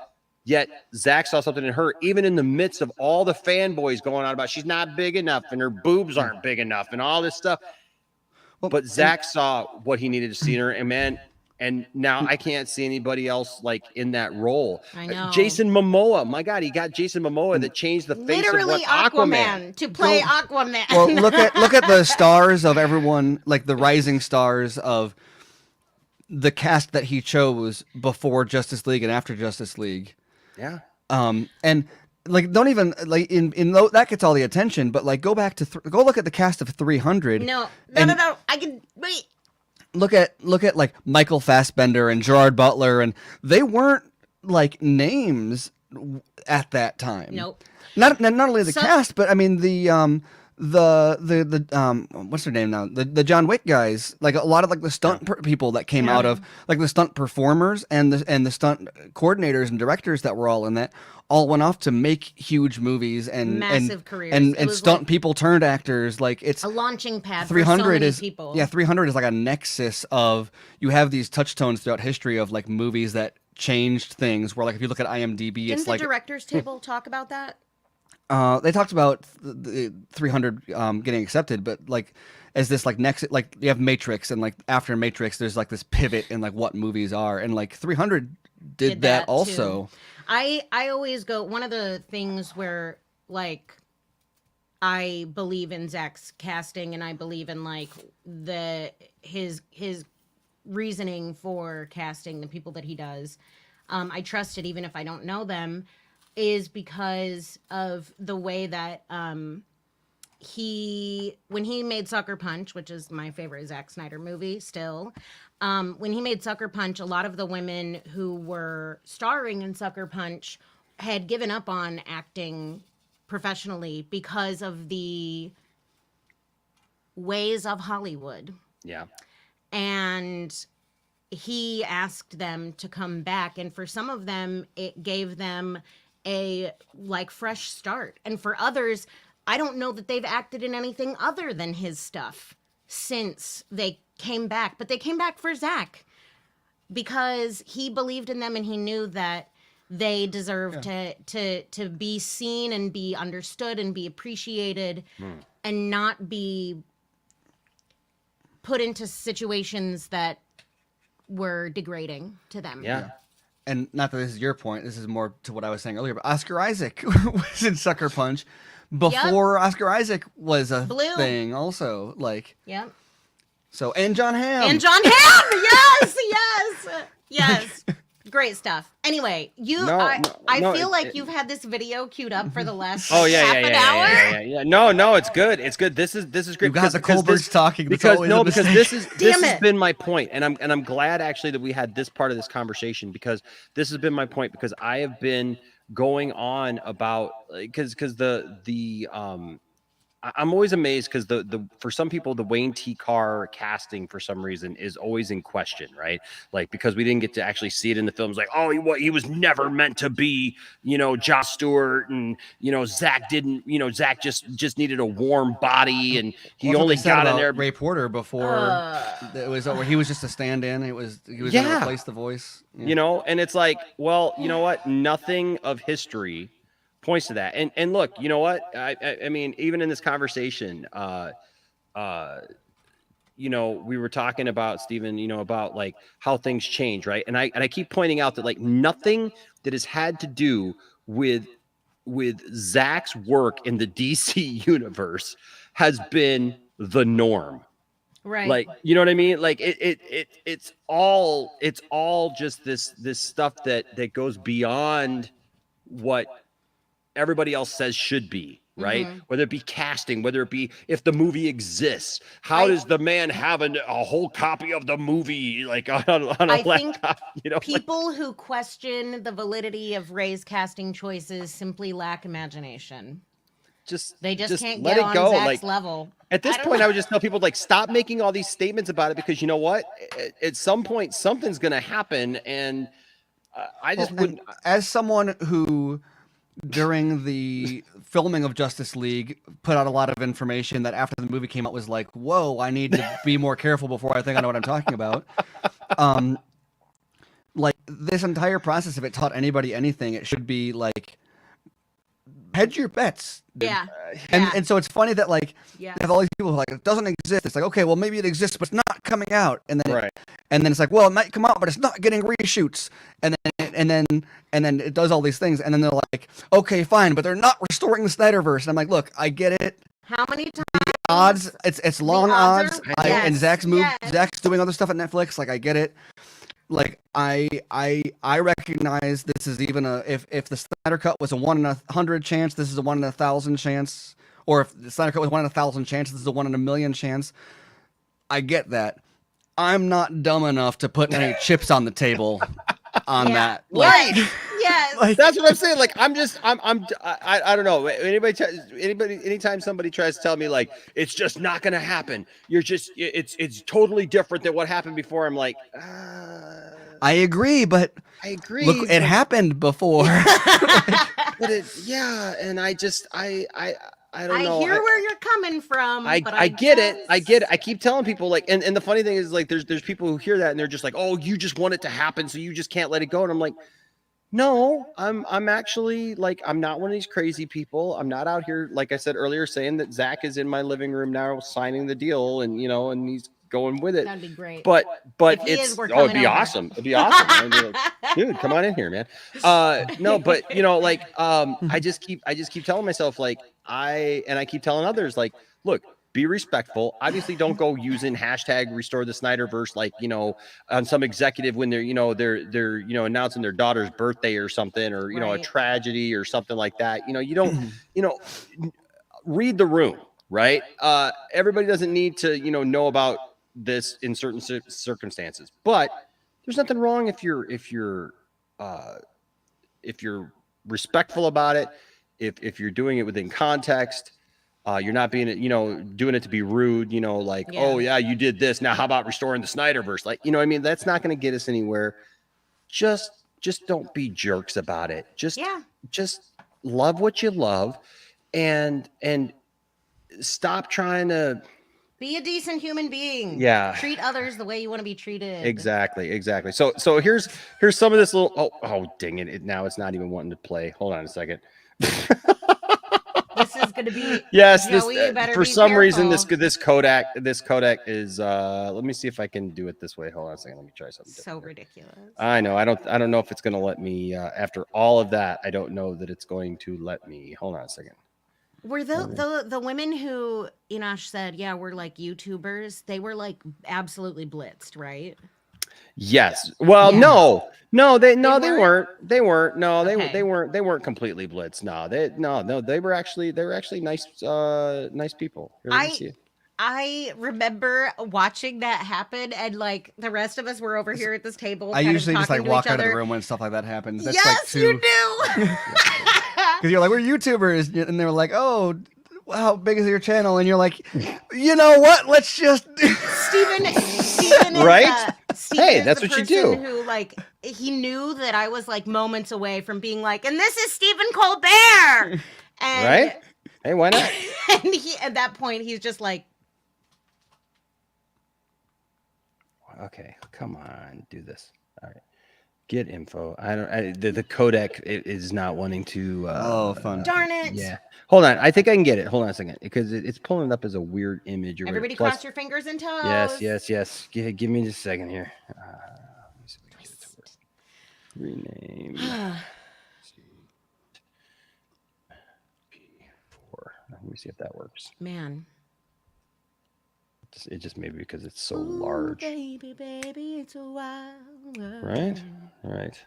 Yet Zach saw something in her, even in the midst of all the fanboys going on about she's not big enough and her boobs aren't big enough and all this stuff. But Zach saw what he needed to see in her, and man, and now I can't see anybody else like in that role. I know. Jason Momoa, my God, he got Jason Momoa that changed the face Literally of what Aquaman to play Aquaman. Well, look at the stars of everyone, like the rising stars of the cast that he chose before Justice League and after Justice League. Yeah. And like, don't even like that gets all the attention, but like go back to go look at the cast of 300. No. I can wait. Look at like Michael Fassbender and Gerard Butler, and they weren't like names at that time. Nope. Not only the cast, but I mean the what's their name now? The John Wick guys, like a lot of like the stunt people that came out of, like the stunt performers and the stunt coordinators and directors that were all in that, all went off to make huge movies and Massive careers. and It was stunt like people turned actors. Like it's a launching pad 300 for so many is people. Yeah, 300 is like a nexus of, you have these touchstones throughout history of like movies that changed things, where like if you look at IMDb, Didn't it's the like director's table talk about that? they talked about the 300 getting accepted, but like as this like next, like you have Matrix, and like after Matrix there's like this pivot in like what movies are, and like 300 did that too. also. I always go, one of the things where like I believe in Zach's casting and I believe in like his reasoning for casting the people that he does. I trust it even if I don't know them, is because of the way that when he made Sucker Punch, which is my favorite Zack Snyder movie still, when he made Sucker Punch, a lot of the women who were starring in Sucker Punch had given up on acting professionally because of the ways of Hollywood. Yeah. And he asked them to come back, and for some of them it gave them a like fresh start, and for others I don't know that they've acted in anything other than his stuff since they came back, but they came back for Zach because he believed in them and he knew that they deserve to be seen and be understood and be appreciated and not be put into situations that were degrading to them. Yeah. And not that this is your point, this is more to what I was saying earlier, but Oscar Isaac was in Sucker Punch before Oscar Isaac was a thing also. Like, Yep. So, and John Hamm. And John Hamm! Yes! Great stuff. Anyway, I feel like you've had this video queued up for the last half an hour. Yeah. No, it's good. It's good. This is great. You got the Colberts talking. Because this has been my point, and I'm glad actually that we had this part of this conversation, because this has been my point, because I have been going on about because I'm always amazed because the for some people the Wayne T. Carr casting for some reason is always in question, right? Like, because we didn't get to actually see it in the films, like, oh, he was never meant to be, Josh Stewart, and Zach didn't, Zach just needed a warm body, and he only got in there. Ray Porter before it was over. He was just a stand-in. He was going to replace the voice, and it's like, well, you know what? Nothing of history points to that. And look, you know what? I mean, even in this conversation, we were talking about, Stephen, about like how things change, right? And I keep pointing out that like nothing that has had to do with Zach's work in the DC universe has been the norm. Right. Like, you know what I mean? Like it's all just this stuff that goes beyond what everybody else says should be, right? Whether it be casting, whether it be if the movie exists, how does the man have a whole copy of the movie like on a laptop? People who question the validity of Ray's casting choices simply lack imagination. They just can't let get it on go. Zach's Like, level. At this point, I would just tell people, like, stop making all these statements about it, because you know what? At some point, something's going to happen, and I just wouldn't. As someone who, during the filming of Justice League, put out a lot of information that after the movie came out was like, whoa, I need to be more careful before I think I know what I'm talking about. Like, this entire process, if it taught anybody anything, it should be like, hedge your bets. Yeah. And so it's funny that like you have all these people who are like, it doesn't exist. It's like, okay, well maybe it exists, but it's not coming out. And then and then it's like, well, it might come out, but it's not getting reshoots. And then it does all these things. And then they're like, okay, fine, but they're not restoring the Snyderverse. And I'm like, look, I get it. How many times? The odds, it's long odds. And Zach's doing other stuff at Netflix. Like, I get it. Like, I recognize this is even if the Snyder Cut was a 1 in 100 chance, this is a 1 in 1,000 chance. Or if the Snyder Cut was 1 in 1,000 chance, this is a 1 in 1,000,000 chance. I get that. I'm not dumb enough to put any chips on the table on that. Like, Yes. Like, that's what I'm saying. Like, I don't know. Anytime somebody tries to tell me like it's just not going to happen, it's totally different than what happened before. I'm like, I agree, but look, it happened before. But and I don't know. I hear where you're coming from. I get it. I keep telling people like, and the funny thing is like, there's people who hear that and they're just like, oh, you just want it to happen, so you just can't let it go. And I'm like, no, I'm actually like, I'm not one of these crazy people. I'm not out here, like I said earlier, saying that Zach is in my living room now signing the deal, and and he's going with it. That'd be great. But If he is, we're it'd coming be over. awesome. It'd be awesome. I'd be like, dude, come on in here, man. No, but like I just keep telling myself, like, I keep telling others, like, look, be respectful. Obviously, don't go using hashtag restore the Snyderverse, like, on some executive when they're announcing their daughter's birthday or something, or a tragedy or something like that. You don't read the room, right? Everybody doesn't need to know about this in certain circumstances, but there's nothing wrong if you're respectful about it, if you're doing it within context. You're not being, doing it to be rude, like, oh yeah, you did this. Now, how about restoring the Snyderverse? Like, I mean, that's not going to get us anywhere. Just don't be jerks about it. Just love what you love, and stop trying to be a decent human being. Yeah. Treat others the way you want to be treated. Exactly. So here's some of this little. Oh, dang it! Now it's not even wanting to play. Hold on a second. This is going to be yes. Joey, you better for be some careful. reason this codec is. Let me see if I can do it this way. Hold on a second. Let me try something. So ridiculous. I know. I don't know if it's going to let me. After all of that, I don't know that it's going to let me. Hold on a second. Were the women who Enosh said, yeah, we're like YouTubers, they were like absolutely blitzed, right? Yes. Well, yeah. No, they weren't. They weren't. No, Okay. they weren't completely blitzed. No, they were actually nice nice people. I remember watching that happen, and like the rest of us were over here at this table. I usually just like walk out other. of the room when stuff like that happens. That's yes, like you do. Because you're like, we're YouTubers, and they were like, oh, how big is your channel? And you're like, you know what? Let's just Steven right? Steven hey, is that's the what you person do. Who like he knew that I was like moments away from being like, and this is Stephen Colbert, and, right? Hey, why not? And he at that point he's just like, okay, come on, do this. All right. Get info. The codec is not wanting to. Fun. Darn it. Yeah. Hold on. I think I can get it. Hold on a second, because it's pulling up as a weird image. Everybody cross your fingers and toes. Yes. Give me just a second here. Let me see if I can get it to work. Rename. P4. Let me see if that works. Man. It just maybe because it's so large. Baby, it's a wild world. Right.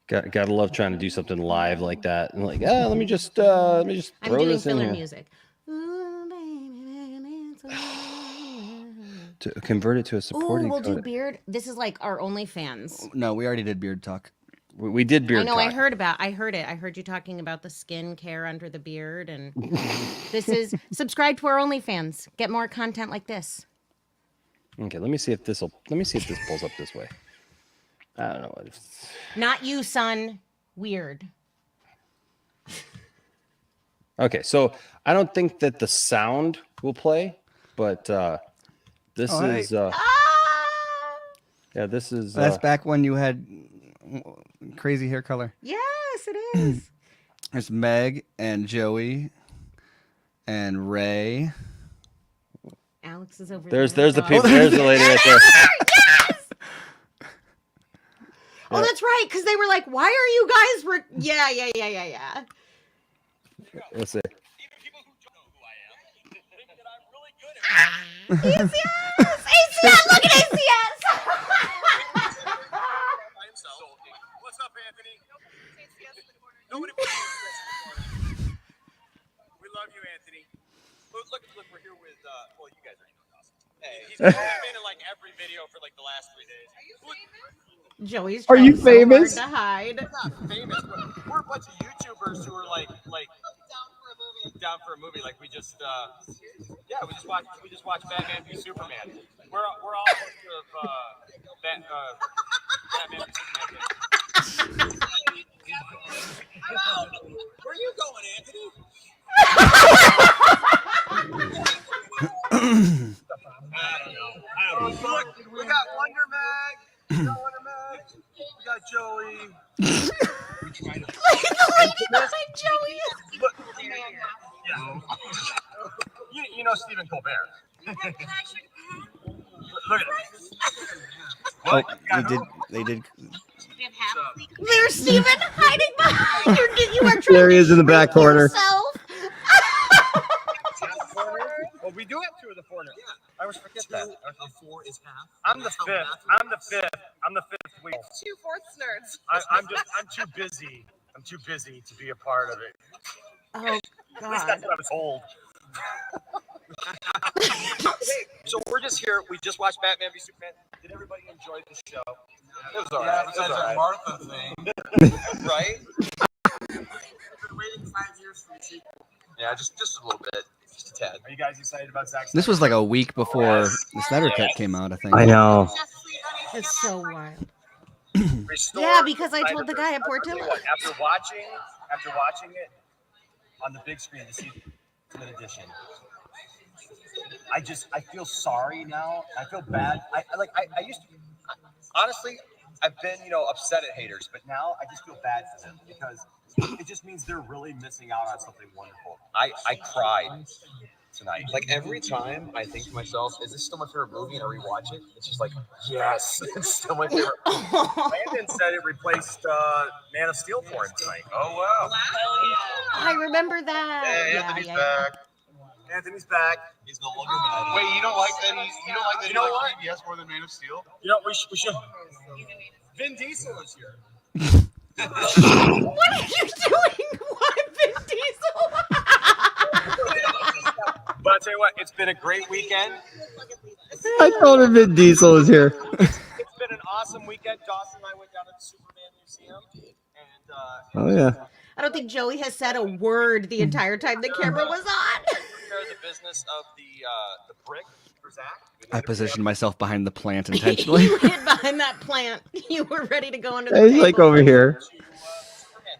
Gotta love trying to do something live like that, and like, let me just throw this in here. I'm doing filler music. Ooh, baby, it's a wild world. To convert it to a supporting. We'll do beard. This is like our OnlyFans. No, we already did beard talk. We did beard. I know. Talk. I heard it. I heard you talking about the skin care under the beard, and this is subscribe to our OnlyFans. Get more content like this. Okay, let me see if this pulls up this way. I don't know. Not you, son. Weird. Okay, so I don't think that the sound will play, but this is. Yeah, this is. That's back when you had crazy hair color. Yes, it is. There's Meg and Joey and Ray. Alex is over there. There's the people. There's the lady right there. Yes! Oh, that's right, because they were like, "Why are you guys?" Yeah. Let's see. ACS! ACS! Look at ACS! What's up, Anthony? Nobody wants to We love you, Anthony. Look, we're here with, well, you guys already know Dawson. Hey. He's been in like every video for like the last 3 days. Joey's Are you famous? So hard to hide. We're not famous. We're a bunch of YouTubers who are like down for a movie. Like we just watched Batman v Superman. We're all a bunch of Batman v Superman. Where are you going, Anthony? I don't know. Look, we got Wonder Mag. We got Joey. Look at the lady behind Joey. Look, yeah. You know Stephen Colbert. Look at this. Oh, What? they did. There's Steven hiding behind you. You are trying There he to is in the back shrink corner. yourself. Well, we do have two of the foreigners. Yeah. I always forget that. A 4 is half. I'm the fifth. I'm the fifth week. 2/4 nerds. I'm too busy. I'm too busy to be a part of it. Oh At least God. that's what I was told. So we're just here. We just watched Batman v Superman. Did everybody enjoy the show? It was all right. Besides that Martha thing. Right? I've been waiting 5 years for the sequel. Yeah, just a little bit. Just a tad. Are you guys excited about Zack Snyder? This was like a week before the Snyder Cut came out, I think. I know. It's so wild. Restore Yeah, because I Snyder told the Cut. guy at I'll tell you Portillo. what, After watching it on the big screen, the season edition, I feel sorry now. I feel bad. I used to honestly, I've been upset at haters, but now I just feel bad for them because it just means they're really missing out on something wonderful. I cried tonight. Like every time I think to myself, is this still my favorite movie? And I rewatch it, it's just like, yes, it's still my favorite. Landon said it replaced Man of Steel for him tonight. Oh wow. I remember that. Anthony's back. Anthony's back. He's no longer mad. Wait, you don't like that? You don't like that? You know he what? likes BBS more than Man of Steel? We should. Vin Diesel is here. What are you doing? What, Vin Diesel? But I'll tell you what, it's been a great weekend. I told him Vin Diesel is here. It's been an awesome weekend. Dawson and I went down to the Superman Museum. And, Oh yeah. I don't think Joey has said a word the entire time the camera was on. prepare the business of the brick for Zach. I positioned myself behind the plant intentionally. You hid behind that plant. You were ready to go under the He's table. like over here. Superman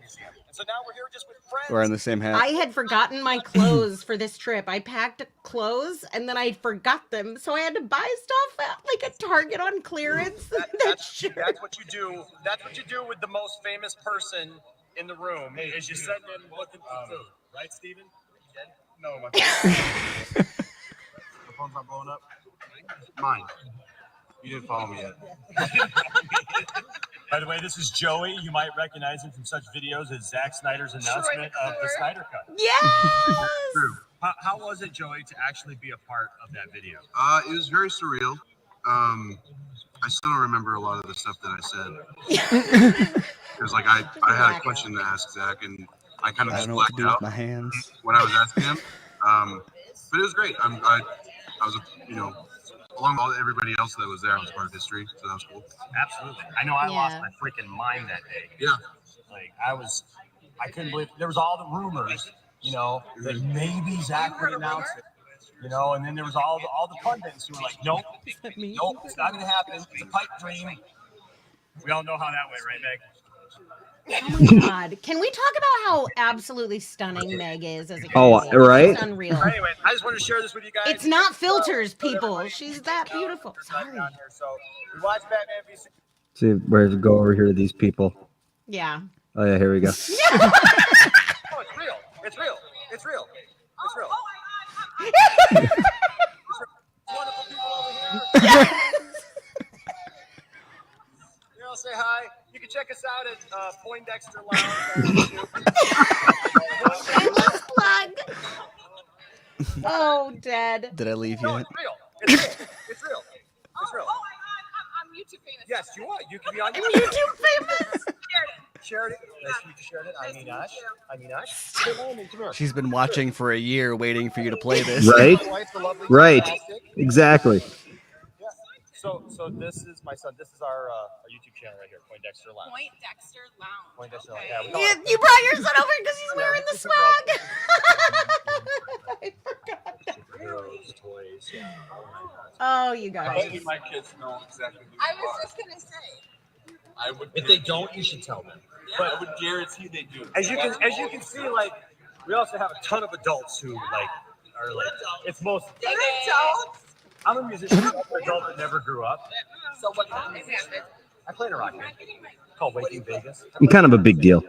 Museum. And so now we're here just with friends. We're in the same hat. I had forgotten my clothes for this trip. I packed clothes and then I forgot them, so I had to buy stuff at like a Target on clearance. That's what you do. That's what you do with the most famous person in the room. Is you sitting and looking for food, right, Steven? No, my phone's not blowing up. Mine. You didn't follow me yet. By the way, this is Joey. You might recognize him from such videos as Zack Snyder's announcement of the Snyder Cut. Yes. How was it, Joey, to actually be a part of that video? It was very surreal. I still don't remember a lot of the stuff that I said. Because like I had a question to ask Zach, and I kind of I just don't know what to blacked do with out my hands. when I was asking him. But it was great. I was along with everybody else that was there, I was part of history, so that was cool. Absolutely. I know I lost my freaking mind that day. Yeah. Like I couldn't believe there was all the rumors, that maybe Zach would announce it. And then there was all the pundits who were like, nope, it's not gonna happen. It's a pipe dream. We all know how that went, right, Meg? Oh my God. Can we talk about how absolutely stunning Meg is as a Oh, character? right? It's unreal. Anyway, I just wanted to share this with you guys. It's not filters, people. She's that beautiful. Sorry. So we watched Batman v Superman. See, where to go over here to these people. Yeah. Oh yeah, here we go. Oh, it's real. It's real. It's real. It's real. Wonderful people over here. Say hi. You can check us out at Poindexter Lounge. Shameless plug. Oh, dead. Did I leave No, yet? it's real. It's real. It's real. It's real. I'm YouTube famous. Yes, you are. You can be on I'm YouTube famous. Sheridan. Nice to meet you, Sheridan. I'm Enosh. She's been watching for a year, waiting for you to play this. Right? My wife, the lovely Right. fantastic. Exactly. Yeah. So this is my son. This is our YouTube channel right here, Poindexter Lounge. Poindexter Lounge. Yeah, we call it- You brought your son over because he's wearing the swag. I forgot that. Heroes, toys. Yeah. Oh, you guys. My kids know exactly who I was just gonna say. I would. If they don't, you should tell them. But I would guarantee they do. As you can see, like we also have a ton of adults who are it's most. Adults. I'm a musician. I'm an adult that never grew up. So what kind of music? I played a rock band called Waking Vegas. I'm kind of a big deal.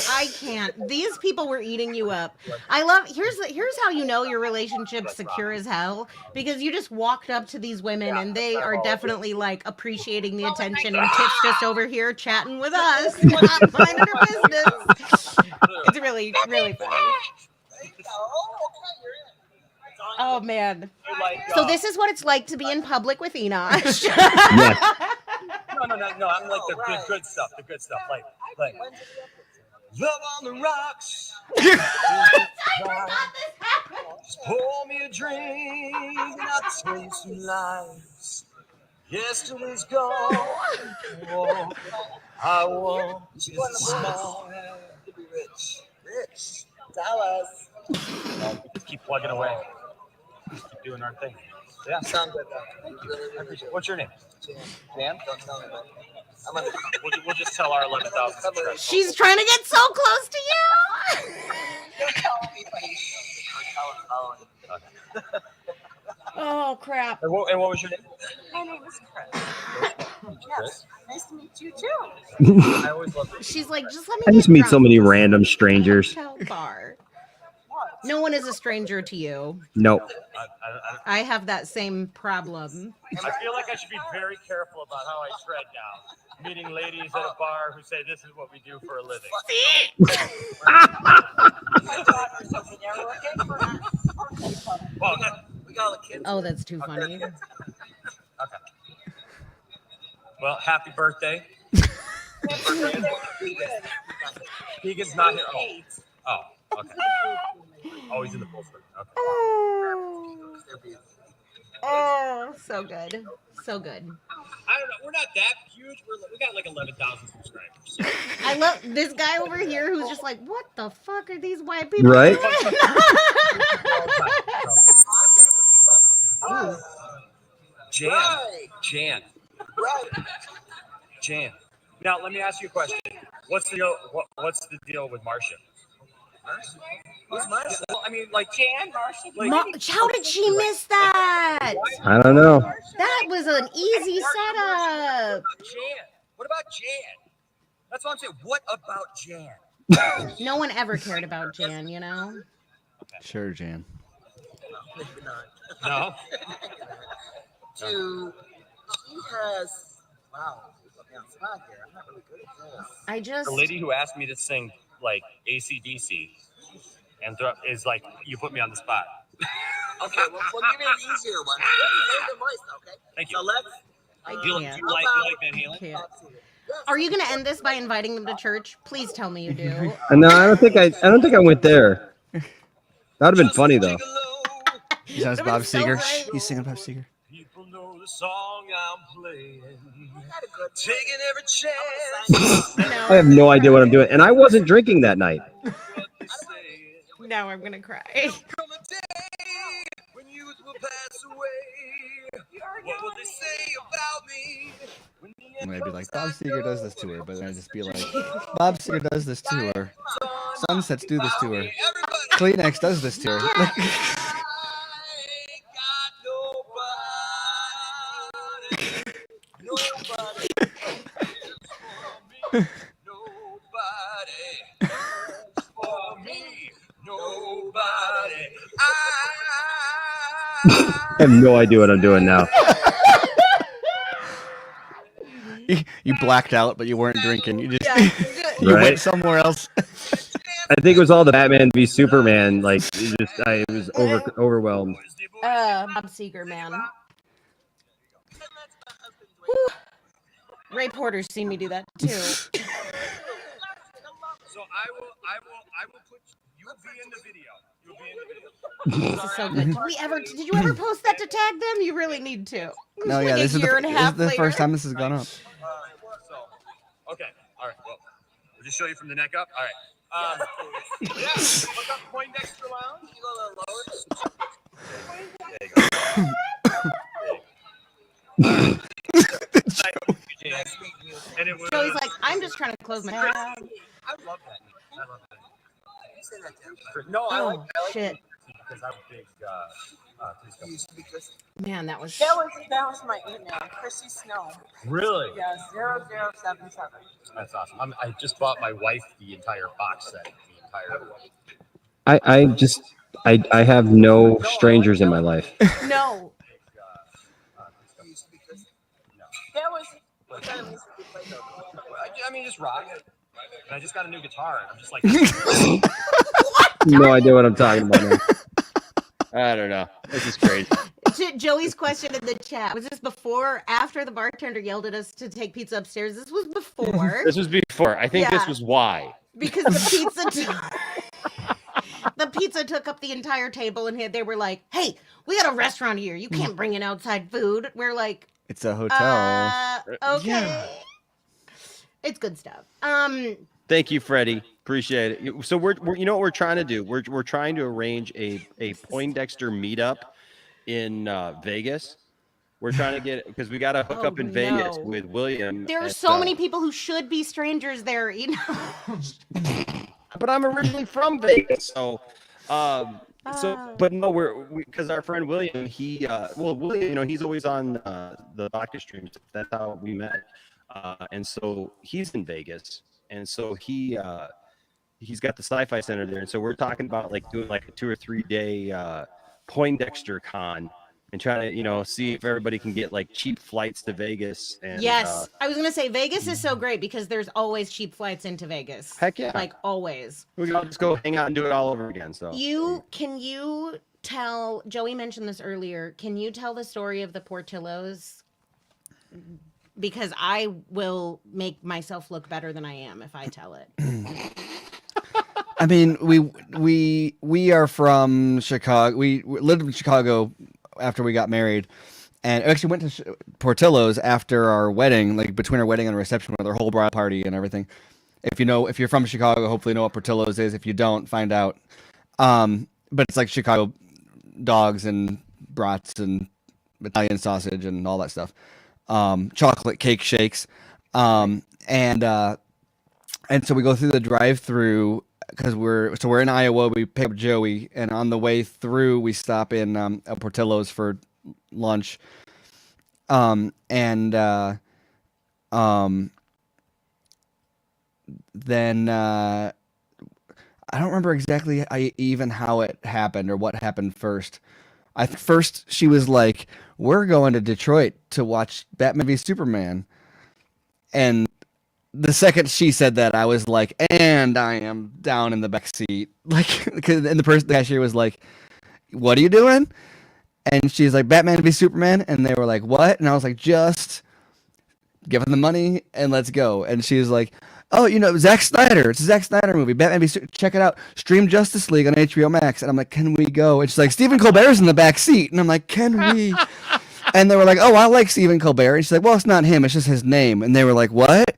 I can't. These people were eating you up. I love. Here's how you know your relationship's secure as hell, because you just walked up to these women and they are definitely like appreciating the attention, and Tiff's just over here chatting with us, not minding her business. It's really really funny. Oh man. So this is what it's like to be in public with Enosh. Yes. No. I'm like the good stuff. The good stuff. Like love on the rocks. Just pour me a drink and I'll taste some lives. Yesterday's gone. Oh, I want you to smile. To be rich. Rich. Tell us. Well, we just keep plugging away. Keep doing our thing. Yeah. Sound good though. Thank you. I appreciate it. What's your name? Jan? Don't tell anybody. We'll just tell our 11,000 subscribers. She's trying to get so close to you. Don't tell me, please. Okay. Oh crap. And what was your name? My name is Chris. Yes. Nice to meet you too. I always love it. She's like, just let me. I just get meet drunk so many at this random strangers. hotel bar. No one is a stranger to you. Nope. I have that same problem. I feel like I should be very careful about how I tread now. Meeting ladies at a bar who say this is what we do for a living. Well, we got all the kids. Oh, that's too funny. Okay. Well, happy birthday. Keegan's not here. Oh, okay. Oh, he's in the poster. Okay. Oh, so good. So good. I don't know. We're not that huge. We got like 11,000 subscribers. So. I love this guy over here who's just like, what the fuck are these white people Right? doing? Jan. Now let me ask you a question. What's the deal with Marcia? Who's Marcia? Well, I mean, like Jan, Marcia. Like, How did she miss that? I don't know. That was an easy setup. Jan. What about Jan? That's what I'm saying. What about Jan? No one ever cared about Jan, you know? Sure, Jan. No. She has. Wow. I'm not really good at this. The lady who asked me to sing like AC/DC and is like, you put me on the spot. Okay, well, we'll give you an easier one. Hear the voice, okay? Thank you. So let's. You like Van Halen? Can't. Are you gonna end this by inviting them to church? Please tell me you do. No, I don't think I went there. That would have been funny though. He sounds That Bob was so Seger. right. He's singing Bob Seger. People know the song I'm playing. Taking every chance. No, I have no idea what I'm doing, and I wasn't drinking that night. now I'm gonna cry. Come a day when youth will pass away. What will they say about me? And I'd be like, Bob Seger does this to her, but then I'd just be like, Bob Seger does this to her. Sunsets do this to her. Kleenex does this to her. I have no idea what I'm doing now. You blacked out, but you weren't drinking. You just Right? went somewhere else. I think it was all the Batman v Superman. Like, I was overwhelmed. Bob Seger, man. Whew. Ray Porter's seen me do that too. So I will put you'll be in the video. You'll be in the video. This is so good. Did you ever post that to tag them? You really need to. No, Like yeah, a this is year and a half the later. first time this has gone up. Okay. All right. Well, we'll just show you from the neck up. All right. Yeah. Look up Poindexter Lounge. You go a little lower. There you go. And it was. So he's like, I'm just trying to close my tab. I love that. No, I like shit. because I'm a big Used to be Christy. Man, that was That was my email, Chrissy Snow. Really? Yeah, 0077. That's awesome. I just bought my wife the entire box set. The entire. I have no strangers in my life. no. Used to be Christy. That was What kind of music do you play though? I mean, just rock. And I just got a new guitar, and I'm just like. No idea what I'm talking about now. I don't know. This is crazy. Joey's question in the chat, was this before or after the bartender yelled at us to take pizza upstairs? This was before. This was before. I think this Yeah. was why. Because the pizza took up the entire table, and they were like, "Hey, we got a restaurant here. You can't bring in outside food." We're like, It's a hotel. "Okay." Yeah. It's good stuff. Thank you, Freddie. Appreciate it. So we're you know what we're trying to do? We're trying to arrange a Poindexter meetup in Vegas. We're trying to get because we got to hook up in Vegas with William. There are so many people who should be strangers there, you know. But I'm originally from Vegas, so but no, because our friend William, William, you know, he's always on the vodka streams. That's how we met, and so he's in Vegas, and so he's got the Sci-Fi Center there, and so we're talking about like doing like a 2 or 3 day Poindexter con. And trying to, you know, see if everybody can get like cheap flights to Vegas. And, yes, I was gonna say Vegas is so great because there's always cheap flights into Vegas. Heck yeah, like always. We can all just go hang out and do it all over again. So Can you tell? Joey mentioned this earlier. Can you tell the story of the Portillo's? Because I will make myself look better than I am if I tell it. I mean, we are from Chicago. We lived in Chicago after we got married, and actually went to Portillo's after our wedding, like between our wedding and reception with our whole bridal party and everything. If you're from Chicago, hopefully you know what Portillo's is. If you don't, find out. But it's like Chicago dogs and brats and Italian sausage and all that stuff. Chocolate cake shakes. And so we go through the drive-through because we're in Iowa. We pick up Joey, and on the way through, we stop in a Portillo's for lunch. Then I don't remember exactly even how it happened or what happened first. First she was like, "We're going to Detroit to watch Batman v Superman," and the second she said that, I was like, "And I am down in the back seat." Like, and the cashier was like, "What are you doing?" And she's like, "Batman v Superman," and they were like, "What?" And I was like, "Just give them the money and let's go." And she was like, "Oh, you know, Zack Snyder. It's a Zack Snyder movie. Batman v Superman. Check it out. Stream Justice League on HBO Max." And I'm like, "Can we go?" And she's like, "Stephen Colbert's in the back seat." And I'm like, "Can we?" And they were like, "Oh, I like Stephen Colbert." And she's like, "Well, it's not him. It's just his name." And they were like, "What?"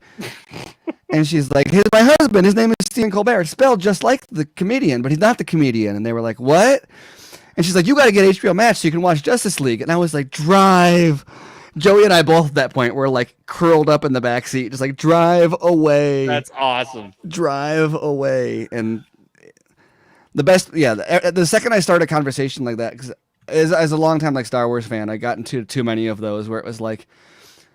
And she's like, "My husband. His name is Stephen Colbert. It's spelled just like the comedian, but he's not the comedian." And they were like, "What?" And she's like, "You got to get HBO Max so you can watch Justice League." And I was like, "Drive." Joey and I both at that point were like curled up in the back seat, just like, "Drive away." That's awesome. Drive away. And the best, yeah. The second I started a conversation like that, because as a long time like Star Wars fan, I got into too many of those where it was like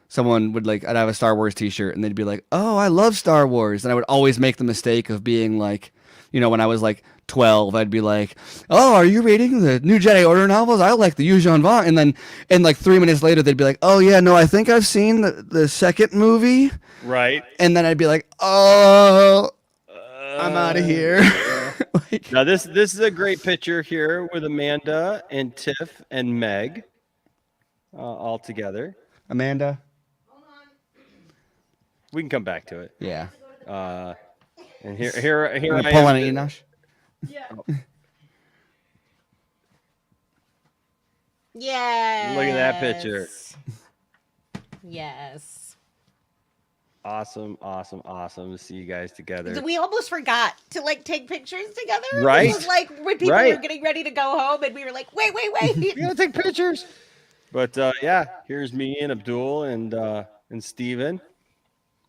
someone would like, I'd have a Star Wars T-shirt and they'd be like, "Oh, I love Star Wars," and I would always make the mistake of being like, you know, when I was like 12, I'd be like, "Oh, are you reading the New Jedi Order novels? I like the Yuuzhan Vong." And then like 3 minutes later, they'd be like, "Oh yeah, no, I think I've seen the second movie." Right. And then I'd be like, "Oh, I'm out of here." Like, now this is a great picture here with Amanda and Tiff and Meg all together. Amanda. We can come back to it. Yeah. And here I pull on am. an Enosh. Yeah. Yes. Look at that picture. Yes. Awesome to see you guys together. We almost forgot to like take pictures together. Right. It was like when people were getting ready to go home and we were like, wait. We gotta take pictures. But yeah, here's me and Abdul and Steven.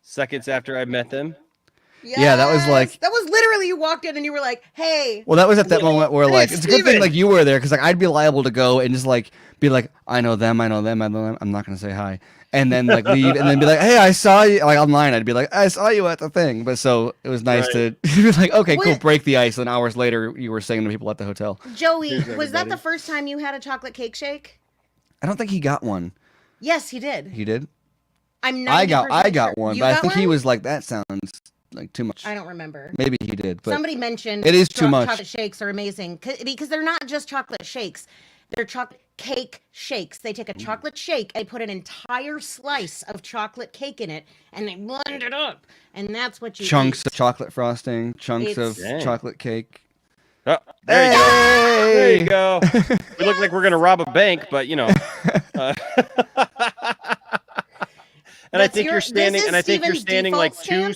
Seconds after I met them. Yeah, that was like. That was literally you walked in and you were like, "Hey." Well, that was at that moment where like Hey, it's a good thing Steven! like you were there because like I'd be liable to go and just like be like I know them, I know them, I know them. I'm not gonna say hi, and then like leave and then be like, hey, I saw you like online. I'd be like, I saw you at the thing. But so it was nice to be like, okay, cool, break the ice. And hours later, you were saying to people at the hotel. Joey, was that the first time you had a chocolate cake shake? I don't think he got one. Yes, he did. He did. I'm 90% I got sure. one, You but I got think one? he was like that sounds like too much. I don't remember. Maybe he did, but Somebody mentioned it is too much. Chocolate shakes are amazing because they're not just chocolate shakes. They're chocolate cake shakes. They take a chocolate shake, they put an entire slice of chocolate cake in it, and they blend it up, and that's what you chunks eat. of chocolate frosting, chunks of chocolate cake. Oh, there you go. There you go. We look like we're gonna rob a bank, but you know. And I think you're standing. And I think you're standing like two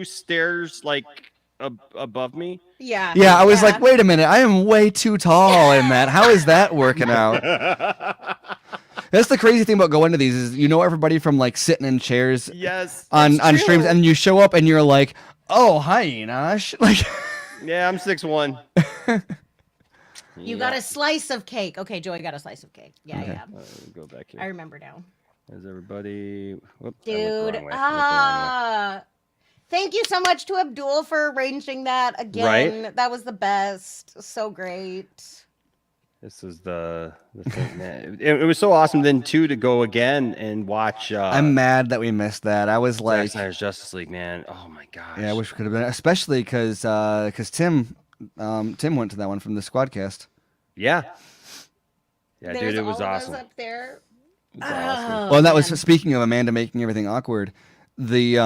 stairs like above me. Yeah. Yeah, I was like, wait a minute, I am way too tall in that. How is that working out? That's the crazy thing about going to these is you know everybody from like sitting in chairs. Yes. On streams, and you show up and you're like, oh hi Enosh. Like. Yeah, I'm 6'1". You got a slice of cake. Okay, Joey got a slice of cake. Yeah, Okay. yeah. Go back here. I remember now. Is everybody? Whoop, Dude, thank you so much to Abdul for arranging that again. Right? That was the best. So great. This is the thing, man. It was so awesome then too to go again and watch. I'm mad that we missed that. I was like, Zack Snyder's Justice League, man. Oh my gosh. yeah, I wish we could have been, especially because Tim went to that one from the Squadcast. Yeah. Yeah, There's dude, it was all of us awesome. up there. It was awesome. Oh, Well, and that was man. speaking of Amanda making everything awkward. The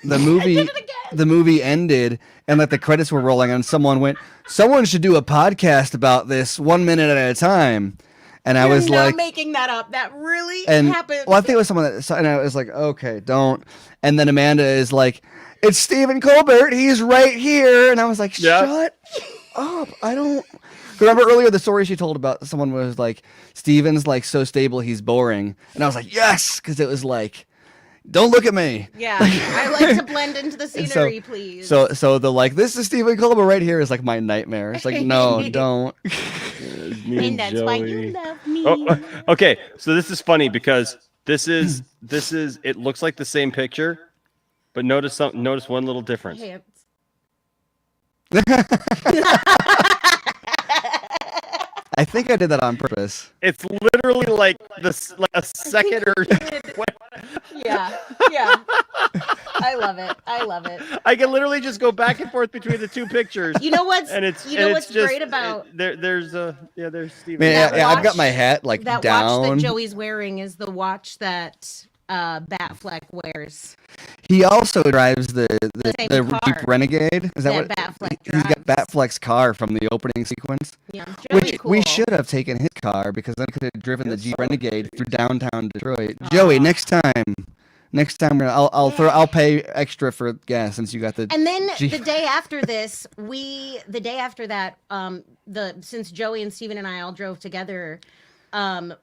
movie ended and like the credits were rolling and someone went, someone should do a podcast about this 1 minute at a time. And I was You're not like, making that up. That really and happened. well, I think it was someone that, and I was like, okay, don't. And then Amanda is like, it's Stephen Colbert. He's right here. And I was like, shut up. I don't. Remember earlier the story she told about someone was like, Steven's like so stable, he's boring. And I was like, yes, because it was like, don't look at me. Yeah, I like to blend into the scenery, please. So the like, this is Stephen Colbert right here is like my nightmare. It's like, no, don't. And that's why you love me. Oh, okay, so this is funny because this is it looks like the same picture, but notice one little difference. Hands. I think I did that on purpose. It's literally like a second or. Yeah. I love it. I can literally just go back and forth between the two pictures. You know what's just, great about there's Steven. Man, yeah, I've got my hat like that down. watch that Joey's wearing is the watch that Batfleck wears. He also drives the same Jeep car Renegade. Is that what Batfleck he's got? Batfleck's car from the opening sequence. Yeah, Which cool. we should have taken his car because then could have driven the Jeep Renegade through downtown Detroit. Joey, next time I'll pay extra for gas since you got the. And then Jeep. the day after that, since Joey and Steven and I all drove together,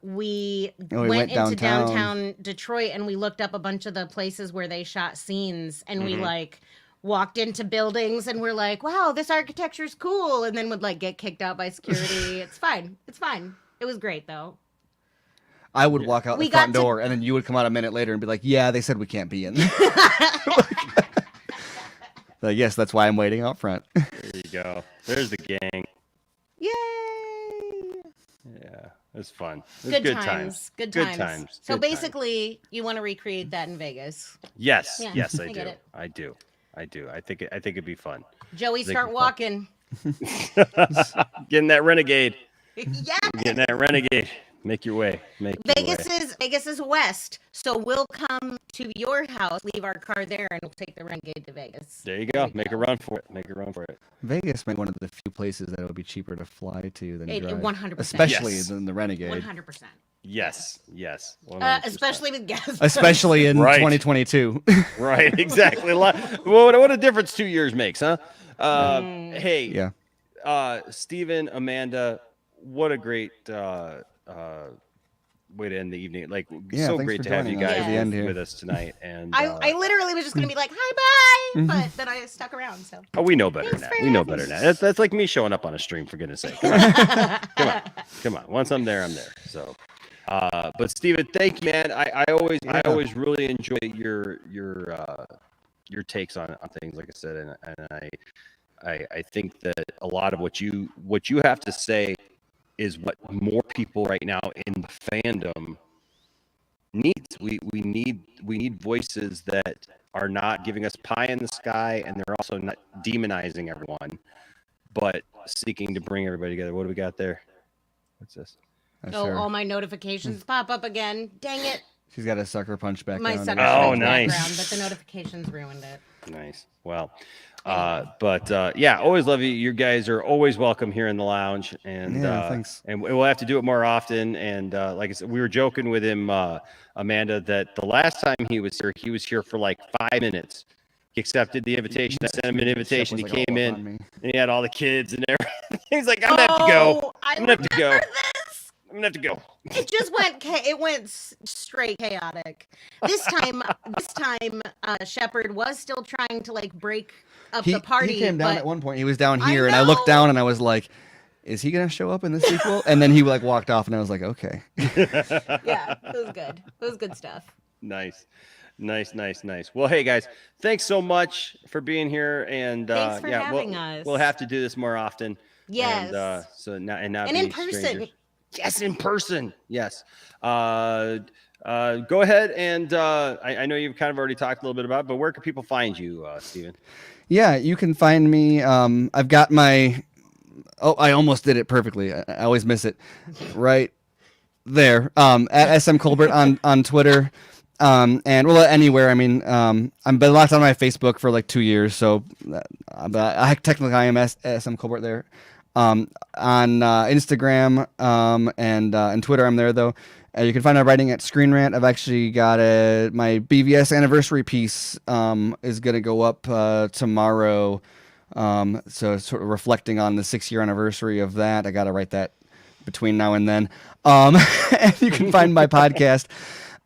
we went into downtown Detroit and we looked up a bunch of the places where they shot scenes and we like walked into buildings and we're like, wow, this architecture's cool, and then would like get kicked out by security. It's fine. It was great though. I would walk out the front door and then you would come out a minute later and be like, yeah, they said we can't be in. Like, yes, that's why I'm waiting out front. There you go. There's the gang. Yay! Yeah, it was fun. It was Good times. Good times. So basically, you want to recreate that in Vegas. Yes, Yeah, yes, I I get do. I do. I think it'd be fun. Joey, start walking. Getting that renegade. Yeah. Getting that renegade. Make your way. Vegas is west, so we'll come to your house, leave our car there, and we'll take the Renegade to Vegas. There you go. Make a run for it. Vegas might be one of the few places that it would be cheaper to fly to than drive. 100%. Especially than the Renegade. 100%. Yes. especially with gas. Especially in 2022. Right. Exactly. What a difference 2 years makes, huh? Hey. Yeah. Steven, Amanda, what a great way to end the evening. Like, Yeah, so thanks great for to have you joining us guys at the end here. with us tonight. And I literally was just gonna be like, hi, bye, but then I stuck around. So oh, we know better than Thanks that. for We know having better than me. that. That's like me showing up on a stream, for goodness sake. Come on. Come on. Once I'm there, I'm there. So, but Steven, thank you, man. I always really enjoy your takes on things, like I said, and I think that a lot of what you have to say is what more people right now in the fandom needs. We need voices that are not giving us pie in the sky, and they're also not demonizing everyone, but seeking to bring everybody together. What do we got there? What's this? all my notifications pop up again. Dang it. She's got a sucker punch back. My down sucker there. punch nice. background, but the notifications ruined it. Nice. Well, yeah, always love you. You guys are always welcome here in the lounge, and thanks. And we'll have to do it more often. And like I said, we were joking with him, Amanda, that the last time he was here for like 5 minutes. He accepted the invitation. I sent him an invitation. He came in, and he had all the kids and everything. He's like, "I'm gonna have to go. I'm gonna have to go. I'm gonna have to go." It just went straight chaotic. This time, Shepard was still trying to like break up the party. He came down but at one point. He was down here, and I looked down, and I was like, "Is he gonna show up in the sequel?" And then he like walked off, and I was like, "Okay." Yeah, it was good. It was good stuff. Nice. Well, hey guys, thanks so much for being here, and thanks for having us. We'll have to do this more often. Yes. And so now and in person. Strangers. Yes, in person. Yes. Go ahead and I know you've kind of already talked a little bit about it, but where can people find you, Steven? Yeah, you can find me. I've got my. Oh, I almost did it perfectly. I always miss it. Right there. At SM Colbert on Twitter. And well, anywhere. I mean, I've been locked on my Facebook for like 2 years, so I technically I am SM Colbert there. On Instagram and Twitter, I'm there though. You can find my writing at Screen Rant. I've actually got my BVS anniversary piece is gonna go up tomorrow. So sort of reflecting on the 6-year anniversary of that. I gotta write that between now and then. And you can find my podcast.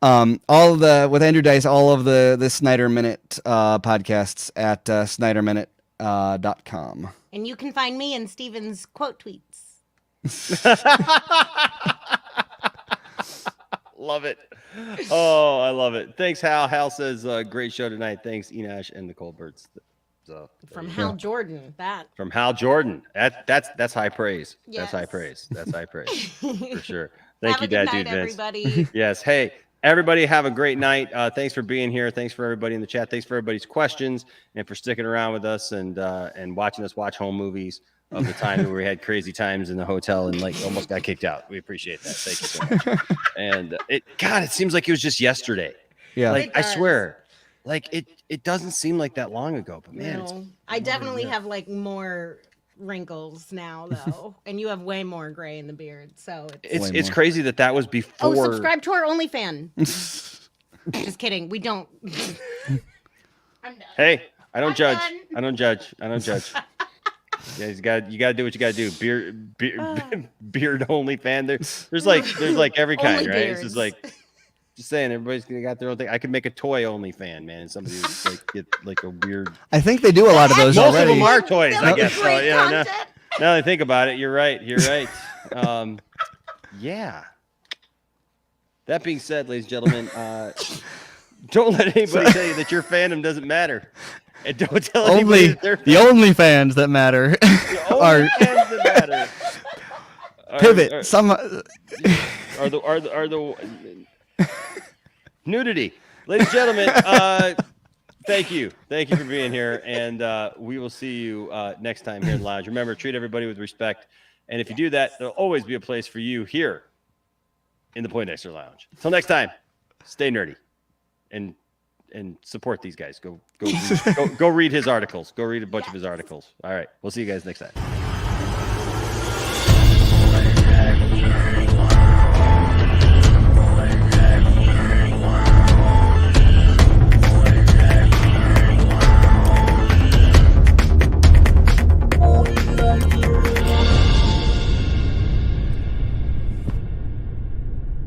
With Andrew Dice, all of the Snyder Minute podcasts at SnyderMinute.com. And you can find me in Steven's quote tweets. Love it. Oh, I love it. Thanks, Hal. Hal says, great show tonight. Thanks, Enash and the Colberts. So from Hal Jordan. From Hal Jordan. That's high praise. Yes. That's high praise. That's high praise. For sure. Thank Have you, a good Dad, night, dude, Vince. everybody. Yes. Hey, everybody have a great night. Thanks for being here. Thanks for everybody in the chat. Thanks for everybody's questions and for sticking around with us and watching us watch home movies of the time where we had crazy times in the hotel and like almost got kicked out. We appreciate that. Thank you so much. And it seems like it was just yesterday. Yeah. Like I swear, like it doesn't seem like that long ago, but man, No, I definitely have like more wrinkles now though, and you have way more gray in the beard, so it's crazy that was before. Oh, subscribe to our OnlyFans. Just kidding, we don't. I'm done. Hey, I don't judge. Done. I don't judge. Yeah, you got to do what you got to do. Beard only fan. There's like every kind, Only right? beards. It's just like just saying everybody's gonna got their own thing. I could make a toy only fan, man, and somebody would, like get like a weird. I think they do a lot of those Most already. of them are toys, I guess. So, Great now content. that I think about it, you're right. Yeah. That being said, ladies and gentlemen, don't let anybody tell you that your fandom doesn't matter. And don't tell anybody that they're the only fans that matter are fans that matter. pivot. Are the nudity, ladies and gentlemen. Thank you for being here, and we will see you next time here in the lounge. Remember, treat everybody with respect, and if you do that, there'll always be a place for you here in the Poindexter Lounge. Until next time, stay nerdy and support these guys. Go read his articles. Go read a bunch of his articles. All right, we'll see you guys next time.